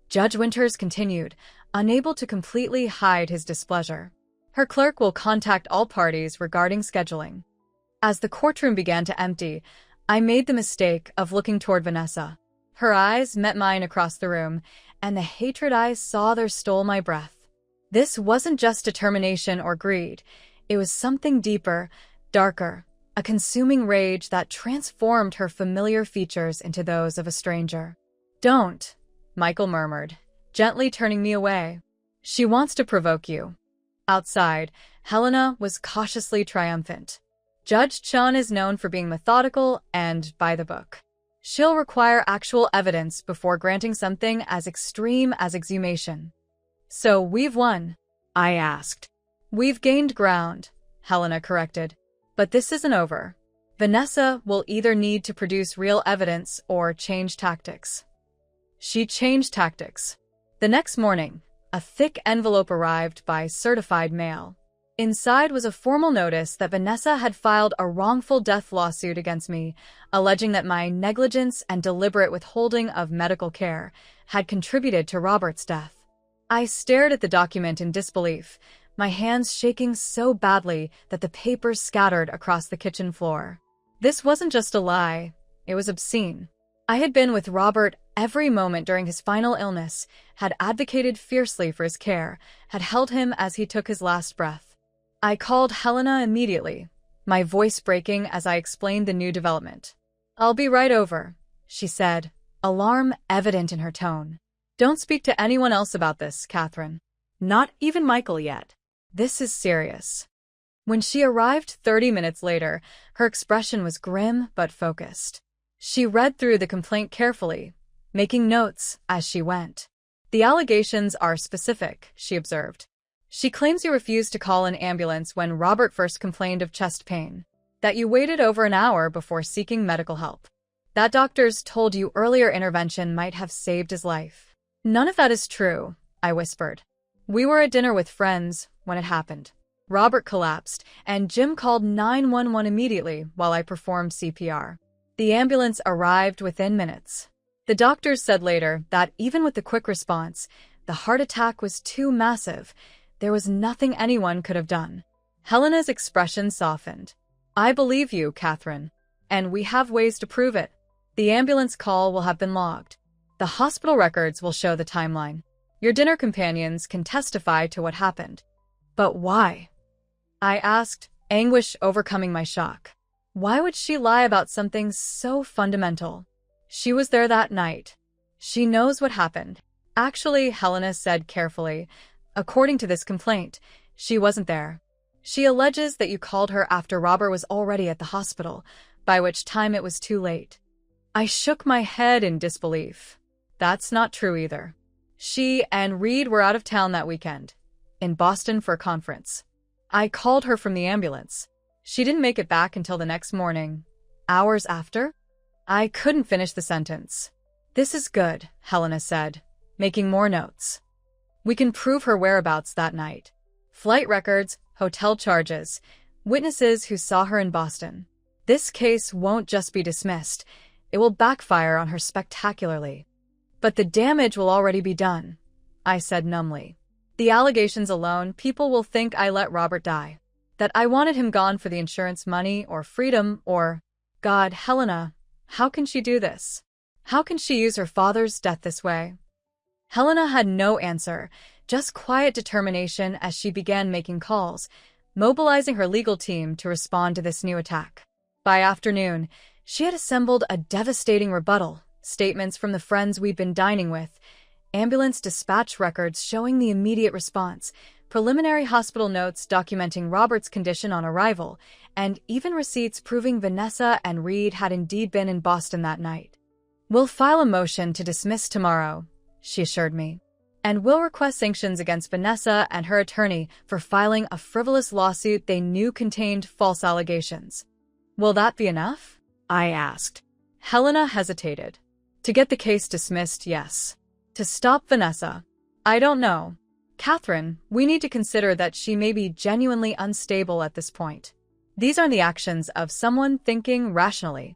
Speaker 1: Judge Winters continued, unable to completely hide his displeasure. Her clerk will contact all parties regarding scheduling. As the courtroom began to empty, I made the mistake of looking toward Vanessa. Her eyes met mine across the room, and the hatred I saw there stole my breath. This wasn't just determination or greed. It was something deeper, darker, a consuming rage that transformed her familiar features into those of a stranger. "Don't," Michael murmured, gently turning me away. "She wants to provoke you." Outside, Helena was cautiously triumphant. "Judge Chun is known for being methodical and by the book. She'll require actual evidence before granting something as extreme as exhumation." "So we've won?" I asked. "We've gained ground," Helena corrected. "But this isn't over. Vanessa will either need to produce real evidence or change tactics." She changed tactics. The next morning, a thick envelope arrived by certified mail. Inside was a formal notice that Vanessa had filed a wrongful death lawsuit against me, alleging that my negligence and deliberate withholding of medical care had contributed to Robert's death. I stared at the document in disbelief, my hands shaking so badly that the papers scattered across the kitchen floor. This wasn't just a lie, it was obscene. I had been with Robert every moment during his final illness, had advocated fiercely for his care, had held him as he took his last breath. I called Helena immediately, my voice breaking as I explained the new development. "I'll be right over," she said, alarm evident in her tone. "Don't speak to anyone else about this, Catherine. Not even Michael yet. This is serious." When she arrived 30 minutes later, her expression was grim but focused. She read through the complaint carefully, making notes as she went. "The allegations are specific," she observed. "She claims you refused to call an ambulance when Robert first complained of chest pain, that you waited over an hour before seeking medical help, that doctors told you earlier intervention might have saved his life." "None of that is true," I whispered. "We were at dinner with friends when it happened. Robert collapsed, and Jim called 911 immediately while I performed CPR. The ambulance arrived within minutes. The doctors said later that even with the quick response, the heart attack was too massive. There was nothing anyone could have done." Helena's expression softened. "I believe you, Catherine, and we have ways to prove it. The ambulance call will have been logged. The hospital records will show the timeline. Your dinner companions can testify to what happened." "But why?" I asked, anguish overcoming my shock. Why would she lie about something so fundamental? She was there that night. She knows what happened. "Actually," Helena said carefully, "according to this complaint, she wasn't there. She alleges that you called her after Robert was already at the hospital, by which time it was too late." I shook my head in disbelief. That's not true either. She and Reed were out of town that weekend, in Boston for a conference. I called her from the ambulance. She didn't make it back until the next morning. Hours after? I couldn't finish the sentence. "This is good," Helena said, making more notes. "We can prove her whereabouts that night. Flight records, hotel charges, witnesses who saw her in Boston. This case won't just be dismissed. It will backfire on her spectacularly." "But the damage will already be done," I said numbly. "The allegations alone, people will think I let Robert die. That I wanted him gone for the insurance money or freedom or... God, Helena, how can she do this? How can she use her father's death this way?" Helena had no answer, just quiet determination as she began making calls, mobilizing her legal team to respond to this new attack. By afternoon, she had assembled a devastating rebuttal, statements from the friends we'd been dining with, ambulance dispatch records showing the immediate response, preliminary hospital notes documenting Robert's condition on arrival, and even receipts proving Vanessa and Reed had indeed been in Boston that night. "We'll file a motion to dismiss tomorrow," she assured me. "And we'll request sanctions against Vanessa and her attorney for filing a frivolous lawsuit they knew contained false allegations." "Will that be enough?" I asked. Helena hesitated. "To get the case dismissed, yes. To stop Vanessa, I don't know. Catherine, we need to consider that she may be genuinely unstable at this point. These are the actions of someone thinking rationally."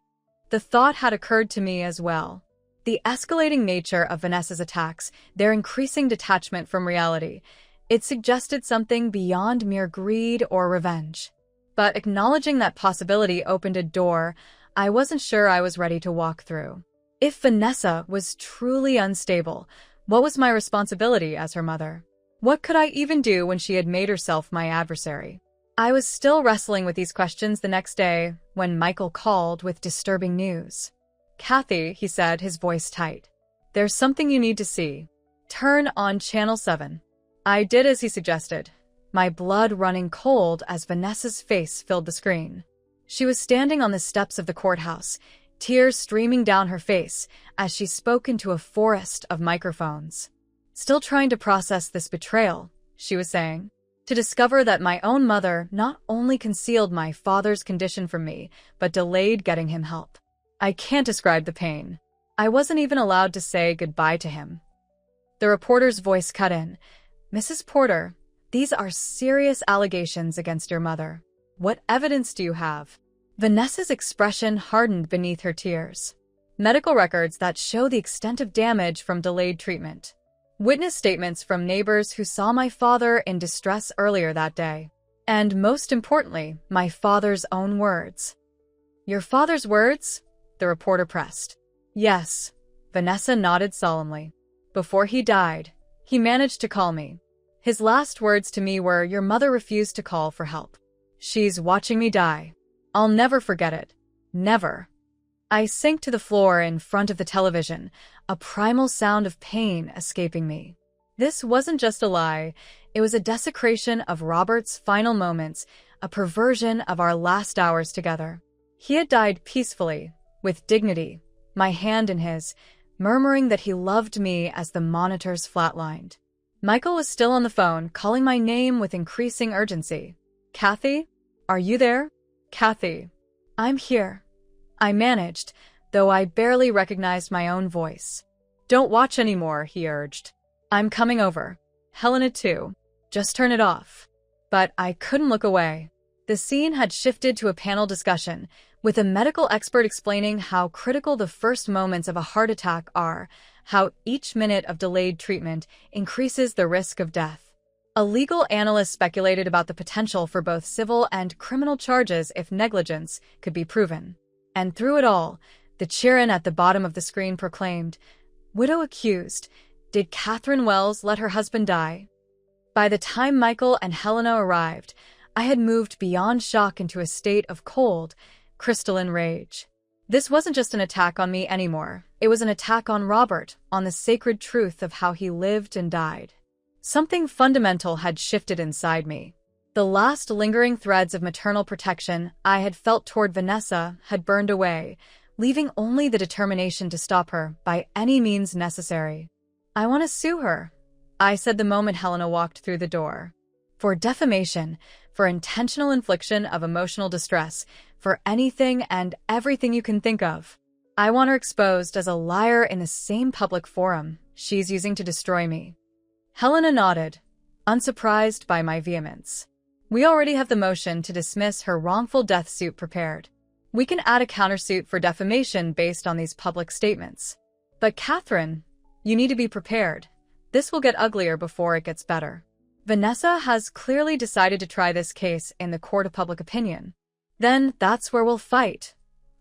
Speaker 1: The thought had occurred to me as well. The escalating nature of Vanessa's attacks, their increasing detachment from reality, It suggested something beyond mere greed or revenge. But acknowledging that possibility opened a door I wasn't sure I was ready to walk through. If Vanessa was truly unstable, what was my responsibility as her mother? What could I even do when she had made herself my adversary? I was still wrestling with these questions the next day when Michael called with disturbing news. "Kathy," he said, his voice tight. "There's something you need to see. Turn on Channel 7. I did as he suggested, my blood running cold as Vanessa's face filled the screen. She was standing on the steps of the courthouse, tears streaming down her face as she spoke into a forest of microphones. "Still trying to process this betrayal," she was saying. "To discover that my own mother not only concealed my father's condition from me, but delayed getting him help. I can't describe the pain. I wasn't even allowed to say goodbye to him." The reporter's voice cut in. "Mrs. Porter, these are serious allegations against your mother. What evidence do you have?" Vanessa's expression hardened beneath her tears. "Medical records that show the extent of damage from delayed treatment. Witness statements from neighbors who saw my father in distress earlier that day. And most importantly, my father's own words." "Your father's words?" the reporter pressed. "Yes," Vanessa nodded solemnly. "Before he died, he managed to call me. His last words to me were, 'Your mother refused to call for help. She's watching me die.' I'll never forget it. Never." I sank to the floor in front of the television, a primal sound of pain escaping me. This wasn't just a lie, it was a desecration of Robert's final moments, a perversion of our last hours together. He had died peacefully, with dignity, my hand in his, murmuring that he loved me as the monitors flatlined. Michael was still on the phone, calling my name with increasing urgency. "Kathy? Are you there? Kathy?" "I'm here," I managed, though I barely recognized my own voice. "Don't watch anymore," he urged. "I'm coming over. Helena too. Just turn it off." But I couldn't look away. The scene had shifted to a panel discussion, with a medical expert explaining how critical the first moments of a heart attack are, how each minute of delayed treatment increases the risk of death. A legal analyst speculated about the potential for both civil and criminal charges if negligence could be proven. And through it all, the Chiron at the bottom of the screen proclaimed, "Widow accused. Did Catherine Wells let her husband die?" By the time Michael and Helena arrived, I had moved beyond shock into a state of cold, crystalline rage. This wasn't just an attack on me anymore. It was an attack on Robert, on the sacred truth of how he lived and died. Something fundamental had shifted inside me. The last lingering threads of maternal protection I had felt toward Vanessa had burned away, leaving only the determination to stop her by any means necessary. "I want to sue her," I said the moment Helena walked through the door. "For defamation, for intentional infliction of emotional distress, for anything and everything you can think of. I want her exposed as a liar in the same public forum she's using to destroy me." Helena nodded, unsurprised by my vehemence. "We already have the motion to dismiss her wrongful death suit prepared. We can add a countersuit for defamation based on these public statements. But Catherine, you need to be prepared. This will get uglier before it gets better. Vanessa has clearly decided to try this case in the court of public opinion. Then that's where we'll fight,"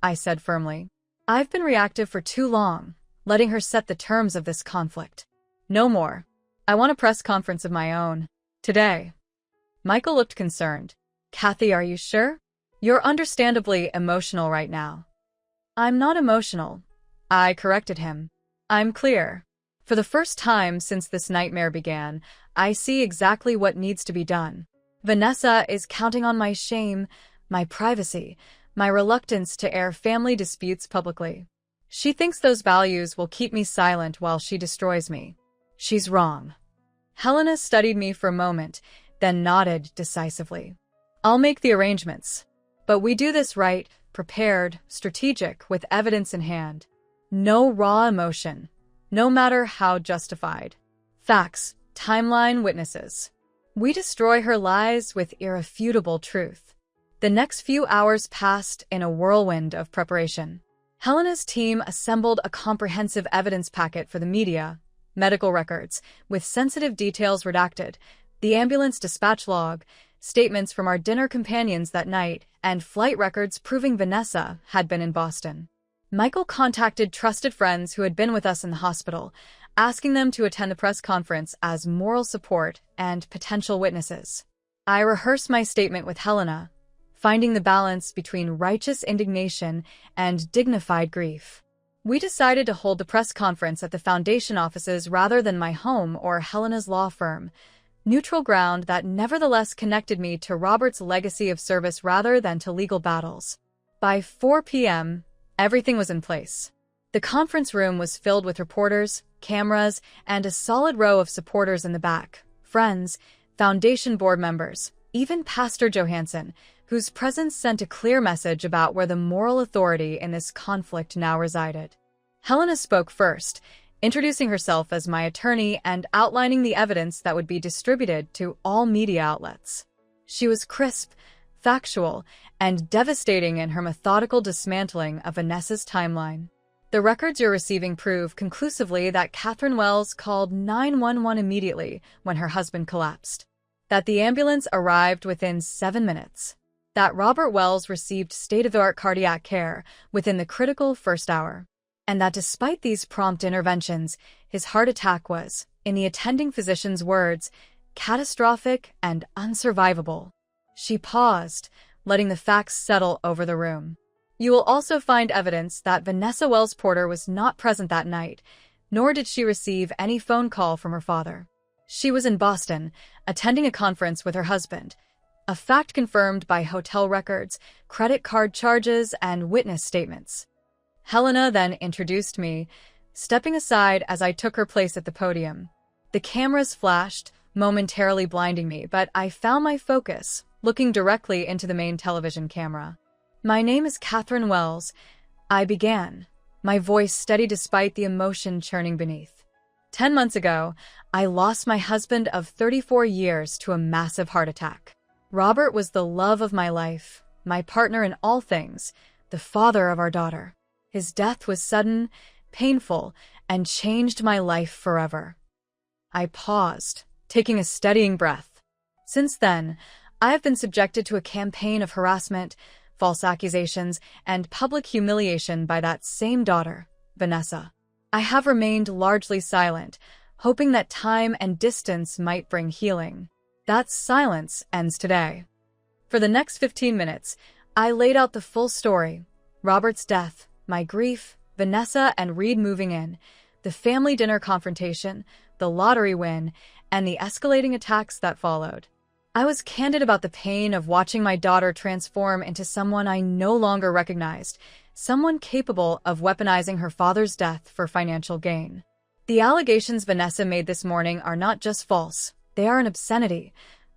Speaker 1: I said firmly. "I've been reactive for too long, letting her set the terms of this conflict. No more. I want a press conference of my own. Today." Michael looked concerned. "Kathy, are you sure? You're understandably emotional right now." "I'm not emotional," I corrected him. "I'm clear. For the first time since this nightmare began, I see exactly what needs to be done. Vanessa is counting on my shame, my privacy, my reluctance to air family disputes publicly. She thinks those values will keep me silent while she destroys me. She's wrong." Helena studied me for a moment, then nodded decisively. "I'll make the arrangements. But we do this right, prepared, strategic, with evidence in hand. No raw emotion, no matter how justified. Facts, timeline, witnesses. We destroy her lies with irrefutable truth." The next few hours passed in a whirlwind of preparation. Helena's team assembled a comprehensive evidence packet for the media, medical records, with sensitive details redacted, The ambulance dispatch log, statements from our dinner companions that night, and flight records proving Vanessa had been in Boston. Michael contacted trusted friends who had been with us in the hospital, asking them to attend the press conference as moral support and potential witnesses. I rehearsed my statement with Helena, finding the balance between righteous indignation and dignified grief. We decided to hold the press conference at the foundation offices rather than my home or Helena's law firm, neutral ground that nevertheless connected me to Robert's legacy of service rather than to legal battles. By 4 p.m., everything was in place. The conference room was filled with reporters, cameras, and a solid row of supporters in the back, friends, foundation board members, even Pastor Johansson, whose presence sent a clear message about where the moral authority in this conflict now resided. Helena spoke first, introducing herself as my attorney and outlining the evidence that would be distributed to all media outlets. She was crisp, factual, and devastating in her methodical dismantling of Vanessa's timeline. The records you're receiving prove conclusively that Catherine Wells called 911 immediately when her husband collapsed, that the ambulance arrived within 7 minutes, that Robert Wells received state-of-the-art cardiac care within the critical first hour, and that despite these prompt interventions, his heart attack was, in the attending physician's words, catastrophic and unsurvivable. She paused, letting the facts settle over the room. You will also find evidence that Vanessa Wells Porter was not present that night, nor did she receive any phone call from her father. She was in Boston, attending a conference with her husband, a fact confirmed by hotel records, credit card charges, and witness statements. Helena then introduced me, stepping aside as I took her place at the podium. The cameras flashed, momentarily blinding me, but I found my focus, looking directly into the main television camera. "My name is Catherine Wells," I began, my voice steady despite the emotion churning beneath. 10 months ago, I lost my husband of 34 years to a massive heart attack. Robert was the love of my life, my partner in all things, the father of our daughter. His death was sudden, painful, and changed my life forever. I paused, taking a steadying breath. Since then, I have been subjected to a campaign of harassment, false accusations, and public humiliation by that same daughter, Vanessa. I have remained largely silent, hoping that time and distance might bring healing. That silence ends today. For the next 15 minutes, I laid out the full story: Robert's death, my grief, Vanessa and Reed moving in, the family dinner confrontation, the lottery win, and the escalating attacks that followed. I was candid about the pain of watching my daughter transform into someone I no longer recognized, someone capable of weaponizing her father's death for financial gain. The allegations Vanessa made this morning are not just false, they are an obscenity,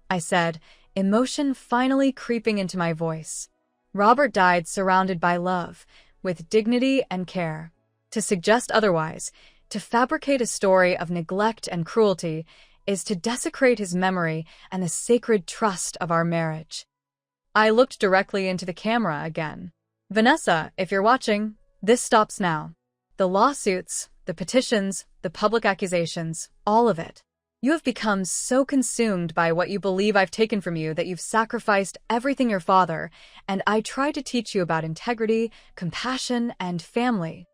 Speaker 1: I said, emotion finally creeping into my voice. Robert died surrounded by love, with dignity and care. To suggest otherwise, to fabricate a story of neglect and cruelty, is to desecrate his memory and the sacred trust of our marriage. I looked directly into the camera again. Vanessa, if you're watching, this stops now. The lawsuits, the petitions, the public accusations, all of it. You have become so consumed by what you believe I've taken from you that you've sacrificed everything your father, and I try to teach you about integrity, compassion, and family.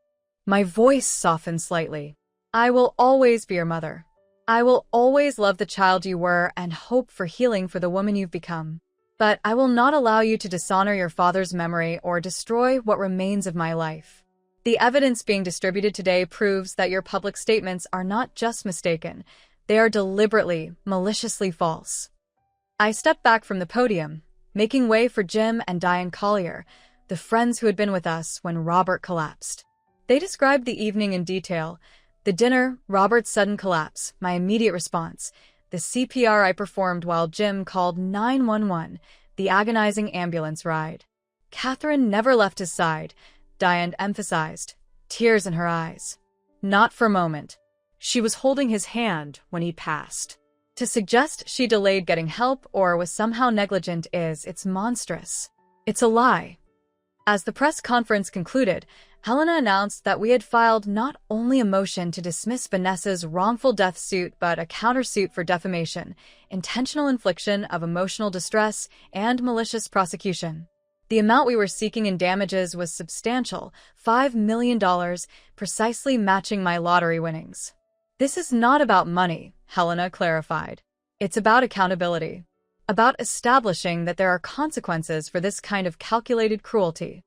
Speaker 1: My voice softened slightly. I will always be your mother. I will always love the child you were and hope for healing for the woman you've become. But I will not allow you to dishonor your father's memory or destroy what remains of my life. The evidence being distributed today proves that your public statements are not just mistaken, they are deliberately, maliciously false. I stepped back from the podium, making way for Jim and Diane Collier, the friends who had been with us when Robert collapsed. They described the evening in detail: the dinner, Robert's sudden collapse, my immediate response, the CPR I performed while Jim called 911, the agonizing ambulance ride. Catherine never left his side, Diane emphasized, tears in her eyes. Not for a moment.
Speaker 2: She was holding his hand when he passed.
Speaker 1: To suggest she delayed getting help or was somehow negligent it's monstrous. It's a lie. As the press conference concluded, Helena announced that we had filed not only a motion to dismiss Vanessa's wrongful death suit, but a countersuit for defamation, intentional infliction of emotional distress, and malicious prosecution. The amount we were seeking in damages was substantial, $5 million, precisely matching my lottery winnings. This is not about money, Helena clarified. It's about accountability. About establishing that there are consequences for this kind of calculated cruelty.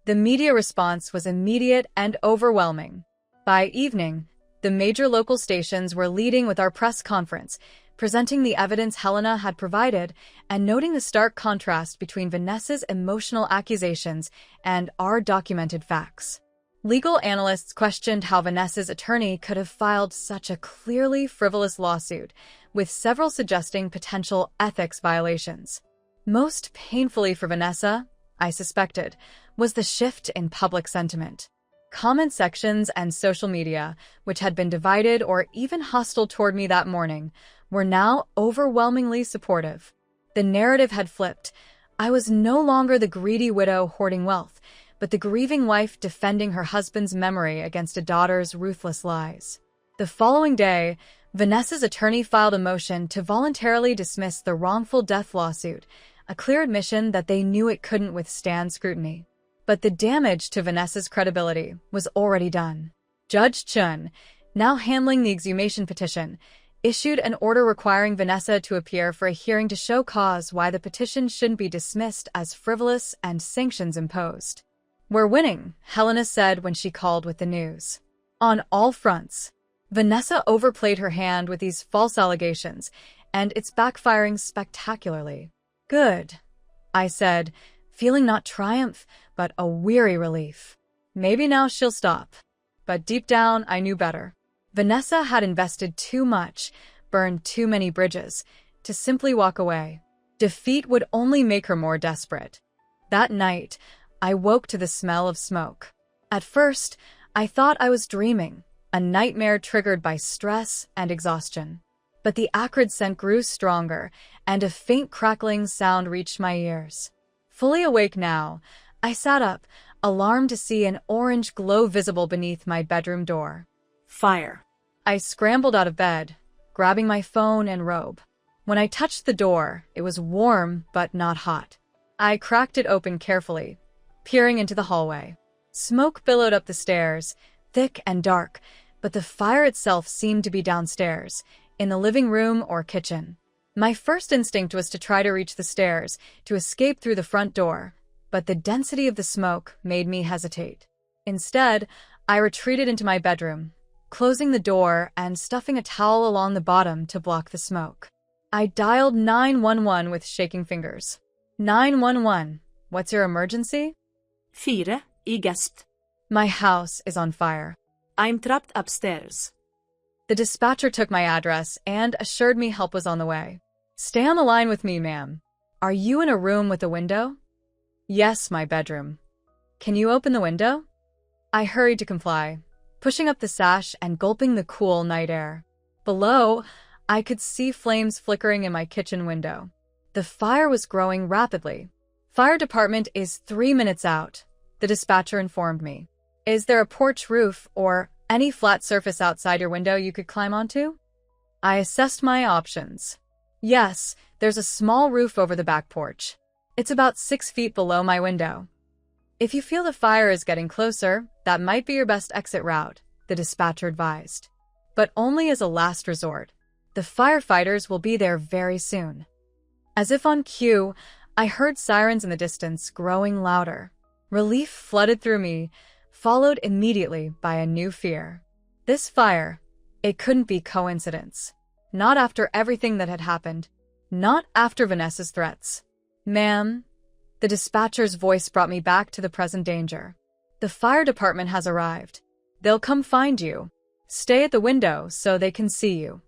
Speaker 1: The media response was immediate and overwhelming. By evening, the major local stations were leading with our press conference, presenting the evidence Helena had provided and noting the stark contrast between Vanessa's emotional accusations and our documented facts. Legal analysts questioned how Vanessa's attorney could have filed such a clearly frivolous lawsuit, with several suggesting potential ethics violations. Most painfully for Vanessa, I suspected, was the shift in public sentiment. Comment sections and social media, which had been divided or even hostile toward me that morning, were now overwhelmingly supportive. The narrative had flipped. I was no longer the greedy widow hoarding wealth, but the grieving wife defending her husband's memory against a daughter's ruthless lies. The following day, Vanessa's attorney filed a motion to voluntarily dismiss the wrongful death lawsuit, a clear admission that they knew it couldn't withstand scrutiny. But the damage to Vanessa's credibility was already done. Judge Chun, now handling the exhumation petition, issued an order requiring Vanessa to appear for a hearing to show cause why the petition shouldn't be dismissed as frivolous and sanctions imposed. "We're winning," Helena said when she called with the news. On all fronts. Vanessa overplayed her hand with these false allegations, and it's backfiring spectacularly. "Good," I said, feeling not triumph, but a weary relief. Maybe now she'll stop. But deep down, I knew better. Vanessa had invested too much, burned too many bridges, to simply walk away. Defeat would only make her more desperate. That night, I woke to the smell of smoke. At first, I thought I was dreaming, a nightmare triggered by stress and exhaustion. But the acrid scent grew stronger, and a faint crackling sound reached my ears. Fully awake now, I sat up, alarmed to see an orange glow visible beneath my bedroom door.
Speaker 2: Fire.
Speaker 1: I scrambled out of bed, grabbing my phone and robe. When I touched the door, it was warm but not hot. I cracked it open carefully, peering into the hallway. Smoke billowed up the stairs, thick and dark, but the fire itself seemed to be downstairs, in the living room or kitchen. My first instinct was to try to reach the stairs, to escape through the front door, but the density of the smoke made me hesitate. Instead, I retreated into my bedroom, closing the door and stuffing a towel along the bottom to block the smoke. I dialed 911 with shaking fingers. 911, what's your emergency?
Speaker 2: 4 I Guest.
Speaker 1: My house is on fire.
Speaker 2: I'm trapped upstairs.
Speaker 1: The dispatcher took my address and assured me help was on the way. Stay on the line with me, ma'am. Are you in a room with a window? Yes, my bedroom. Can you open the window? I hurried to comply, pushing up the sash and gulping the cool night air. Below, I could see flames flickering in my kitchen window. The fire was growing rapidly. Fire department is 3 minutes out, the dispatcher informed me. Is there a porch roof or any flat surface outside your window you could climb onto? I assessed my options. Yes, there's a small roof over the back porch. It's about 6 feet below my window. If you feel the fire is getting closer, that might be your best exit route, the dispatcher advised. But only as a last resort. The firefighters will be there very soon. As if on cue, I heard sirens in the distance growing louder. Relief flooded through me, followed immediately by a new fear. This fire, it couldn't be coincidence. Not after everything that had happened. Not after Vanessa's threats. Ma'am, the dispatcher's voice brought me back to the present danger. The fire department has arrived. They'll come find you. Stay at the window so they can see you.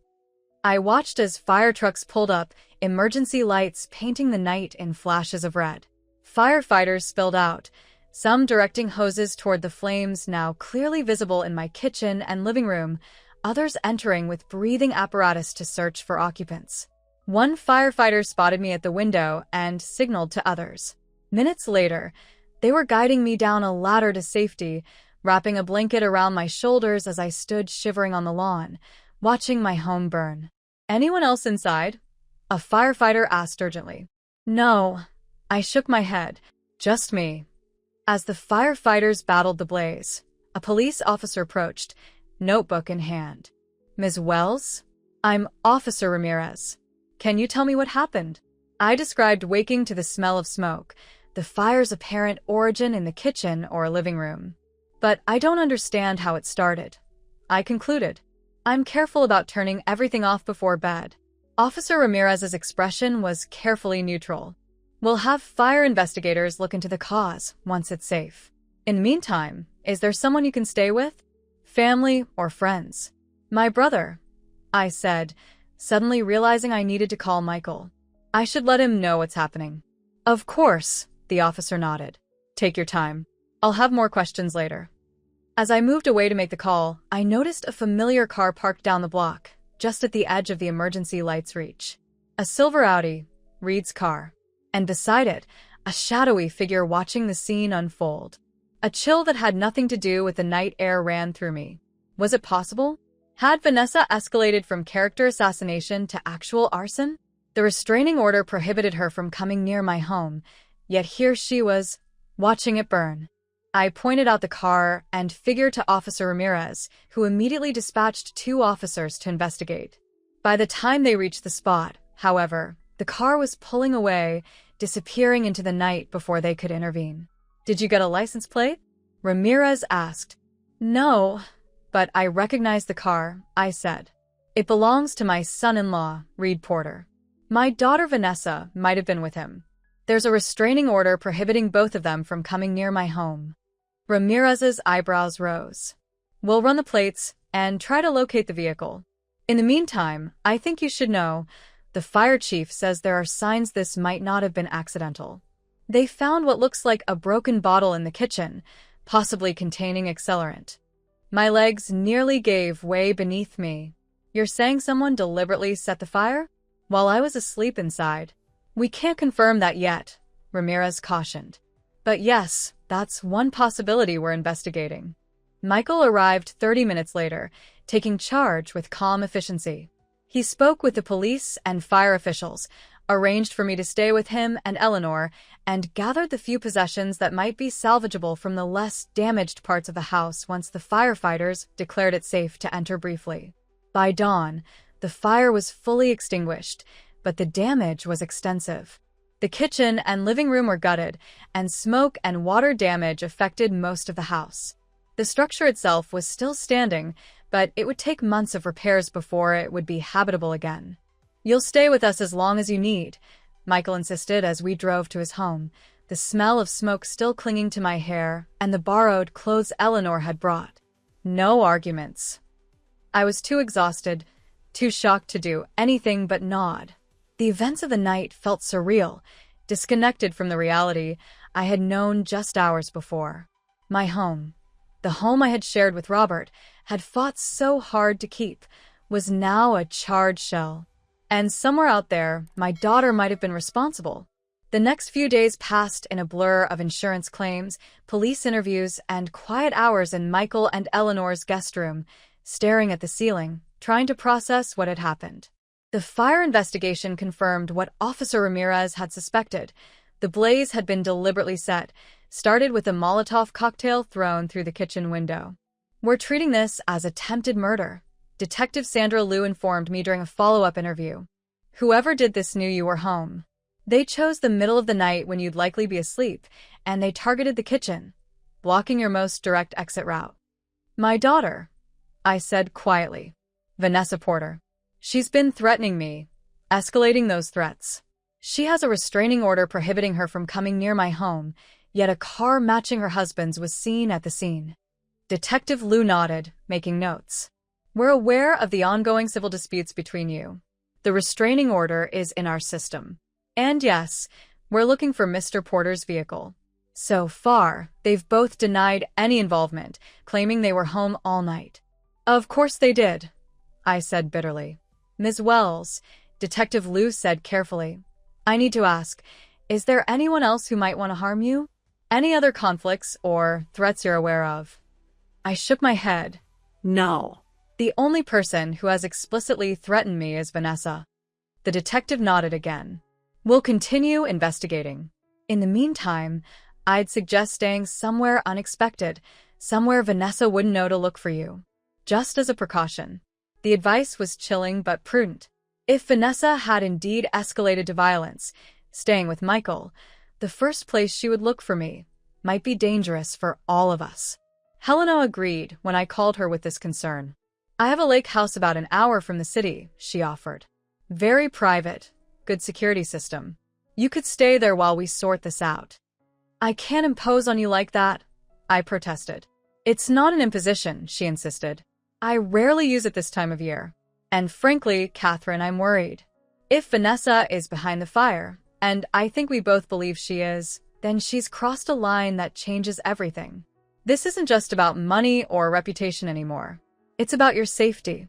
Speaker 1: I watched as fire trucks pulled up, emergency lights painting the night in flashes of red. Firefighters spilled out, some directing hoses toward the flames now clearly visible in my kitchen and living room, others entering with breathing apparatus to search for occupants. One firefighter spotted me at the window and signaled to others. Minutes later, They were guiding me down a ladder to safety, wrapping a blanket around my shoulders as I stood shivering on the lawn, watching my home burn. "Anyone else inside?" a firefighter asked urgently. "No." I shook my head. "Just me." As the firefighters battled the blaze, a police officer approached, notebook in hand. "Ms. Wells? I'm Officer Ramirez. Can you tell me what happened?" I described waking to the smell of smoke, the fire's apparent origin in the kitchen or living room. "But I don't understand how it started," I concluded. "I'm careful about turning everything off before bed." Officer Ramirez's expression was carefully neutral. "We'll have fire investigators look into the cause once it's safe. In the meantime, is there someone you can stay with? Family or friends?" "My brother," I said, suddenly realizing I needed to call Michael. I should let him know what's happening. "Of course," the officer nodded. "Take your time. I'll have more questions later." As I moved away to make the call, I noticed a familiar car parked down the block, just at the edge of the emergency light's reach. A silver Audi, Reed's car. And beside it, a shadowy figure watching the scene unfold. A chill that had nothing to do with the night air ran through me. Was it possible? Had Vanessa escalated from character assassination to actual arson? The restraining order prohibited her from coming near my home, yet here she was, watching it burn. I pointed out the car and figure to Officer Ramirez, who immediately dispatched 2 officers to investigate. By the time they reached the spot, however, the car was pulling away, disappearing into the night before they could intervene. "Did you get a license plate?" Ramirez asked. "No, but I recognize the car," I said. "It belongs to my son-in-law, Reed Porter. My daughter Vanessa might have been with him. There's a restraining order prohibiting both of them from coming near my home." Ramirez's eyebrows rose. "We'll run the plates and try to locate the vehicle. In the meantime, I think you should know, the fire chief says there are signs this might not have been accidental. They found what looks like a broken bottle in the kitchen, possibly containing accelerant." My legs nearly gave way beneath me. "You're saying someone deliberately set the fire? While I was asleep inside?" "We can't confirm that yet," Ramirez cautioned. "But yes, that's one possibility we're investigating." Michael arrived 30 minutes later, taking charge with calm efficiency. He spoke with the police and fire officials, arranged for me to stay with him and Eleanor, and gathered the few possessions that might be salvageable from the less damaged parts of the house once the firefighters declared it safe to enter briefly. By dawn, the fire was fully extinguished, but the damage was extensive. The kitchen and living room were gutted, and smoke and water damage affected most of the house. The structure itself was still standing, but it would take months of repairs before it would be habitable again. "You'll stay with us as long as you need," Michael insisted as we drove to his home, the smell of smoke still clinging to my hair and the borrowed clothes Eleanor had brought. No arguments. I was too exhausted, too shocked to do anything but nod. The events of the night felt surreal, disconnected from the reality I had known just hours before. My home, the home I had shared with Robert, had fought so hard to keep, was now a charred shell. And somewhere out there, my daughter might have been responsible. The next few days passed in a blur of insurance claims, police interviews, and quiet hours in Michael and Eleanor's guest room, staring at the ceiling, trying to process what had happened. The fire investigation confirmed what Officer Ramirez had suspected. The blaze had been deliberately set, started with a Molotov cocktail thrown through the kitchen window. "We're treating this as attempted murder," Detective Sandra Liu informed me during a follow-up interview. "Whoever did this knew you were home. They chose the middle of the night when you'd likely be asleep, and they targeted the kitchen, blocking your most direct exit route." "My daughter," I said quietly. "Vanessa Porter. She's been threatening me, escalating those threats. She has a restraining order prohibiting her from coming near my home, yet a car matching her husband's was seen at the scene." Detective Liu nodded, making notes. "We're aware of the ongoing civil disputes between you. The restraining order is in our system. And yes, we're looking for Mr. Porter's vehicle. So far, they've both denied any involvement, claiming they were home all night." "Of course they did," I said bitterly. "Ms. Wells," Detective Liu said carefully, "I need to ask, is there anyone else who might want to harm you?" Any other conflicts or threats you're aware of? I shook my head.
Speaker 2: No.
Speaker 1: The only person who has explicitly threatened me is Vanessa. The detective nodded again. We'll continue investigating. In the meantime, I'd suggest staying somewhere unexpected, somewhere Vanessa wouldn't know to look for you. Just as a precaution. The advice was chilling but prudent. If Vanessa had indeed escalated to violence, staying with Michael, the first place she would look for me might be dangerous for all of us. Helena agreed when I called her with this concern. I have a lake house about an hour from the city, she offered. Very private, good security system. You could stay there while we sort this out. I can't impose on you like that, I protested. It's not an imposition, she insisted. I rarely use it this time of year. And frankly, Catherine, I'm worried. If Vanessa is behind the fire, and I think we both believe she is, then she's crossed a line that changes everything. This isn't just about money or reputation anymore. It's about your safety.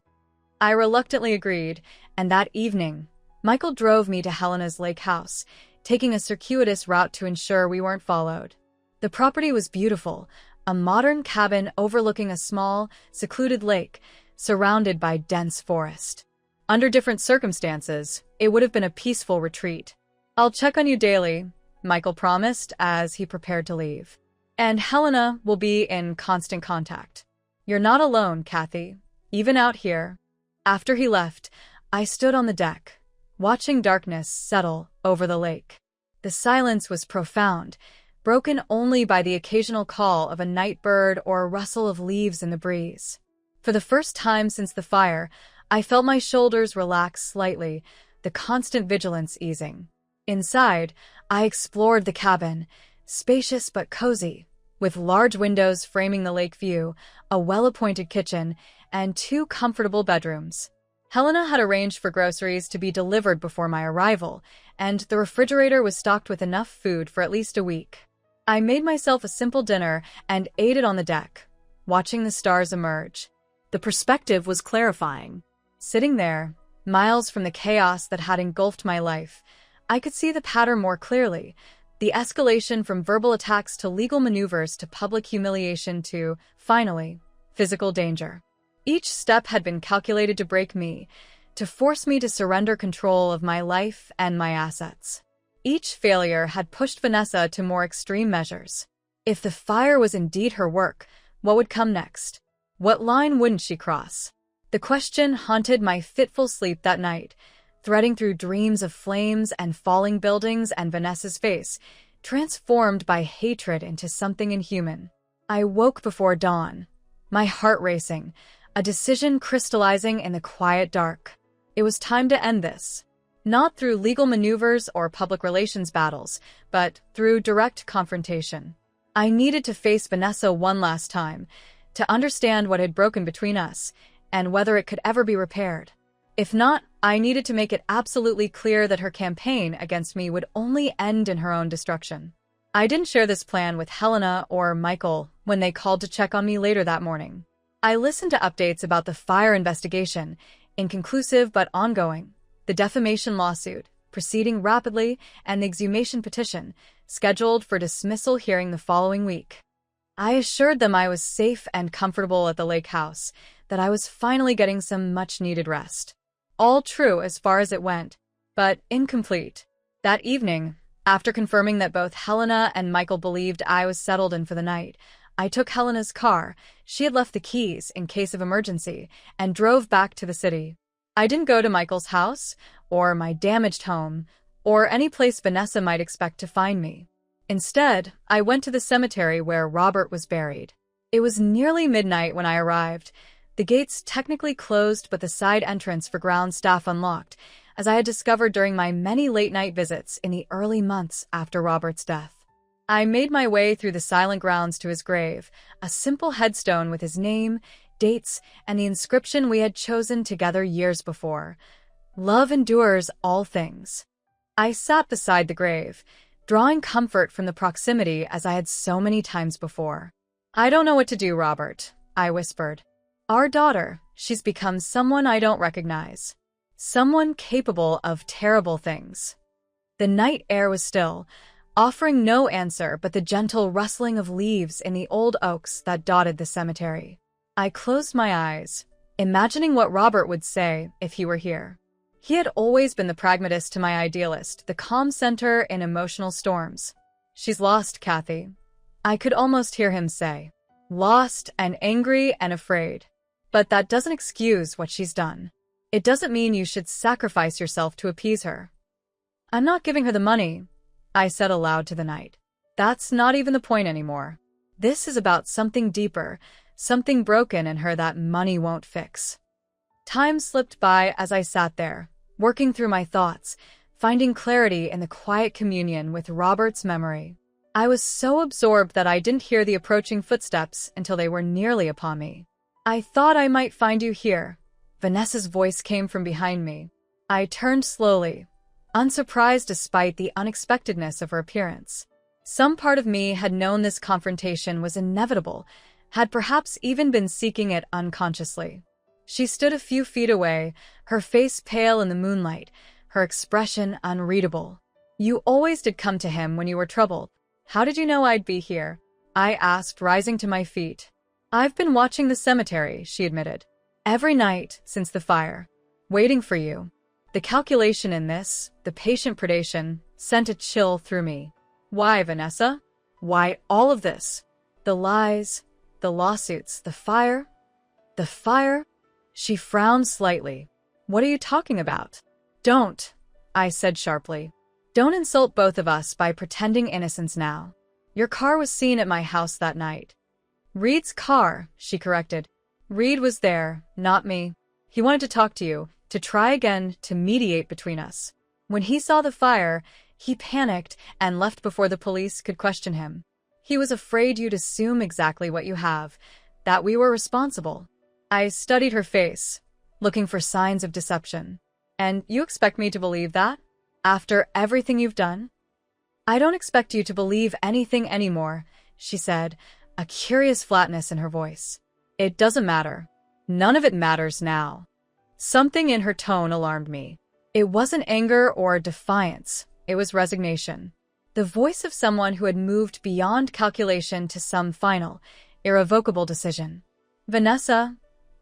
Speaker 1: I reluctantly agreed, and that evening, Michael drove me to Helena's lake house, taking a circuitous route to ensure we weren't followed. The property was beautiful, a modern cabin overlooking a small, secluded lake, surrounded by dense forest. Under different circumstances, it would have been a peaceful retreat. I'll check on you daily, Michael promised as he prepared to leave. And Helena will be in constant contact. You're not alone, Kathy, even out here. After he left, I stood on the deck, watching darkness settle over the lake. The silence was profound, broken only by the occasional call of a night bird or a rustle of leaves in the breeze. For the first time since the fire, I felt my shoulders relax slightly, the constant vigilance easing. Inside, I explored the cabin, spacious but cozy, with large windows framing the lake view, a well-appointed kitchen, and 2 comfortable bedrooms. Helena had arranged for groceries to be delivered before my arrival, and the refrigerator was stocked with enough food for at least a week. I made myself a simple dinner and ate it on the deck, watching the stars emerge. The perspective was clarifying. Sitting there, miles from the chaos that had engulfed my life, I could see the pattern more clearly, the escalation from verbal attacks to legal maneuvers to public humiliation to, finally, physical danger. Each step had been calculated to break me, to force me to surrender control of my life and my assets. Each failure had pushed Vanessa to more extreme measures. If the fire was indeed her work, what would come next? What line wouldn't she cross? The question haunted my fitful sleep that night, threading through dreams of flames and falling buildings and Vanessa's face, transformed by hatred into something inhuman. I woke before dawn, my heart racing, a decision crystallizing in the quiet dark. It was time to end this. Not through legal maneuvers or public relations battles, but through direct confrontation. I needed to face Vanessa one last time, to understand what had broken between us, and whether it could ever be repaired. If not, I needed to make it absolutely clear that her campaign against me would only end in her own destruction. I didn't share this plan with Helena or Michael when they called to check on me later that morning. I listened to updates about the fire investigation, inconclusive but ongoing, the defamation lawsuit, proceeding rapidly, and the exhumation petition, scheduled for dismissal hearing the following week. I assured them I was safe and comfortable at the lake house, that I was finally getting some much-needed rest. All true as far as it went, but incomplete. That evening, after confirming that both Helena and Michael believed I was settled in for the night, I took Helena's car, she had left the keys in case of emergency, and drove back to the city. I didn't go to Michael's house, or my damaged home, or any place Vanessa might expect to find me. Instead, I went to the cemetery where Robert was buried. It was nearly midnight when I arrived, the gates technically closed but the side entrance for ground staff unlocked, as I had discovered during my many late-night visits in the early months after Robert's death. I made my way through the silent grounds to his grave, a simple headstone with his name, dates, and the inscription we had chosen together years before. Love endures all things. I sat beside the grave, drawing comfort from the proximity as I had so many times before. I don't know what to do, Robert, I whispered. Our daughter, she's become someone I don't recognize. Someone capable of terrible things. The night air was still, offering no answer but the gentle rustling of leaves in the old oaks that dotted the cemetery. I closed my eyes, imagining what Robert would say if he were here. He had always been the pragmatist to my idealist, the calm center in emotional storms. "She's lost, Kathy." I could almost hear him say. "Lost and angry and afraid. But that doesn't excuse what she's done. It doesn't mean you should sacrifice yourself to appease her." "I'm not giving her the money," I said aloud to the night. "That's not even the point anymore. This is about something deeper, something broken in her that money won't fix." Time slipped by as I sat there, working through my thoughts, finding clarity in the quiet communion with Robert's memory. I was so absorbed that I didn't hear the approaching footsteps until they were nearly upon me. "I thought I might find you here." Vanessa's voice came from behind me. I turned slowly, unsurprised despite the unexpectedness of her appearance. Some part of me had known this confrontation was inevitable, had perhaps even been seeking it unconsciously. She stood a few feet away, her face pale in the moonlight, her expression unreadable. "You always did come to him when you were troubled. How did you know I'd be here?" I asked, rising to my feet. "I've been watching the cemetery," she admitted. "Every night since the fire. Waiting for you." The calculation in this, the patient predation, sent a chill through me. Why, Vanessa? Why all of this? The lies, the lawsuits, the fire? The fire? She frowned slightly. "What are you talking about?" "Don't," I said sharply. "Don't insult both of us by pretending innocence now. Your car was seen at my house that night." "Reed's car," she corrected. "Reed was there, not me. He wanted to talk to you, to try again, to mediate between us. When he saw the fire, he panicked and left before the police could question him. He was afraid you'd assume exactly what you have, that we were responsible." I studied her face, looking for signs of deception. "And you expect me to believe that? After everything you've done?" "I don't expect you to believe anything anymore," she said, a curious flatness in her voice. "It doesn't matter. None of it matters now." Something in her tone alarmed me. It wasn't anger or defiance, it was resignation. The voice of someone who had moved beyond calculation to some final, irrevocable decision. "Vanessa,"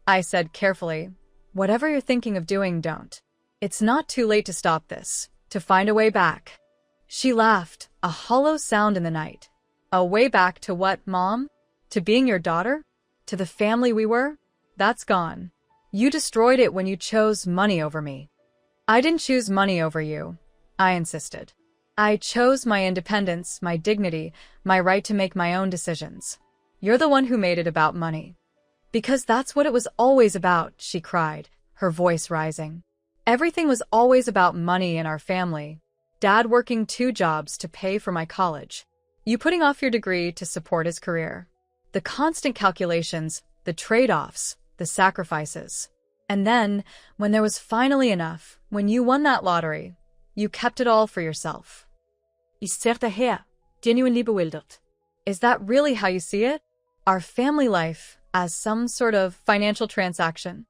Speaker 1: I said carefully, "whatever you're thinking of doing, don't. It's not too late to stop this, to find a way back." She laughed, a hollow sound in the night. "A way back to what, Mom? To being your daughter? To the family we were? That's gone. You destroyed it when you chose money over me." "I didn't choose money over you," I insisted. "I chose my independence, my dignity, my right to make my own decisions. You're the one who made it about money." "Because that's what it was always about," she cried, her voice rising. "Everything was always about money in our family. Dad working 2 jobs to pay for my college. You putting off your degree to support his career. The constant calculations, the trade-offs, the sacrifices. And then, when there was finally enough, when you won that lottery, you kept it all for yourself."
Speaker 2: Ich zerrte her, genuinely bewildered.
Speaker 1: "Is that really how you see it? Our family life as some sort of financial transaction?"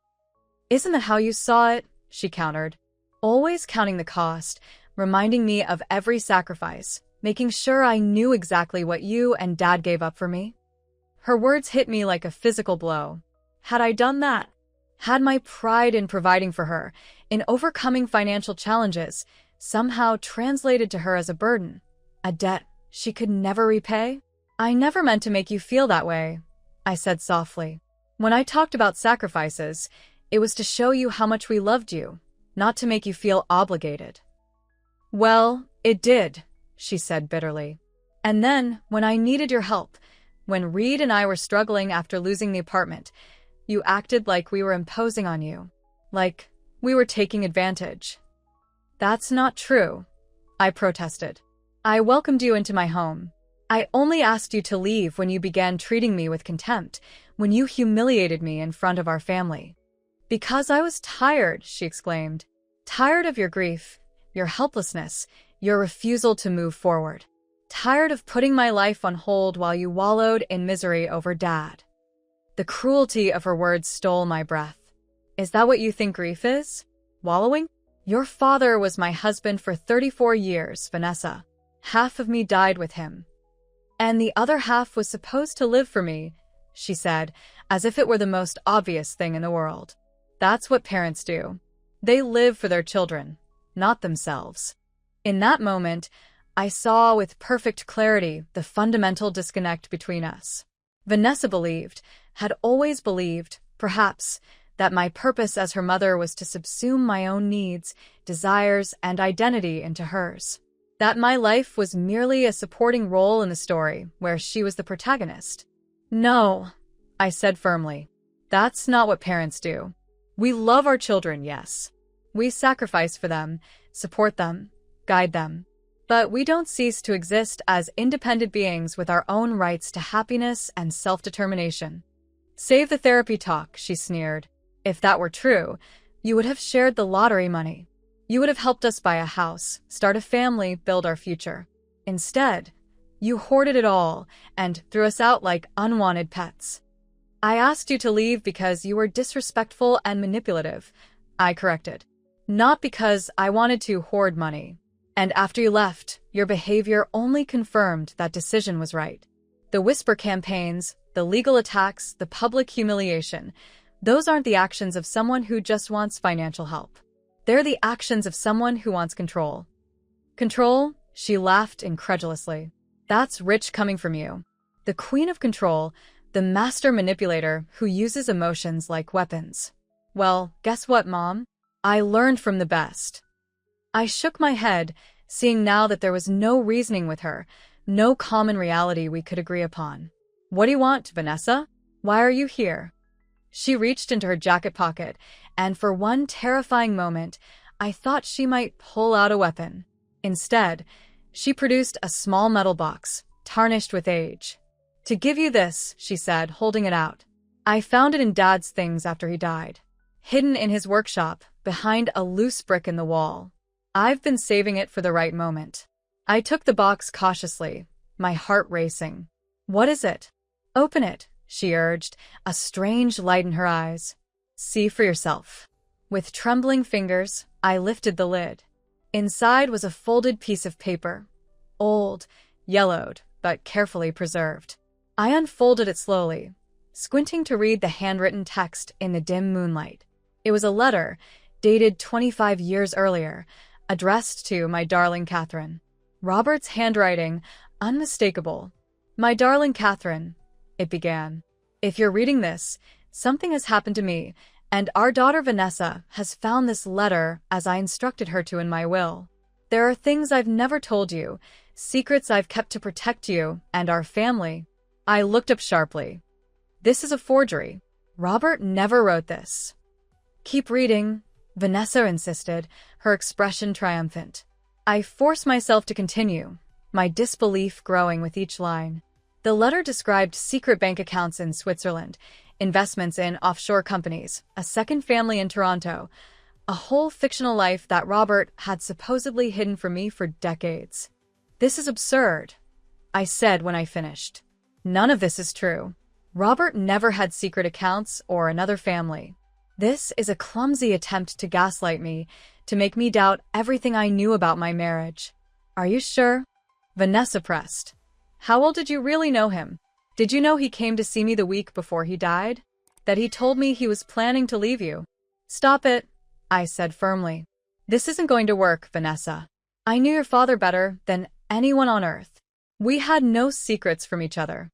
Speaker 1: "Isn't that how you saw it?" she countered. "Always counting the cost, reminding me of every sacrifice, making sure I knew exactly what you and Dad gave up for me." Her words hit me like a physical blow. Had I done that? Had my pride in providing for her, in overcoming financial challenges, somehow translated to her as a burden, a debt she could never repay? "I never meant to make you feel that way," I said softly. "When I talked about sacrifices, it was to show you how much we loved you, not to make you feel obligated." "Well, it did," she said bitterly. "And then, when I needed your help, when Reed and I were struggling after losing the apartment, you acted like we were imposing on you, like we were taking advantage." "That's not true," I protested. "I welcomed you into my home. I only asked you to leave when you began treating me with contempt, when you humiliated me in front of our family." "Because I was tired," she exclaimed. "Tired of your grief, your helplessness, your refusal to move forward. Tired of putting my life on hold while you wallowed in misery over Dad." The cruelty of her words stole my breath. "Is that what you think grief is? Wallowing? Your father was my husband for 34 years, Vanessa. Half of me died with him. And the other half was supposed to live for me, she said, as if it were the most obvious thing in the world. That's what parents do. They live for their children, not themselves. In that moment, I saw with perfect clarity the fundamental disconnect between us. Vanessa had always believed, perhaps, that my purpose as her mother was to subsume my own needs, desires, and identity into hers. That my life was merely a supporting role in the story, where she was the protagonist. No, I said firmly. That's not what parents do. We love our children, yes. We sacrifice for them, support them, guide them. But we don't cease to exist as independent beings with our own rights to happiness and self-determination. Save the therapy talk, she sneered. If that were true, you would have shared the lottery money. You would have helped us buy a house, start a family, build our future. Instead, you hoarded it all and threw us out like unwanted pets. I asked you to leave because you were disrespectful and manipulative, I corrected. Not because I wanted to hoard money. And after you left, your behavior only confirmed that decision was right. The whisper campaigns, the legal attacks, the public humiliation, those aren't the actions of someone who just wants financial help. They're the actions of someone who wants control. Control? She laughed incredulously. That's rich coming from you. The queen of control, the master manipulator who uses emotions like weapons. Well, guess what, Mom? I learned from the best. I shook my head, seeing now that there was no reasoning with her, no common reality we could agree upon. What do you want, Vanessa? Why are you here? She reached into her jacket pocket, and for one terrifying moment, I thought she might pull out a weapon. Instead, she produced a small metal box, tarnished with age. To give you this, she said, holding it out. I found it in Dad's things after he died. Hidden in his workshop, behind a loose brick in the wall. I've been saving it for the right moment. I took the box cautiously, my heart racing. What is it? Open it, she urged, a strange light in her eyes. See for yourself. With trembling fingers, I lifted the lid. Inside was a folded piece of paper. Old, yellowed, but carefully preserved. I unfolded it slowly, squinting to read the handwritten text in the dim moonlight. It was a letter, dated 25 years earlier, addressed to my darling Catherine. Robert's handwriting, unmistakable. My darling Catherine, it began. If you're reading this, something has happened to me, and our daughter Vanessa has found this letter as I instructed her to in my will. There are things I've never told you, secrets I've kept to protect you and our family. I looked up sharply. This is a forgery. Robert never wrote this. Keep reading, Vanessa insisted, her expression triumphant. I forced myself to continue, my disbelief growing with each line. The letter described secret bank accounts in Switzerland, investments in offshore companies, a second family in Toronto, a whole fictional life that Robert had supposedly hidden from me for decades. This is absurd, I said when I finished. None of this is true. Robert never had secret accounts or another family. This is a clumsy attempt to gaslight me, to make me doubt everything I knew about my marriage. Are you sure? Vanessa pressed. How well did you really know him? Did you know he came to see me the week before he died? That he told me he was planning to leave you? Stop it, I said firmly. This isn't going to work, Vanessa. I knew your father better than anyone on earth. We had no secrets from each other.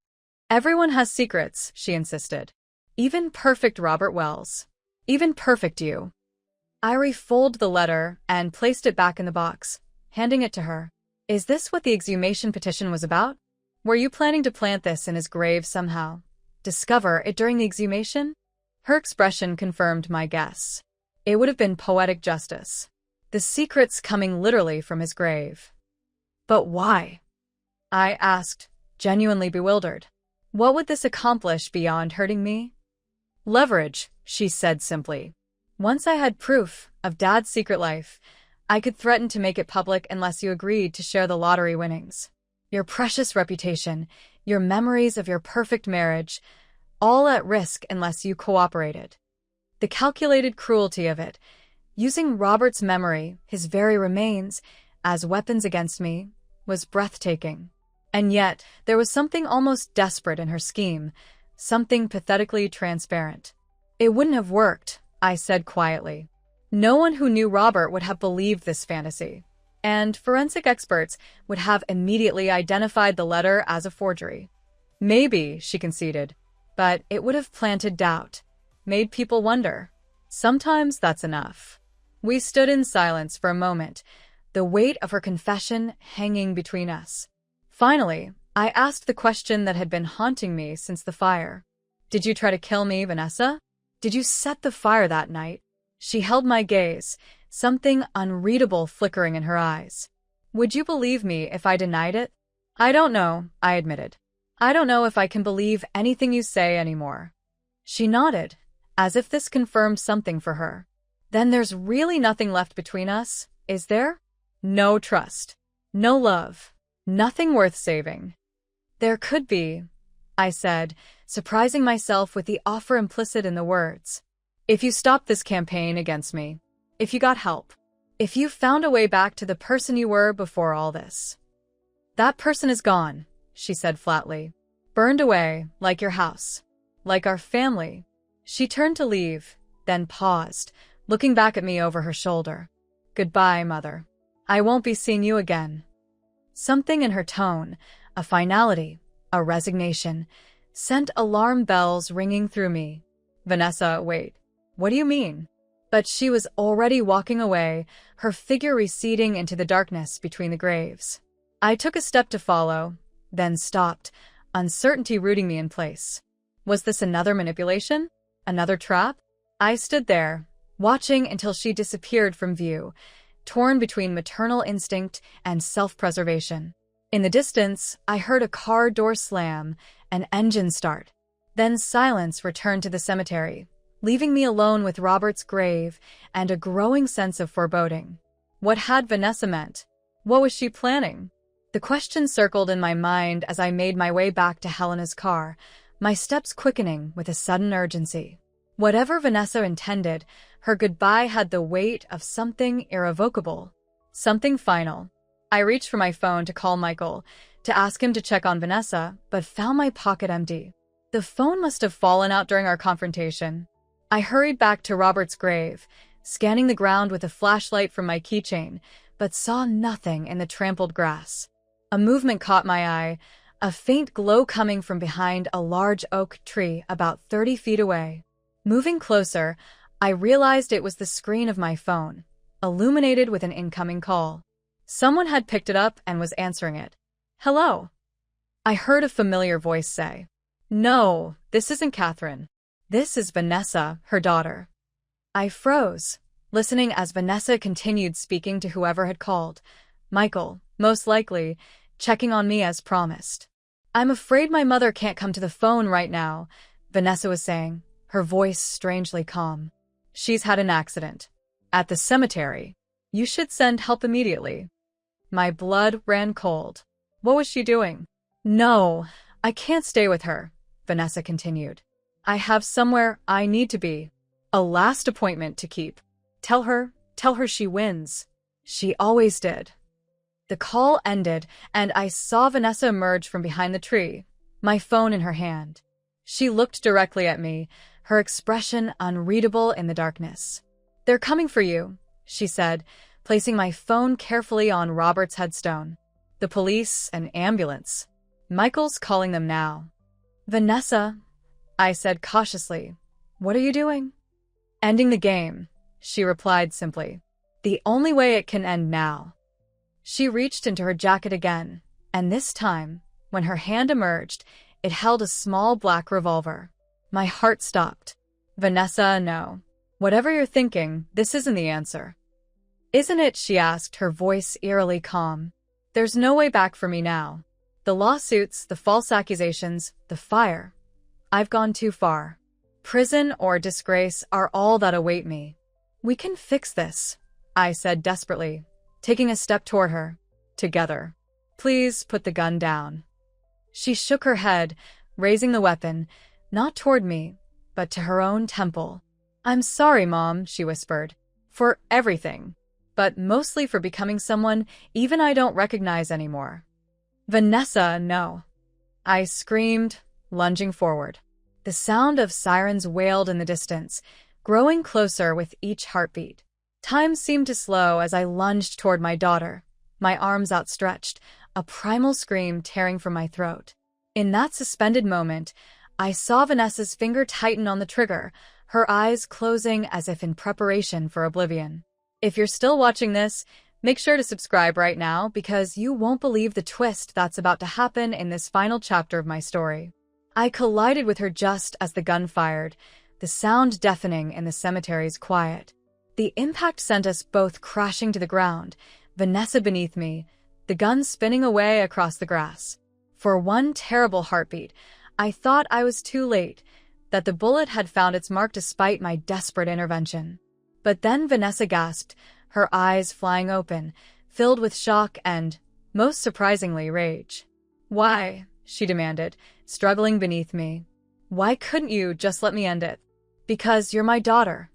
Speaker 1: Everyone has secrets, she insisted. Even perfect Robert Wells. Even perfect you. I refolded the letter and placed it back in the box, handing it to her. Is this what the exhumation petition was about? Were you planning to plant this in his grave somehow? Discover it during the exhumation? Her expression confirmed my guess. It would have been poetic justice. The secrets coming literally from his grave. But why? I asked, genuinely bewildered. What would this accomplish beyond hurting me? Leverage, she said simply. Once I had proof of Dad's secret life, I could threaten to make it public unless you agreed to share the lottery winnings. Your precious reputation, your memories of your perfect marriage, all at risk unless you cooperated. The calculated cruelty of it, using Robert's memory, his very remains, as weapons against me, was breathtaking. And yet, there was something almost desperate in her scheme, something pathetically transparent. It wouldn't have worked, I said quietly. No one who knew Robert would have believed this fantasy, and forensic experts would have immediately identified the letter as a forgery. Maybe, she conceded, but it would have planted doubt, made people wonder. Sometimes that's enough. We stood in silence for a moment, the weight of her confession hanging between us. Finally, I asked the question that had been haunting me since the fire. Did you try to kill me, Vanessa? Did you set the fire that night? She held my gaze, something unreadable flickering in her eyes. Would you believe me if I denied it? I don't know, I admitted. I don't know if I can believe anything you say anymore. She nodded, as if this confirmed something for her. Then there's really nothing left between us, is there? No trust. No love. Nothing worth saving. There could be, I said, surprising myself with the offer implicit in the words. If you stopped this campaign against me, if you got help, if you found a way back to the person you were before all this. That person is gone, she said flatly. Burned away, like your house, like our family. She turned to leave, then paused, looking back at me over her shoulder. Goodbye, Mother. I won't be seeing you again. Something in her tone, a finality, a resignation, sent alarm bells ringing through me. Vanessa, wait. What do you mean? But she was already walking away, her figure receding into the darkness between the graves. I took a step to follow, then stopped, uncertainty rooting me in place. Was this another manipulation? Another trap? I stood there, watching until she disappeared from view, torn between maternal instinct and self-preservation. In the distance, I heard a car door slam, an engine start. Then silence returned to the cemetery, leaving me alone with Robert's grave and a growing sense of foreboding. What had Vanessa meant? What was she planning? The question circled in my mind as I made my way back to Helena's car, my steps quickening with a sudden urgency. Whatever Vanessa intended, her goodbye had the weight of something irrevocable, something final. I reached for my phone to call Michael, to ask him to check on Vanessa, but found my pocket empty. The phone must have fallen out during our confrontation. I hurried back to Robert's grave, scanning the ground with a flashlight from my keychain, but saw nothing in the trampled grass. A movement caught my eye, a faint glow coming from behind a large oak tree about 30 feet away. Moving closer, I realized it was the screen of my phone, illuminated with an incoming call. Someone had picked it up and was answering it. Hello? I heard a familiar voice say. No, this isn't Catherine. This is Vanessa, her daughter. I froze, listening as Vanessa continued speaking to whoever had called. Michael, most likely, checking on me as promised. I'm afraid my mother can't come to the phone right now, Vanessa was saying, her voice strangely calm. She's had an accident. At the cemetery. You should send help immediately. My blood ran cold. What was she doing? No, I can't stay with her, Vanessa continued. I have somewhere I need to be. A last appointment to keep. Tell her she wins. She always did. The call ended, and I saw Vanessa emerge from behind the tree, my phone in her hand. She looked directly at me, her expression unreadable in the darkness. They're coming for you, she said, placing my phone carefully on Robert's headstone. The police, an ambulance. Michael's calling them now. Vanessa, I said cautiously, what are you doing? Ending the game, she replied simply. The only way it can end now. She reached into her jacket again, and this time, when her hand emerged, it held a small black revolver. My heart stopped. Vanessa, no. Whatever you're thinking, this isn't the answer. Isn't it? She asked, her voice eerily calm. There's no way back for me now. The lawsuits, the false accusations, the fire. I've gone too far. Prison or disgrace are all that await me. We can fix this, I said desperately, taking a step toward her. Together. Please put the gun down. She shook her head, raising the weapon, not toward me, but to her own temple. I'm sorry, Mom, she whispered. For everything. but mostly for becoming someone even I don't recognize anymore. Vanessa, no. I screamed, lunging forward. The sound of sirens wailed in the distance, growing closer with each heartbeat. Time seemed to slow as I lunged toward my daughter, my arms outstretched, a primal scream tearing from my throat. In that suspended moment, I saw Vanessa's finger tighten on the trigger, her eyes closing as if in preparation for oblivion. If you're still watching this, make sure to subscribe right now because you won't believe the twist that's about to happen in this final chapter of my story. I collided with her just as the gun fired, the sound deafening in the cemetery's quiet. The impact sent us both crashing to the ground, Vanessa beneath me, the gun spinning away across the grass. For one terrible heartbeat, I thought I was too late, that the bullet had found its mark despite my desperate intervention. But then Vanessa gasped, her eyes flying open, filled with shock and, most surprisingly, rage. "Why?" she demanded, struggling beneath me. "Why couldn't you just let me end it?" "Because you're my daughter,"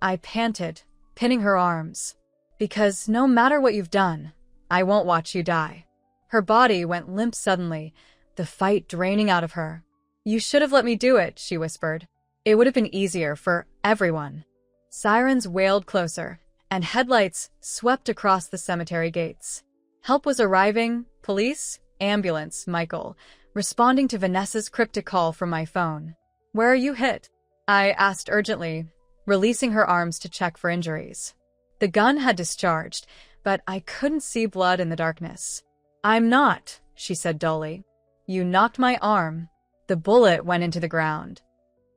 Speaker 1: I panted, pinning her arms. "Because no matter what you've done, I won't watch you die." Her body went limp suddenly, the fight draining out of her. "You should have let me do it," she whispered. "It would have been easier for everyone." Sirens wailed closer, and headlights swept across the cemetery gates. Help was arriving, police, ambulance, Michael, responding to Vanessa's cryptic call from my phone. "Where are you hit?" I asked urgently, releasing her arms to check for injuries. The gun had discharged, but I couldn't see blood in the darkness. "I'm not," she said dully. "You knocked my arm." The bullet went into the ground.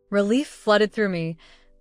Speaker 1: Relief flooded through me,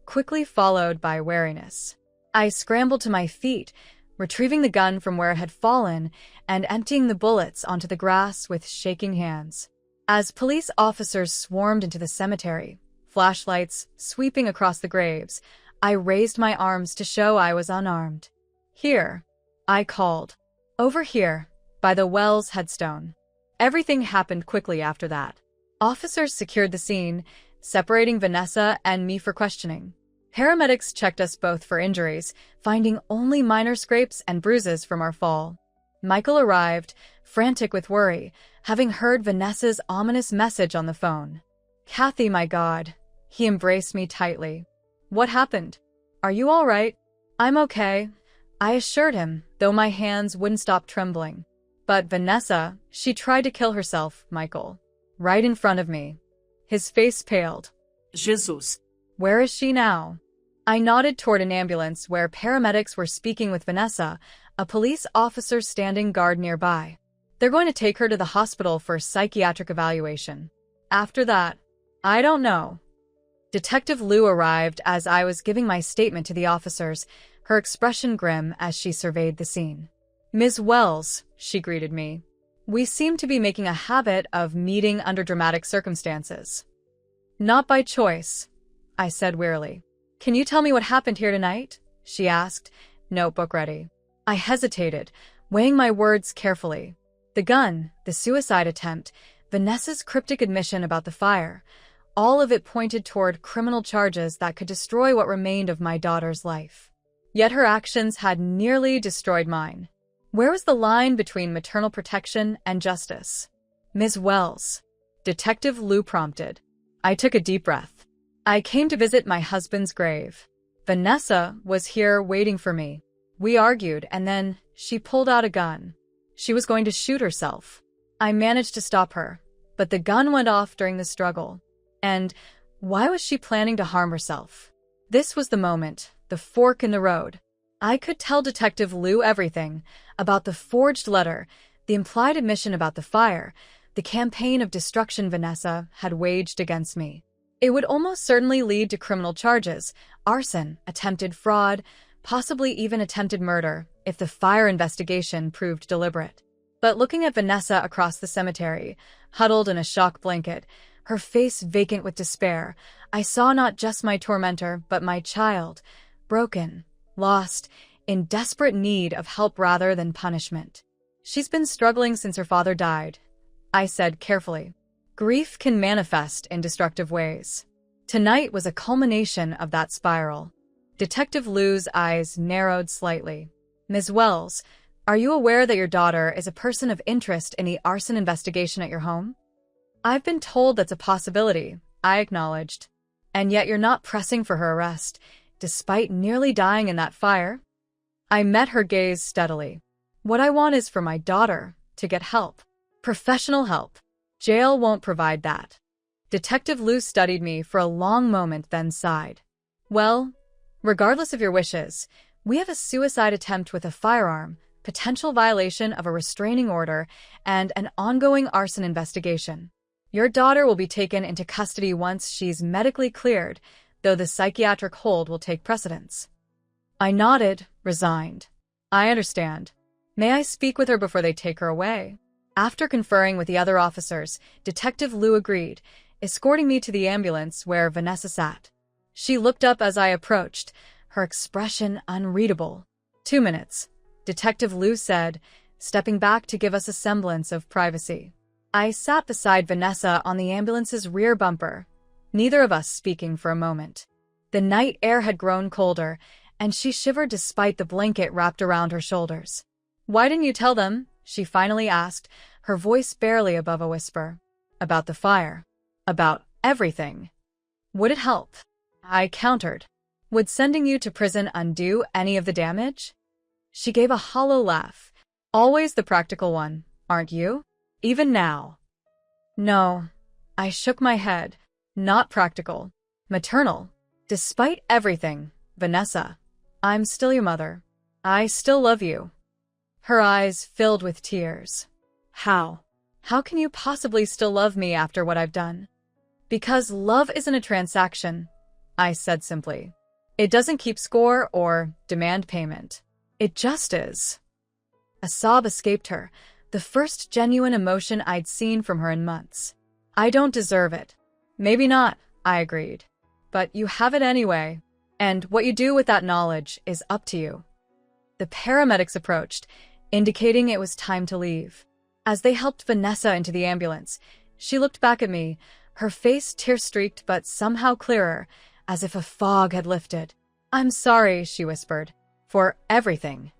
Speaker 1: quickly followed by wariness. I scrambled to my feet, retrieving the gun from where it had fallen and emptying the bullets onto the grass with shaking hands. As police officers swarmed into the cemetery, flashlights sweeping across the graves, I raised my arms to show I was unarmed. "Here," I called. "Over here, by the Wells headstone." Everything happened quickly after that. Officers secured the scene, separating Vanessa and me for questioning. Paramedics checked us both for injuries, finding only minor scrapes and bruises from our fall. Michael arrived, frantic with worry, having heard Vanessa's ominous message on the phone. "Kathy, my God." He embraced me tightly. "What happened? Are you all right?" "I'm okay," I assured him, though my hands wouldn't stop trembling. "But Vanessa, she tried to kill herself, Michael. Right in front of me." His face paled.
Speaker 2: Jesus.
Speaker 1: "Where is she now?" I nodded toward an ambulance where paramedics were speaking with Vanessa, a police officer standing guard nearby. "They're going to take her to the hospital for psychiatric evaluation. After that, I don't know." Detective Lou arrived as I was giving my statement to the officers, her expression grim as she surveyed the scene. "Ms. Wells," she greeted me. "We seem to be making a habit of meeting under dramatic circumstances." "Not by choice," I said wearily. "Can you tell me what happened here tonight?" she asked, notebook ready. I hesitated, weighing my words carefully. The gun, the suicide attempt, Vanessa's cryptic admission about the fire, all of it pointed toward criminal charges that could destroy what remained of my daughter's life. Yet her actions had nearly destroyed mine. Where was the line between maternal protection and justice? "Ms. Wells," Detective Lou prompted. I took a deep breath. "I came to visit my husband's grave. Vanessa was here waiting for me. We argued, and then she pulled out a gun. She was going to shoot herself. I managed to stop her, but the gun went off during the struggle. And why was she planning to harm herself?" This was the moment, the fork in the road. I could tell Detective Lou everything about the forged letter, the implied admission about the fire, the campaign of destruction Vanessa had waged against me. It would almost certainly lead to criminal charges, arson, attempted fraud, possibly even attempted murder, if the fire investigation proved deliberate. But looking at Vanessa across the cemetery, huddled in a shock blanket, her face vacant with despair, I saw not just my tormentor, but my child, broken, lost, in desperate need of help rather than punishment. "She's been struggling since her father died," I said carefully. "Grief can manifest in destructive ways. Tonight was a culmination of that spiral." Detective Lou's eyes narrowed slightly. Ms. Wells, are you aware that your daughter is a person of interest in the arson investigation at your home? I've been told that's a possibility, I acknowledged. And yet you're not pressing for her arrest, despite nearly dying in that fire? I met her gaze steadily. What I want is for my daughter to get help. Professional help. Jail won't provide that. Detective Liu studied me for a long moment, then sighed. Well, regardless of your wishes, we have a suicide attempt with a firearm, potential violation of a restraining order, and an ongoing arson investigation. Your daughter will be taken into custody once she's medically cleared, though the psychiatric hold will take precedence. I nodded, resigned. I understand. May I speak with her before they take her away? After conferring with the other officers, Detective Liu agreed, escorting me to the ambulance where Vanessa sat. She looked up as I approached, her expression unreadable. 2 minutes, Detective Liu said, stepping back to give us a semblance of privacy. I sat beside Vanessa on the ambulance's rear bumper, neither of us speaking for a moment. The night air had grown colder, and she shivered despite the blanket wrapped around her shoulders. Why didn't you tell them? She finally asked, her voice barely above a whisper. About the fire. About everything. Would it help? I countered. Would sending you to prison undo any of the damage? She gave a hollow laugh. Always the practical one, aren't you? Even now. No. I shook my head. Not practical. Maternal. Despite everything, Vanessa, I'm still your mother. I still love you. Her eyes filled with tears. How? How can you possibly still love me after what I've done? Because love isn't a transaction, I said simply. It doesn't keep score or demand payment. It just is. A sob escaped her, the first genuine emotion I'd seen from her in months. I don't deserve it. Maybe not, I agreed. But you have it anyway, and what you do with that knowledge is up to you. The paramedics approached, indicating it was time to leave. As they helped Vanessa into the ambulance, she looked back at me, her face tear-streaked but somehow clearer, as if a fog had lifted. I'm sorry, she whispered, for everything.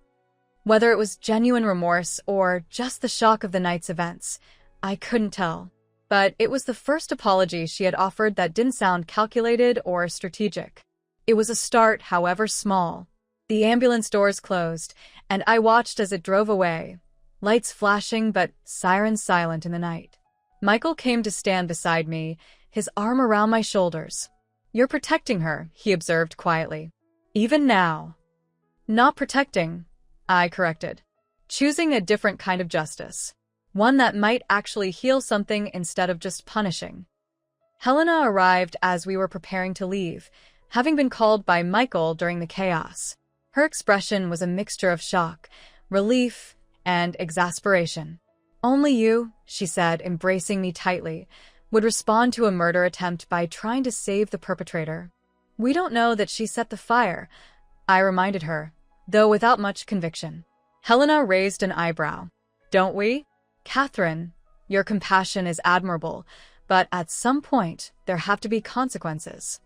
Speaker 1: Whether it was genuine remorse or just the shock of the night's events, I couldn't tell. But it was the first apology she had offered that didn't sound calculated or strategic. It was a start, however small. The ambulance doors closed, and I watched as it drove away, lights flashing but sirens silent in the night. Michael came to stand beside me, his arm around my shoulders. You're protecting her, he observed quietly. Even now. Not protecting, I corrected. Choosing a different kind of justice. One that might actually heal something instead of just punishing. Helena arrived as we were preparing to leave, having been called by Michael during the chaos. Her expression was a mixture of shock, relief, and exasperation. Only you, she said, embracing me tightly, would respond to a murder attempt by trying to save the perpetrator. We don't know that she set the fire, I reminded her, though without much conviction. Helena raised an eyebrow. Don't we? Catherine, your compassion is admirable, but at some point there have to be consequences.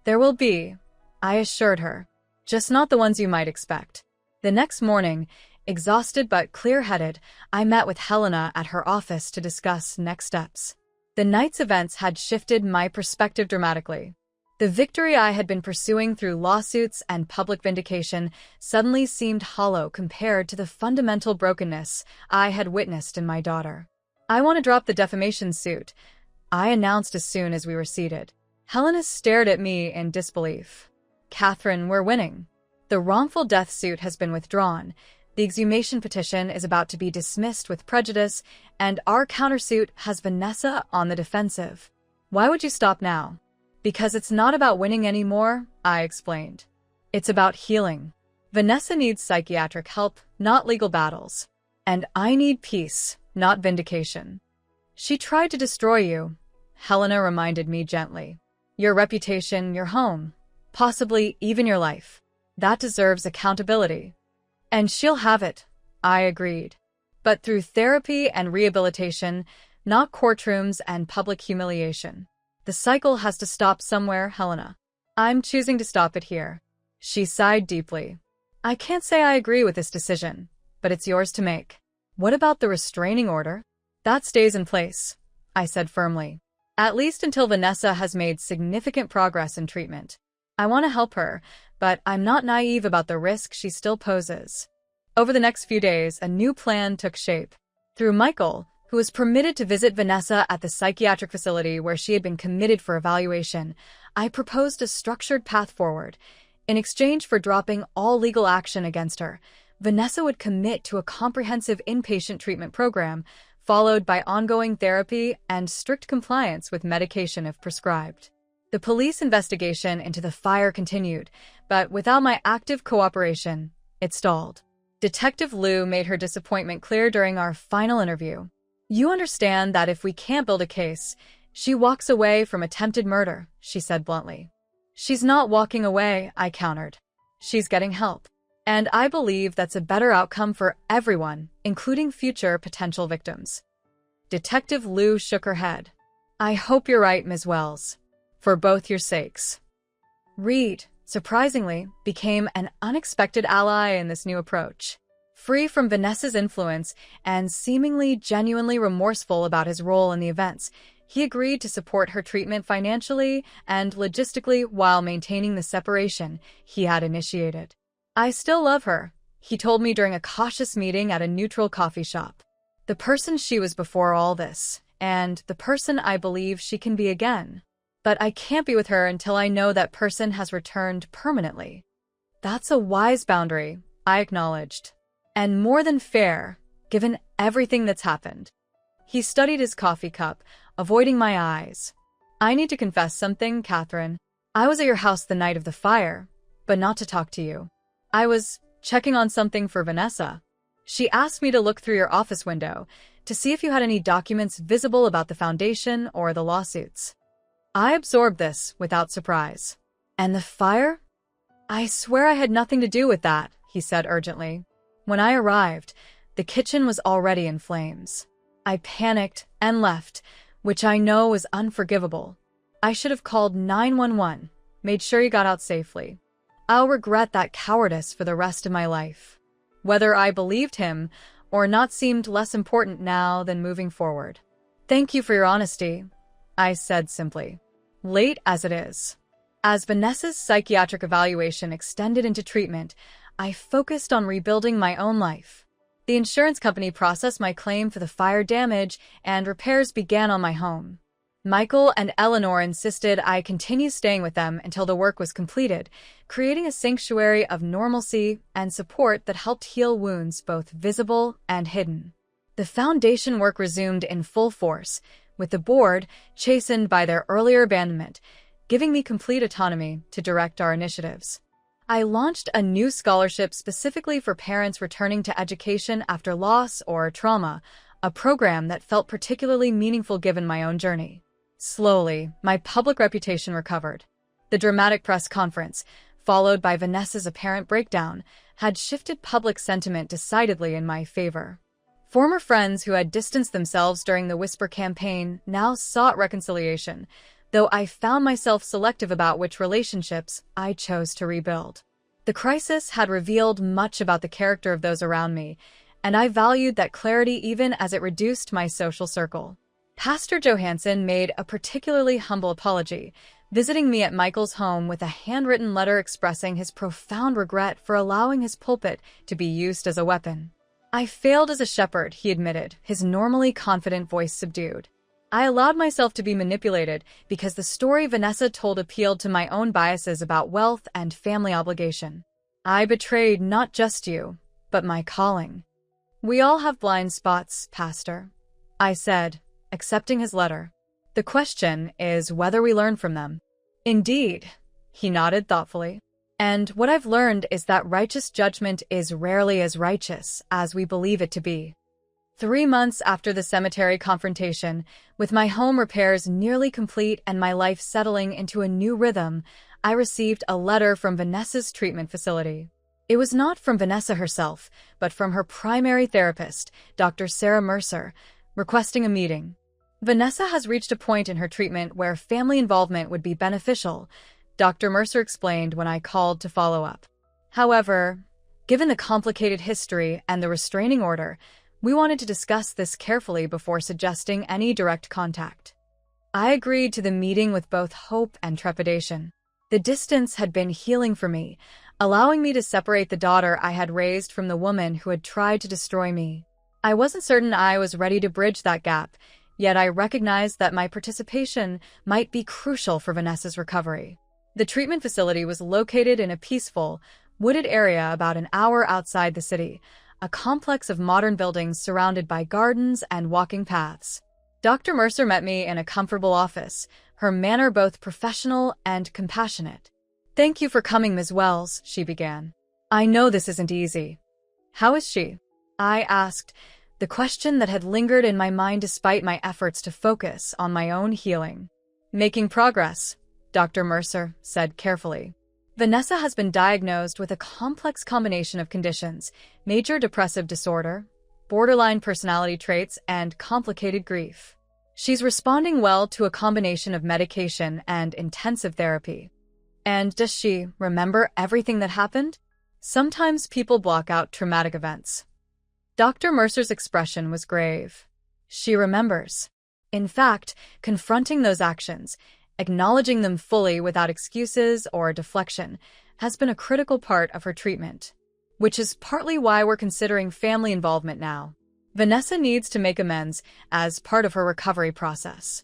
Speaker 1: There will be, I assured her, just not the ones you might expect. The next morning, exhausted but clear-headed, I met with Helena at her office to discuss next steps. The night's events had shifted my perspective dramatically. The victory I had been pursuing through lawsuits and public vindication suddenly seemed hollow compared to the fundamental brokenness I had witnessed in my daughter. I want to drop the defamation suit, I announced as soon as we were seated. Helena stared at me in disbelief. Catherine, we're winning. The wrongful death suit has been withdrawn. The exhumation petition is about to be dismissed with prejudice, and our countersuit has Vanessa on the defensive. Why would you stop now? Because it's not about winning anymore, I explained. It's about healing. Vanessa needs psychiatric help, not legal battles. And I need peace, not vindication. She tried to destroy you, Helena reminded me gently. Your reputation, your home, possibly even your life. That deserves accountability. And she'll have it, I agreed. But through therapy and rehabilitation, not courtrooms and public humiliation. The cycle has to stop somewhere, Helena. I'm choosing to stop it here. She sighed deeply. I can't say I agree with this decision, but it's yours to make. What about the restraining order? That stays in place, I said firmly. At least until Vanessa has made significant progress in treatment. I want to help her, but I'm not naive about the risk she still poses. Over the next few days, a new plan took shape. Through Michael, who was permitted to visit Vanessa at the psychiatric facility where she had been committed for evaluation, I proposed a structured path forward. In exchange for dropping all legal action against her, Vanessa would commit to a comprehensive inpatient treatment program, followed by ongoing therapy and strict compliance with medication if prescribed. The police investigation into the fire continued, but without my active cooperation, it stalled. Detective Liu made her disappointment clear during our final interview. You understand that if we can't build a case, she walks away from attempted murder, she said bluntly. She's not walking away, I countered. She's getting help. And I believe that's a better outcome for everyone, including future potential victims. Detective Liu shook her head. I hope you're right, Ms. Wells. For both your sakes. Reed, surprisingly, became an unexpected ally in this new approach. Free from Vanessa's influence and seemingly genuinely remorseful about his role in the events, he agreed to support her treatment financially and logistically while maintaining the separation he had initiated. I still love her, he told me during a cautious meeting at a neutral coffee shop. The person she was before all this, and the person I believe she can be again. But I can't be with her until I know that person has returned permanently. That's a wise boundary, I acknowledged. And more than fair, given everything that's happened. He studied his coffee cup, avoiding my eyes. I need to confess something, Catherine. I was at your house the night of the fire, but not to talk to you. I was checking on something for Vanessa. She asked me to look through your office window to see if you had any documents visible about the foundation or the lawsuits. I absorbed this without surprise. And the fire? I swear I had nothing to do with that, he said urgently. When I arrived, the kitchen was already in flames. I panicked and left, which I know was unforgivable. I should have called 911, made sure you got out safely. I'll regret that cowardice for the rest of my life. Whether I believed him or not seemed less important now than moving forward. Thank you for your honesty, I said simply. Late as it is. As Vanessa's psychiatric evaluation extended into treatment, I focused on rebuilding my own life. The insurance company processed my claim for the fire damage and repairs began on my home. Michael and Eleanor insisted I continue staying with them until the work was completed, creating a sanctuary of normalcy and support that helped heal wounds both visible and hidden. The foundation work resumed in full force, with the board, chastened by their earlier abandonment, giving me complete autonomy to direct our initiatives. I launched a new scholarship specifically for parents returning to education after loss or trauma, a program that felt particularly meaningful given my own journey. Slowly, my public reputation recovered. The dramatic press conference, followed by Vanessa's apparent breakdown, had shifted public sentiment decidedly in my favor. Former friends who had distanced themselves during the Whisper campaign now sought reconciliation, though I found myself selective about which relationships I chose to rebuild. The crisis had revealed much about the character of those around me, and I valued that clarity even as it reduced my social circle. Pastor Johansson made a particularly humble apology, visiting me at Michael's home with a handwritten letter expressing his profound regret for allowing his pulpit to be used as a weapon. I failed as a shepherd, he admitted, his normally confident voice subdued. I allowed myself to be manipulated because the story Vanessa told appealed to my own biases about wealth and family obligation. I betrayed not just you, but my calling. We all have blind spots, Pastor, I said, accepting his letter. The question is whether we learn from them. Indeed, he nodded thoughtfully. And what I've learned is that righteous judgment is rarely as righteous as we believe it to be. 3 months after the cemetery confrontation, with my home repairs nearly complete and my life settling into a new rhythm, I received a letter from Vanessa's treatment facility. It was not from Vanessa herself, but from her primary therapist, Dr. Sarah Mercer, requesting a meeting. Vanessa has reached a point in her treatment where family involvement would be beneficial, Dr. Mercer explained when I called to follow up. However, Given the complicated history and the restraining order, we wanted to discuss this carefully before suggesting any direct contact. I agreed to the meeting with both hope and trepidation. The distance had been healing for me, allowing me to separate the daughter I had raised from the woman who had tried to destroy me. I wasn't certain I was ready to bridge that gap, yet I recognized that my participation might be crucial for Vanessa's recovery. The treatment facility was located in a peaceful, wooded area about an hour outside the city, a complex of modern buildings surrounded by gardens and walking paths. Dr. Mercer met me in a comfortable office, her manner both professional and compassionate. "Thank you for coming, Ms. Wells," she began. "I know this isn't easy." "How is she?" I asked, the question that had lingered in my mind despite my efforts to focus on my own healing. "Making progress," Dr. Mercer said carefully. "Vanessa has been diagnosed with a complex combination of conditions: major depressive disorder, borderline personality traits, and complicated grief. She's responding well to a combination of medication and intensive therapy." "And does she remember everything that happened?" "Sometimes people block out traumatic events." Dr. Mercer's expression was grave. "She remembers. In fact, confronting those actions, acknowledging them fully without excuses or deflection, has been a critical part of her treatment. Which is partly why we're considering family involvement now. Vanessa needs to make amends as part of her recovery process."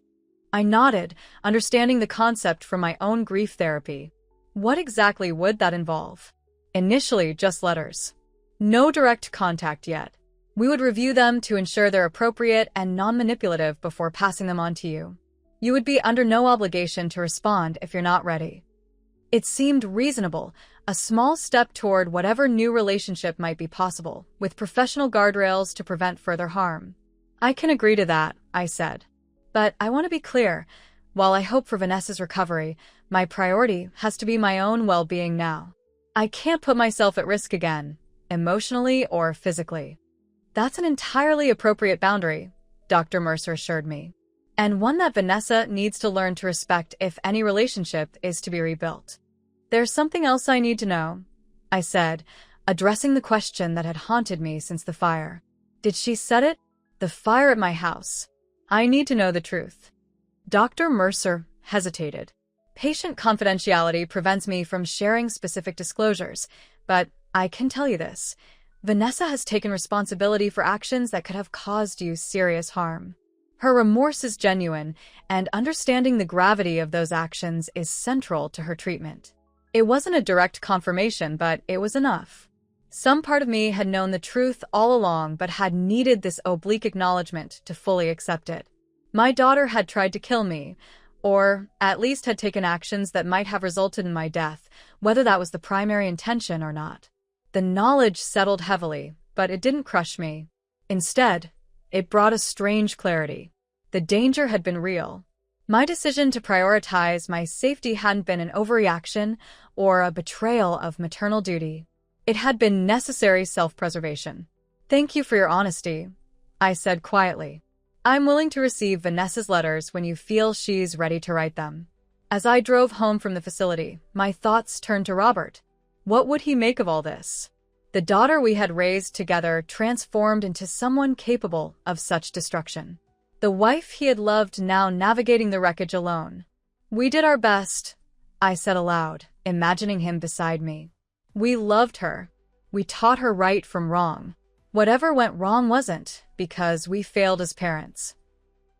Speaker 1: I nodded, understanding the concept from my own grief therapy. "What exactly would that involve?" "Initially, just letters. No direct contact yet. We would review them to ensure they're appropriate and non-manipulative before passing them on to you. You would be under no obligation to respond if you're not ready." It seemed reasonable, a small step toward whatever new relationship might be possible, with professional guardrails to prevent further harm. "I can agree to that," I said. "But I want to be clear. While I hope for Vanessa's recovery, my priority has to be my own well-being now. I can't put myself at risk again, emotionally or physically." "That's an entirely appropriate boundary," Dr. Mercer assured me, "and one that Vanessa needs to learn to respect if any relationship is to be rebuilt." "There's something else I need to know," I said, addressing the question that had haunted me since the fire. "Did she set it? The fire at my house. I need to know the truth." Dr. Mercer hesitated. "Patient confidentiality prevents me from sharing specific disclosures, but I can tell you this. Vanessa has taken responsibility for actions that could have caused you serious harm. Her remorse is genuine, and understanding the gravity of those actions is central to her treatment." It wasn't a direct confirmation, but it was enough. Some part of me had known the truth all along but had needed this oblique acknowledgement to fully accept it. My daughter had tried to kill me, or at least had taken actions that might have resulted in my death, whether that was the primary intention or not. The knowledge settled heavily, but it didn't crush me. Instead, it brought a strange clarity. The danger had been real. My decision to prioritize my safety hadn't been an overreaction or a betrayal of maternal duty. It had been necessary self-preservation. "Thank you for your honesty," I said quietly. "I'm willing to receive Vanessa's letters when you feel she's ready to write them." As I drove home from the facility, my thoughts turned to Robert. What would he make of all this? The daughter we had raised together transformed into someone capable of such destruction. The wife he had loved now navigating the wreckage alone. "We did our best," I said aloud, imagining him beside me. "We loved her. We taught her right from wrong. Whatever went wrong wasn't because we failed as parents."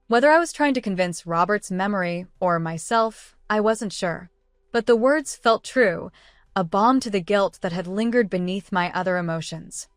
Speaker 1: Whether I was trying to convince Robert's memory or myself, I wasn't sure. But the words felt true, a balm to the guilt that had lingered beneath my other emotions.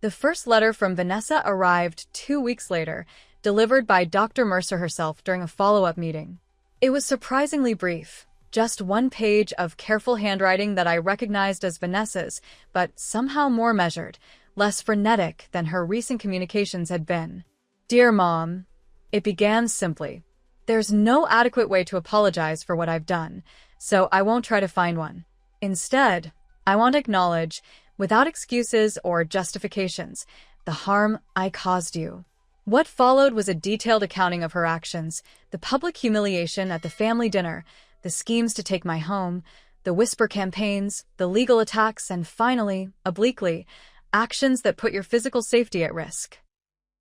Speaker 1: The first letter from Vanessa arrived 2 weeks later, delivered by Dr. Mercer herself during a follow-up meeting. It was surprisingly brief, just one page of careful handwriting that I recognized as Vanessa's, but somehow more measured, less frenetic than her recent communications had been. "Dear Mom," it began simply. "There's no adequate way to apologize for what I've done, so I won't try to find one. Instead, I want to acknowledge, without excuses or justifications, the harm I caused you." What followed was a detailed accounting of her actions, the public humiliation at the family dinner, the schemes to take my home, the whisper campaigns, the legal attacks, and finally, obliquely, actions that put your physical safety at risk.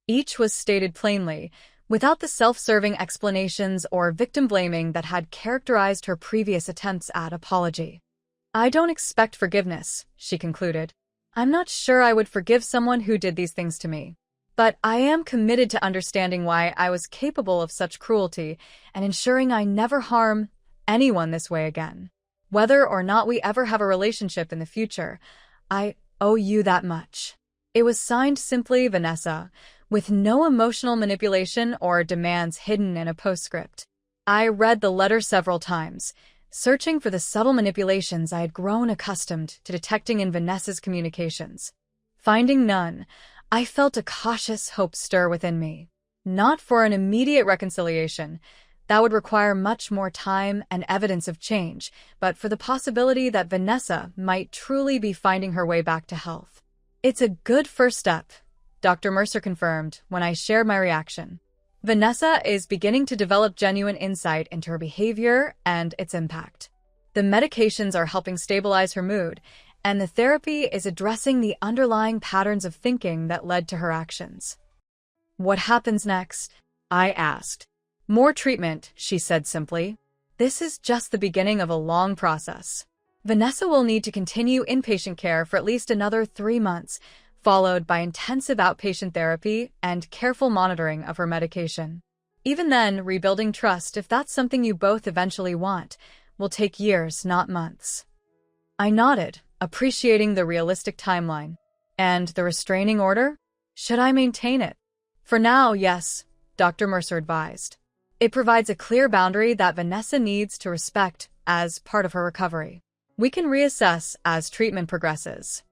Speaker 1: Each was stated plainly, without the self-serving explanations or victim-blaming that had characterized her previous attempts at apology. "I don't expect forgiveness," she concluded. "I'm not sure I would forgive someone who did these things to me. But I am committed to understanding why I was capable of such cruelty and ensuring I never harm anyone this way again. Whether or not we ever have a relationship in the future, I owe you that much." It was signed simply Vanessa, with no emotional manipulation or demands hidden in a postscript. I read the letter several times, searching for the subtle manipulations I had grown accustomed to detecting in Vanessa's communications. Finding none, I felt a cautious hope stir within me. Not for an immediate reconciliation, that would require much more time and evidence of change, but for the possibility that Vanessa might truly be finding her way back to health. "It's a good first step," Dr. Mercer confirmed when I shared my reaction. "Vanessa is beginning to develop genuine insight into her behavior and its impact. The medications are helping stabilize her mood, and the therapy is addressing the underlying patterns of thinking that led to her actions." "What happens next?" I asked. "More treatment," she said simply. "This is just the beginning of a long process. Vanessa will need to continue inpatient care for at least another 3 months, followed by intensive outpatient therapy and careful monitoring of her medication. Even then, rebuilding trust, if that's something you both eventually want, will take years, not months." I nodded, appreciating the realistic timeline. "And the restraining order? Should I maintain it?" "For now, yes," Dr. Mercer advised. "It provides a clear boundary that Vanessa needs to respect as part of her recovery. We can reassess as treatment progresses."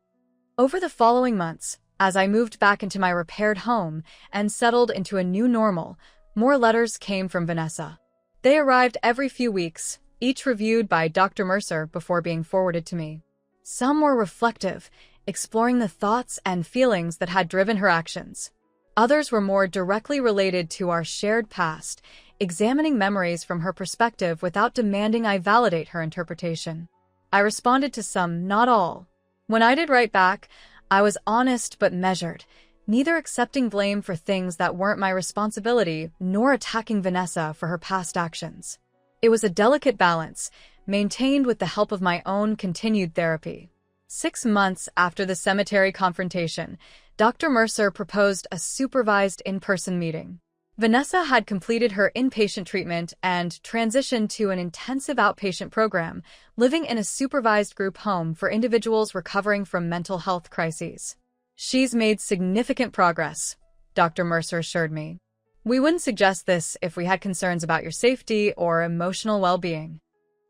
Speaker 1: Over the following months, as I moved back into my repaired home and settled into a new normal, more letters came from Vanessa. They arrived every few weeks, each reviewed by Dr. Mercer before being forwarded to me. Some were reflective, exploring the thoughts and feelings that had driven her actions. Others were more directly related to our shared past, examining memories from her perspective without demanding I validate her interpretation. I responded to some, not all. When I did write back, I was honest but measured, neither accepting blame for things that weren't my responsibility nor attacking Vanessa for her past actions. It was a delicate balance, maintained with the help of my own continued therapy. 6 months after the cemetery confrontation, Dr. Mercer proposed a supervised in-person meeting. Vanessa had completed her inpatient treatment and transitioned to an intensive outpatient program, living in a supervised group home for individuals recovering from mental health crises. "She's made significant progress," Dr. Mercer assured me. "We wouldn't suggest this if we had concerns about your safety or emotional well-being."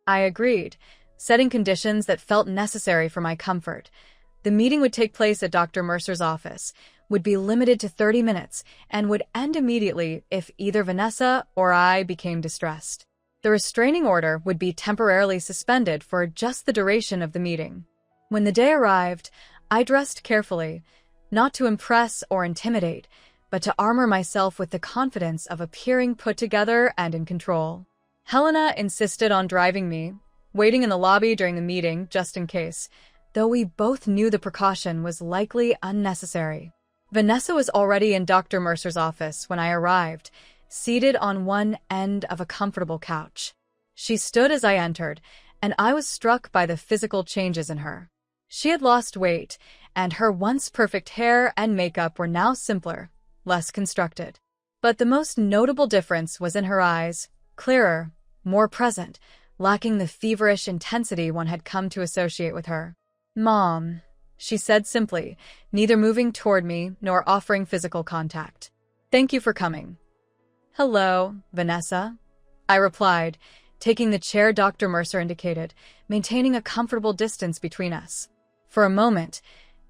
Speaker 1: I agreed, setting conditions that felt necessary for my comfort. The meeting would take place at Dr. Mercer's office, would be limited to 30 minutes, and would end immediately if either Vanessa or I became distressed. The restraining order would be temporarily suspended for just the duration of the meeting. When the day arrived, I dressed carefully, not to impress or intimidate, but to armor myself with the confidence of appearing put together and in control. Helena insisted on driving me, waiting in the lobby during the meeting just in case, though we both knew the precaution was likely unnecessary. Vanessa was already in Dr. Mercer's office when I arrived, seated on one end of a comfortable couch. She stood as I entered, and I was struck by the physical changes in her. She had lost weight, and her once perfect hair and makeup were now simpler, less constructed. But the most notable difference was in her eyes, clearer, more present, lacking the feverish intensity one had come to associate with her. "Mom," she said simply, neither moving toward me nor offering physical contact. "Thank you for coming." "Hello, Vanessa," I replied, taking the chair Dr. Mercer indicated, maintaining a comfortable distance between us. For a moment,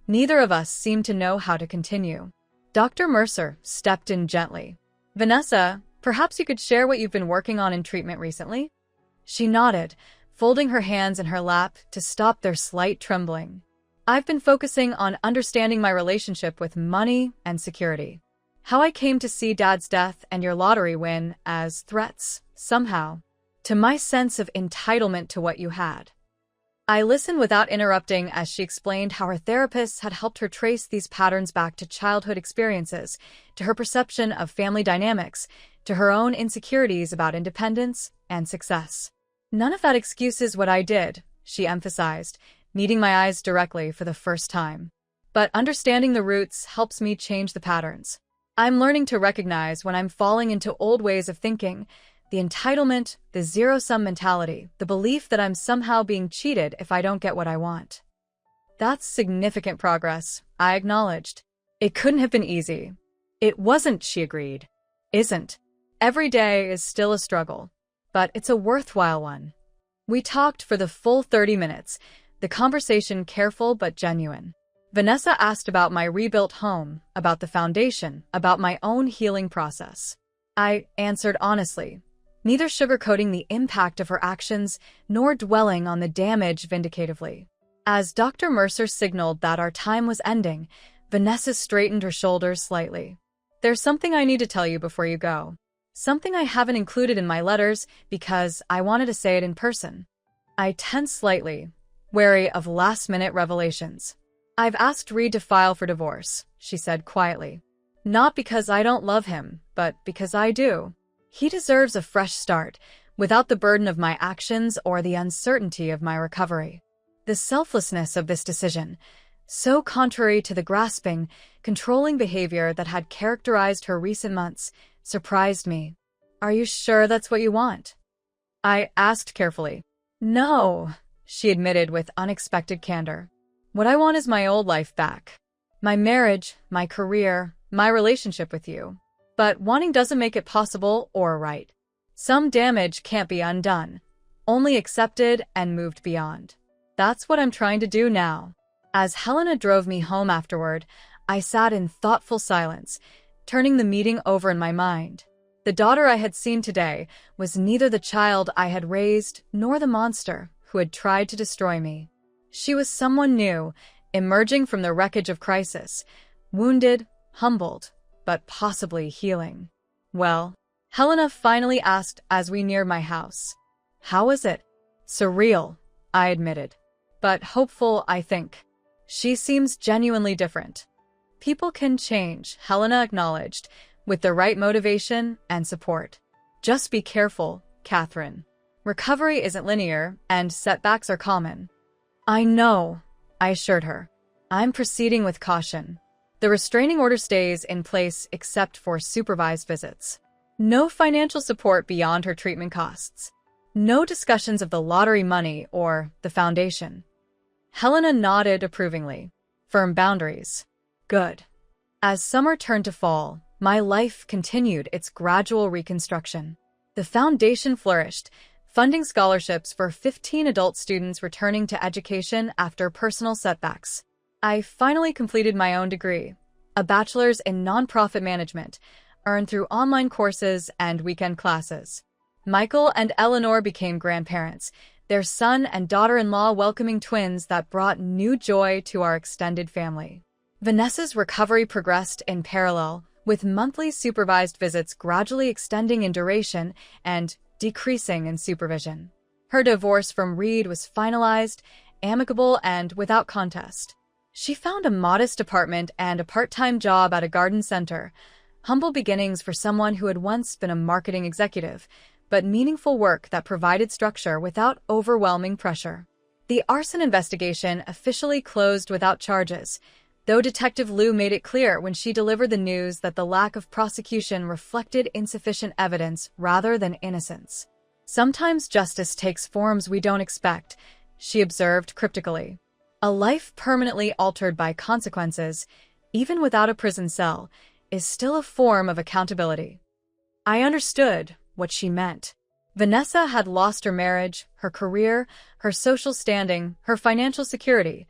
Speaker 1: neither of us seemed to know how to continue. Dr. Mercer stepped in gently. "Vanessa, perhaps you could share what you've been working on in treatment recently?" She nodded, folding her hands in her lap to stop their slight trembling. "I've been focusing on understanding my relationship with money and security. How I came to see Dad's death and your lottery win as threats, somehow, to my sense of entitlement to what you had." I listened without interrupting as she explained how her therapists had helped her trace these patterns back to childhood experiences, to her perception of family dynamics, to her own insecurities about independence and success. None of that excuses what I did, she emphasized, meeting my eyes directly for the first time. But understanding the roots helps me change the patterns. I'm learning to recognize when I'm falling into old ways of thinking, the entitlement, the zero-sum mentality, the belief that I'm somehow being cheated if I don't get what I want. That's significant progress, I acknowledged. It couldn't have been easy. It wasn't, she agreed. Isn't. Every day is still a struggle, but it's a worthwhile one. We talked for the full 30 minutes, the conversation careful but genuine. Vanessa asked about my rebuilt home, about the foundation, about my own healing process. I answered honestly, neither sugarcoating the impact of her actions nor dwelling on the damage vindicatively. As Dr. Mercer signaled that our time was ending, Vanessa straightened her shoulders slightly. There's something I need to tell you before you go. Something I haven't included in my letters because I wanted to say it in person. I tensed slightly, wary of last-minute revelations. I've asked Reed to file for divorce, she said quietly. Not because I don't love him, but because I do. He deserves a fresh start, without the burden of my actions or the uncertainty of my recovery. The selflessness of this decision, so contrary to the grasping, controlling behavior that had characterized her recent months, surprised me. Are you sure that's what you want? I asked carefully. No, she admitted with unexpected candor. What I want is my old life back. My marriage, my career, my relationship with you. But wanting doesn't make it possible or right. Some damage can't be undone, only accepted and moved beyond. That's what I'm trying to do now. As Helena drove me home afterward, I sat in thoughtful silence, turning the meeting over in my mind. The daughter I had seen today was neither the child I had raised nor the monster who had tried to destroy me. She was someone new, emerging from the wreckage of crisis, wounded, humbled, but possibly healing. Well, Helena finally asked as we neared my house. How was it? Surreal, I admitted. But hopeful, I think. She seems genuinely different. People can change, Helena acknowledged, with the right motivation and support. Just be careful, Catherine. Recovery isn't linear, and setbacks are common. I know, I assured her. I'm proceeding with caution. The restraining order stays in place except for supervised visits. No financial support beyond her treatment costs. No discussions of the lottery money or the foundation. Helena nodded approvingly. Firm boundaries. Good. As summer turned to fall, my life continued its gradual reconstruction. The foundation flourished, funding scholarships for 15 adult students returning to education after personal setbacks. I finally completed my own degree, a bachelor's in nonprofit management, earned through online courses and weekend classes. Michael and Eleanor became grandparents, their son and daughter-in-law welcoming twins that brought new joy to our extended family. Vanessa's recovery progressed in parallel, with monthly supervised visits gradually extending in duration and decreasing in supervision. Her divorce from Reed was finalized, amicable and without contest. She found a modest apartment and a part-time job at a garden center, humble beginnings for someone who had once been a marketing executive, but meaningful work that provided structure without overwhelming pressure. The arson investigation officially closed without charges, though Detective Liu made it clear when she delivered the news that the lack of prosecution reflected insufficient evidence rather than innocence. Sometimes justice takes forms we don't expect, she observed cryptically. A life permanently altered by consequences, even without a prison cell, is still a form of accountability. I understood what she meant. Vanessa had lost her marriage, her career, her social standing, her financial security,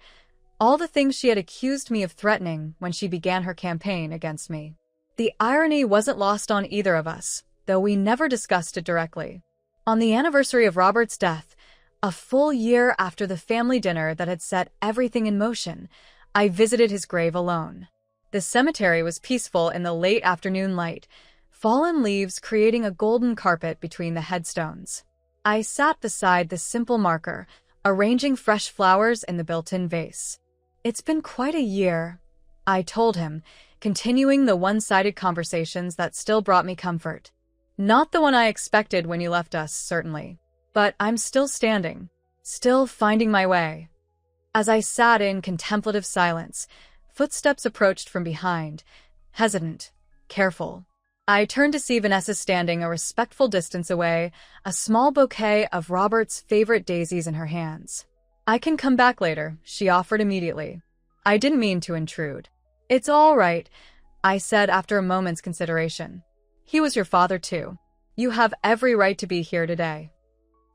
Speaker 1: all the things she had accused me of threatening when she began her campaign against me. The irony wasn't lost on either of us, though we never discussed it directly. On the anniversary of Robert's death, a full year after the family dinner that had set everything in motion, I visited his grave alone. The cemetery was peaceful in the late afternoon light, fallen leaves creating a golden carpet between the headstones. I sat beside the simple marker, arranging fresh flowers in the built-in vase. "It's been quite a year," I told him, continuing the one-sided conversations that still brought me comfort. "Not the one I expected when you left us, certainly. But I'm still standing, still finding my way." As I sat in contemplative silence, footsteps approached from behind, hesitant, careful. I turned to see Vanessa standing a respectful distance away, a small bouquet of Robert's favorite daisies in her hands. "I can come back later," she offered immediately. I didn't mean to intrude. "It's all right," I said after a moment's consideration. "He was your father, too. You have every right to be here today."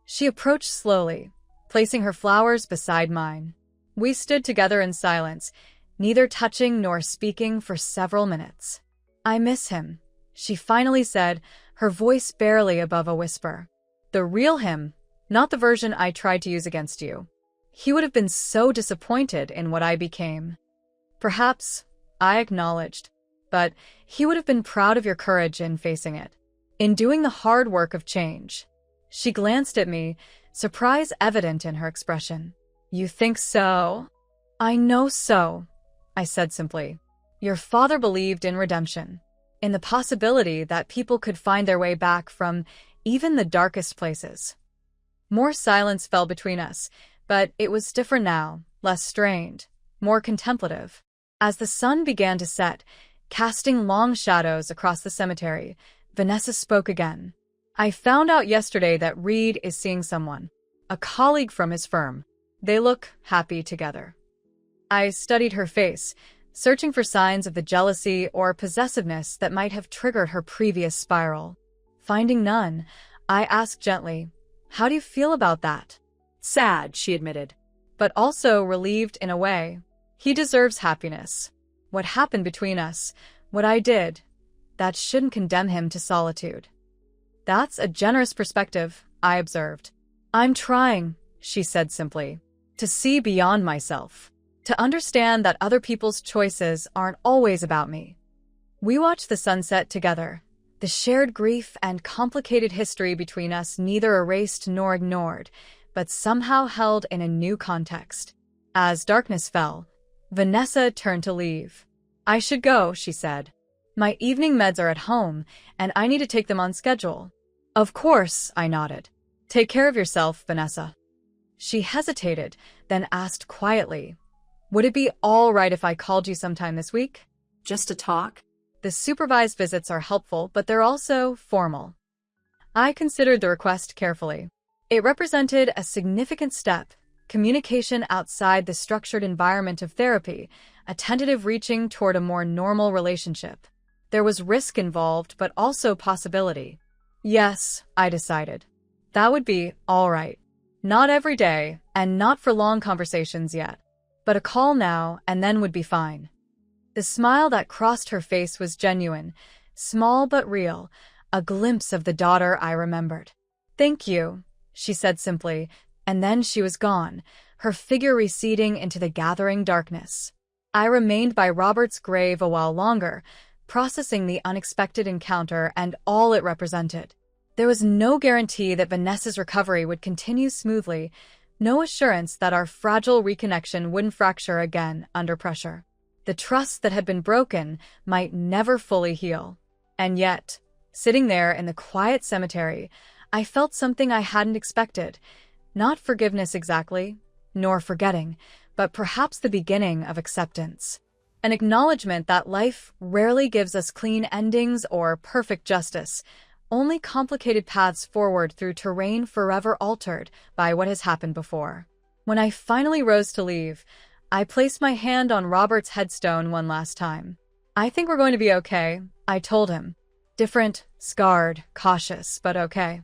Speaker 1: She approached slowly, placing her flowers beside mine. We stood together in silence, neither touching nor speaking for several minutes. "I miss him," she finally said, her voice barely above a whisper. "The real him, not the version I tried to use against you. He would have been so disappointed in what I became." "Perhaps," I acknowledged, "but he would have been proud of your courage in facing it, in doing the hard work of change." She glanced at me, surprise evident in her expression. "You think so?" "I know so," I said simply. "Your father believed in redemption, in the possibility that people could find their way back from even the darkest places." More silence fell between us, but it was different now, less strained, more contemplative. As the sun began to set, casting long shadows across the cemetery, Vanessa spoke again. "I found out yesterday that Reed is seeing someone, a colleague from his firm. They look happy together." I studied her face, searching for signs of the jealousy or possessiveness that might have triggered her previous spiral. Finding none, I asked gently, "How do you feel about that?"
Speaker 2: Sad, she admitted.
Speaker 1: "But also relieved in a way. He deserves happiness. What happened between us, what I did, that shouldn't condemn him to solitude." "That's a generous perspective," I observed. "I'm trying," she said simply, "to see beyond myself, to understand that other people's choices aren't always about me." We watched the sunset together, the shared grief and complicated history between us neither erased nor ignored, but somehow held in a new context. As darkness fell, Vanessa turned to leave. "I should go," she said. "My evening meds are at home, and I need to take them on schedule." "Of course," I nodded. "Take care of yourself, Vanessa." She hesitated, then asked quietly, "Would it be all right if I called you sometime this week?"
Speaker 2: Just to talk?
Speaker 1: The supervised visits are helpful, but they're also formal. I considered the request carefully. It represented a significant step, communication outside the structured environment of therapy, a tentative reaching toward a more normal relationship. There was risk involved, but also possibility. Yes, I decided. That would be all right. Not every day, and not for long conversations yet. But a call now, and then would be fine. The smile that crossed her face was genuine, small but real, a glimpse of the daughter I remembered. "Thank you," she said simply, and then she was gone, her figure receding into the gathering darkness. I remained by Robert's grave a while longer, processing the unexpected encounter and all it represented. There was no guarantee that Vanessa's recovery would continue smoothly, no assurance that our fragile reconnection wouldn't fracture again under pressure. The trust that had been broken might never fully heal. And yet, sitting there in the quiet cemetery, I felt something I hadn't expected. Not forgiveness exactly, nor forgetting, but perhaps the beginning of acceptance. An acknowledgement that life rarely gives us clean endings or perfect justice, only complicated paths forward through terrain forever altered by what has happened before. When I finally rose to leave, I placed my hand on Robert's headstone one last time. "I think we're going to be okay," I told him. Different, scarred, cautious, but okay.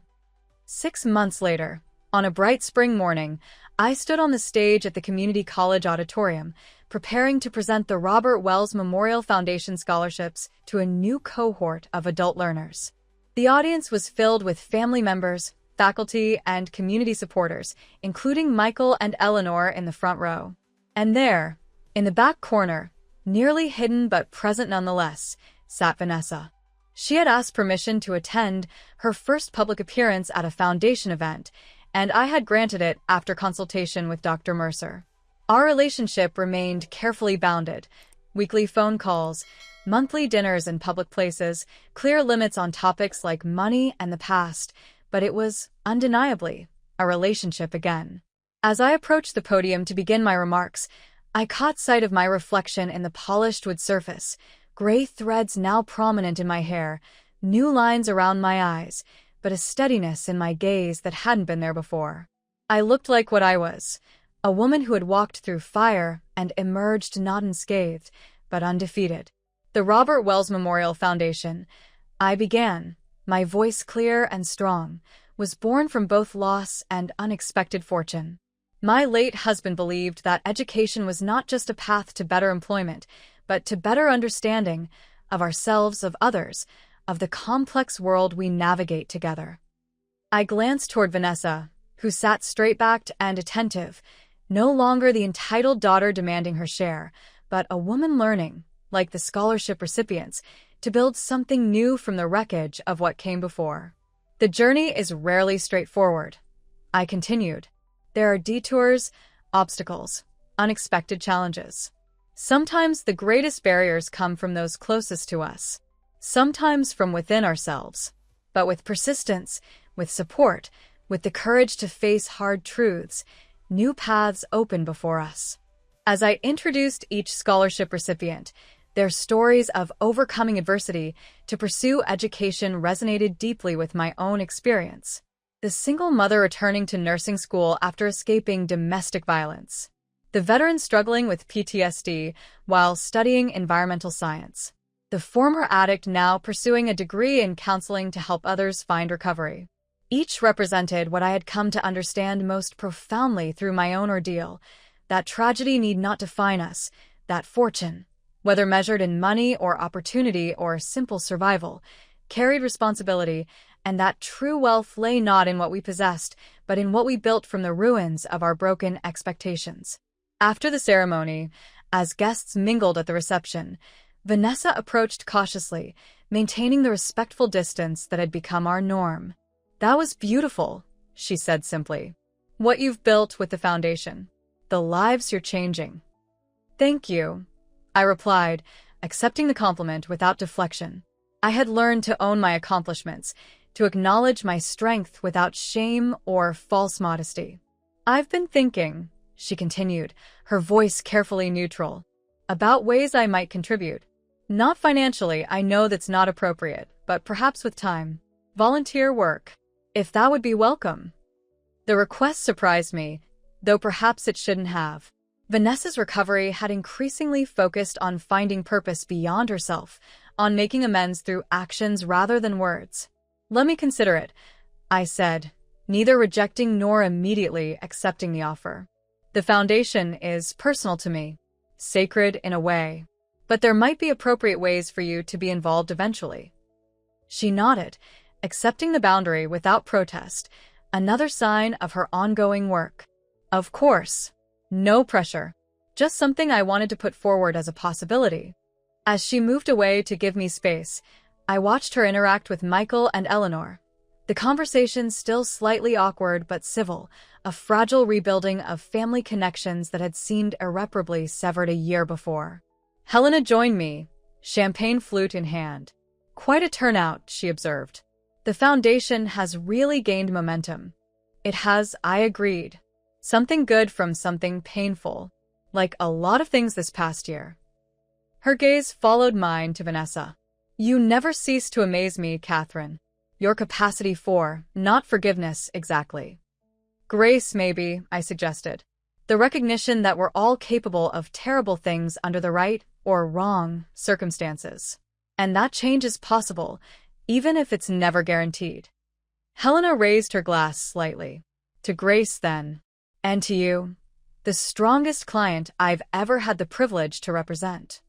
Speaker 1: 6 months later, on a bright spring morning, I stood on the stage at the Community College Auditorium, preparing to present the Robert Wells Memorial Foundation scholarships to a new cohort of adult learners. The audience was filled with family members, faculty, and community supporters, including Michael and Eleanor in the front row. And there, in the back corner, nearly hidden but present nonetheless, sat Vanessa. She had asked permission to attend her first public appearance at a foundation event, and I had granted it after consultation with Dr. Mercer. Our relationship remained carefully bounded. Weekly phone calls, monthly dinners in public places, clear limits on topics like money and the past, but it was, undeniably, a relationship again. As I approached the podium to begin my remarks, I caught sight of my reflection in the polished wood surface, gray threads now prominent in my hair, new lines around my eyes, but a steadiness in my gaze that hadn't been there before. I looked like what I was, a woman who had walked through fire and emerged not unscathed, but undefeated. The Robert Wells Memorial Foundation, I began, my voice clear and strong, was born from both loss and unexpected fortune. My late husband believed that education was not just a path to better employment, but to better understanding of ourselves, of others, of the complex world we navigate together. I glanced toward Vanessa, who sat straight-backed and attentive, no longer the entitled daughter demanding her share, but a woman learning, like the scholarship recipients, to build something new from the wreckage of what came before. The journey is rarely straightforward, I continued. There are detours, obstacles, unexpected challenges. Sometimes the greatest barriers come from those closest to us, sometimes from within ourselves. But with persistence, with support, with the courage to face hard truths, new paths open before us. As I introduced each scholarship recipient, their stories of overcoming adversity to pursue education resonated deeply with my own experience. The single mother returning to nursing school after escaping domestic violence. The veteran struggling with PTSD while studying environmental science. The former addict now pursuing a degree in counseling to help others find recovery. Each represented what I had come to understand most profoundly through my own ordeal, that tragedy need not define us, that fortune, whether measured in money or opportunity or simple survival, carried responsibility, and that true wealth lay not in what we possessed, but in what we built from the ruins of our broken expectations. After the ceremony, as guests mingled at the reception, Vanessa approached cautiously, maintaining the respectful distance that had become our norm. "That was beautiful," she said simply. "What you've built with the foundation. The lives you're changing." "Thank you," I replied, accepting the compliment without deflection. I had learned to own my accomplishments, to acknowledge my strength without shame or false modesty. "I've been thinking," she continued, her voice carefully neutral, "about ways I might contribute. Not financially, I know that's not appropriate, but perhaps with time. Volunteer work, if that would be welcome." The request surprised me, though perhaps it shouldn't have. Vanessa's recovery had increasingly focused on finding purpose beyond herself, on making amends through actions rather than words. "Let me consider it," I said, neither rejecting nor immediately accepting the offer. "The foundation is personal to me, sacred in a way, but there might be appropriate ways for you to be involved eventually." She nodded, accepting the boundary without protest, another sign of her ongoing work. Of course, no pressure, just something I wanted to put forward as a possibility. As she moved away to give me space, I watched her interact with Michael and Eleanor. The conversation still slightly awkward but civil, a fragile rebuilding of family connections that had seemed irreparably severed a year before. Helena joined me, champagne flute in hand. "Quite a turnout," she observed. "The foundation has really gained momentum." "It has," I agreed. "Something good from something painful, like a lot of things this past year." Her gaze followed mine to Vanessa. "You never cease to amaze me, Catherine. Your capacity for, not forgiveness exactly. Grace, maybe," I suggested. "The recognition that we're all capable of terrible things under the right or wrong circumstances. And that change is possible, even if it's never guaranteed." Helena raised her glass slightly. "To Grace, then. And to you, the strongest client I've ever had the privilege to represent."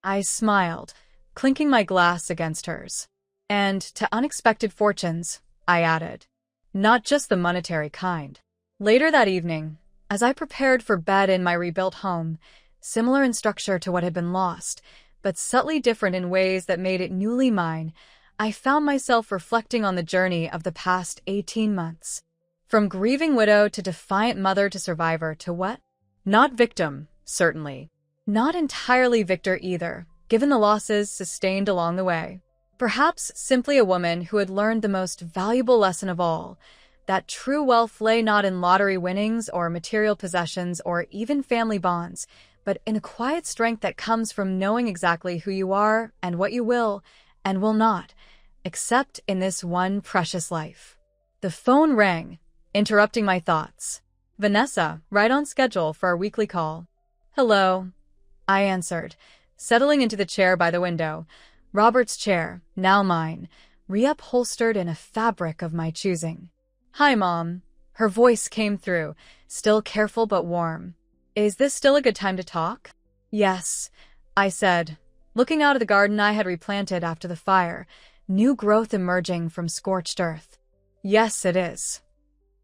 Speaker 1: I smiled, clinking my glass against hers. "And to unexpected fortunes," I added. "Not just the monetary kind." Later that evening, as I prepared for bed in my rebuilt home, similar in structure to what had been lost, but subtly different in ways that made it newly mine, I found myself reflecting on the journey of the past 18 months. From grieving widow to defiant mother to survivor to what? Not victim, certainly. Not entirely victor either, given the losses sustained along the way. Perhaps simply a woman who had learned the most valuable lesson of all, that true wealth lay not in lottery winnings or material possessions or even family bonds, but in a quiet strength that comes from knowing exactly who you are and what you will and will not, except in this one precious life. The phone rang, interrupting my thoughts. Vanessa, right on schedule for our weekly call. Hello, I answered, settling into the chair by the window. Robert's chair, now mine, reupholstered in a fabric of my choosing. Hi, Mom. Her voice came through, still careful but warm. Is this still a good time to talk? Yes, I said, looking out at the garden I had replanted after the fire, new growth emerging from scorched earth. Yes, it is.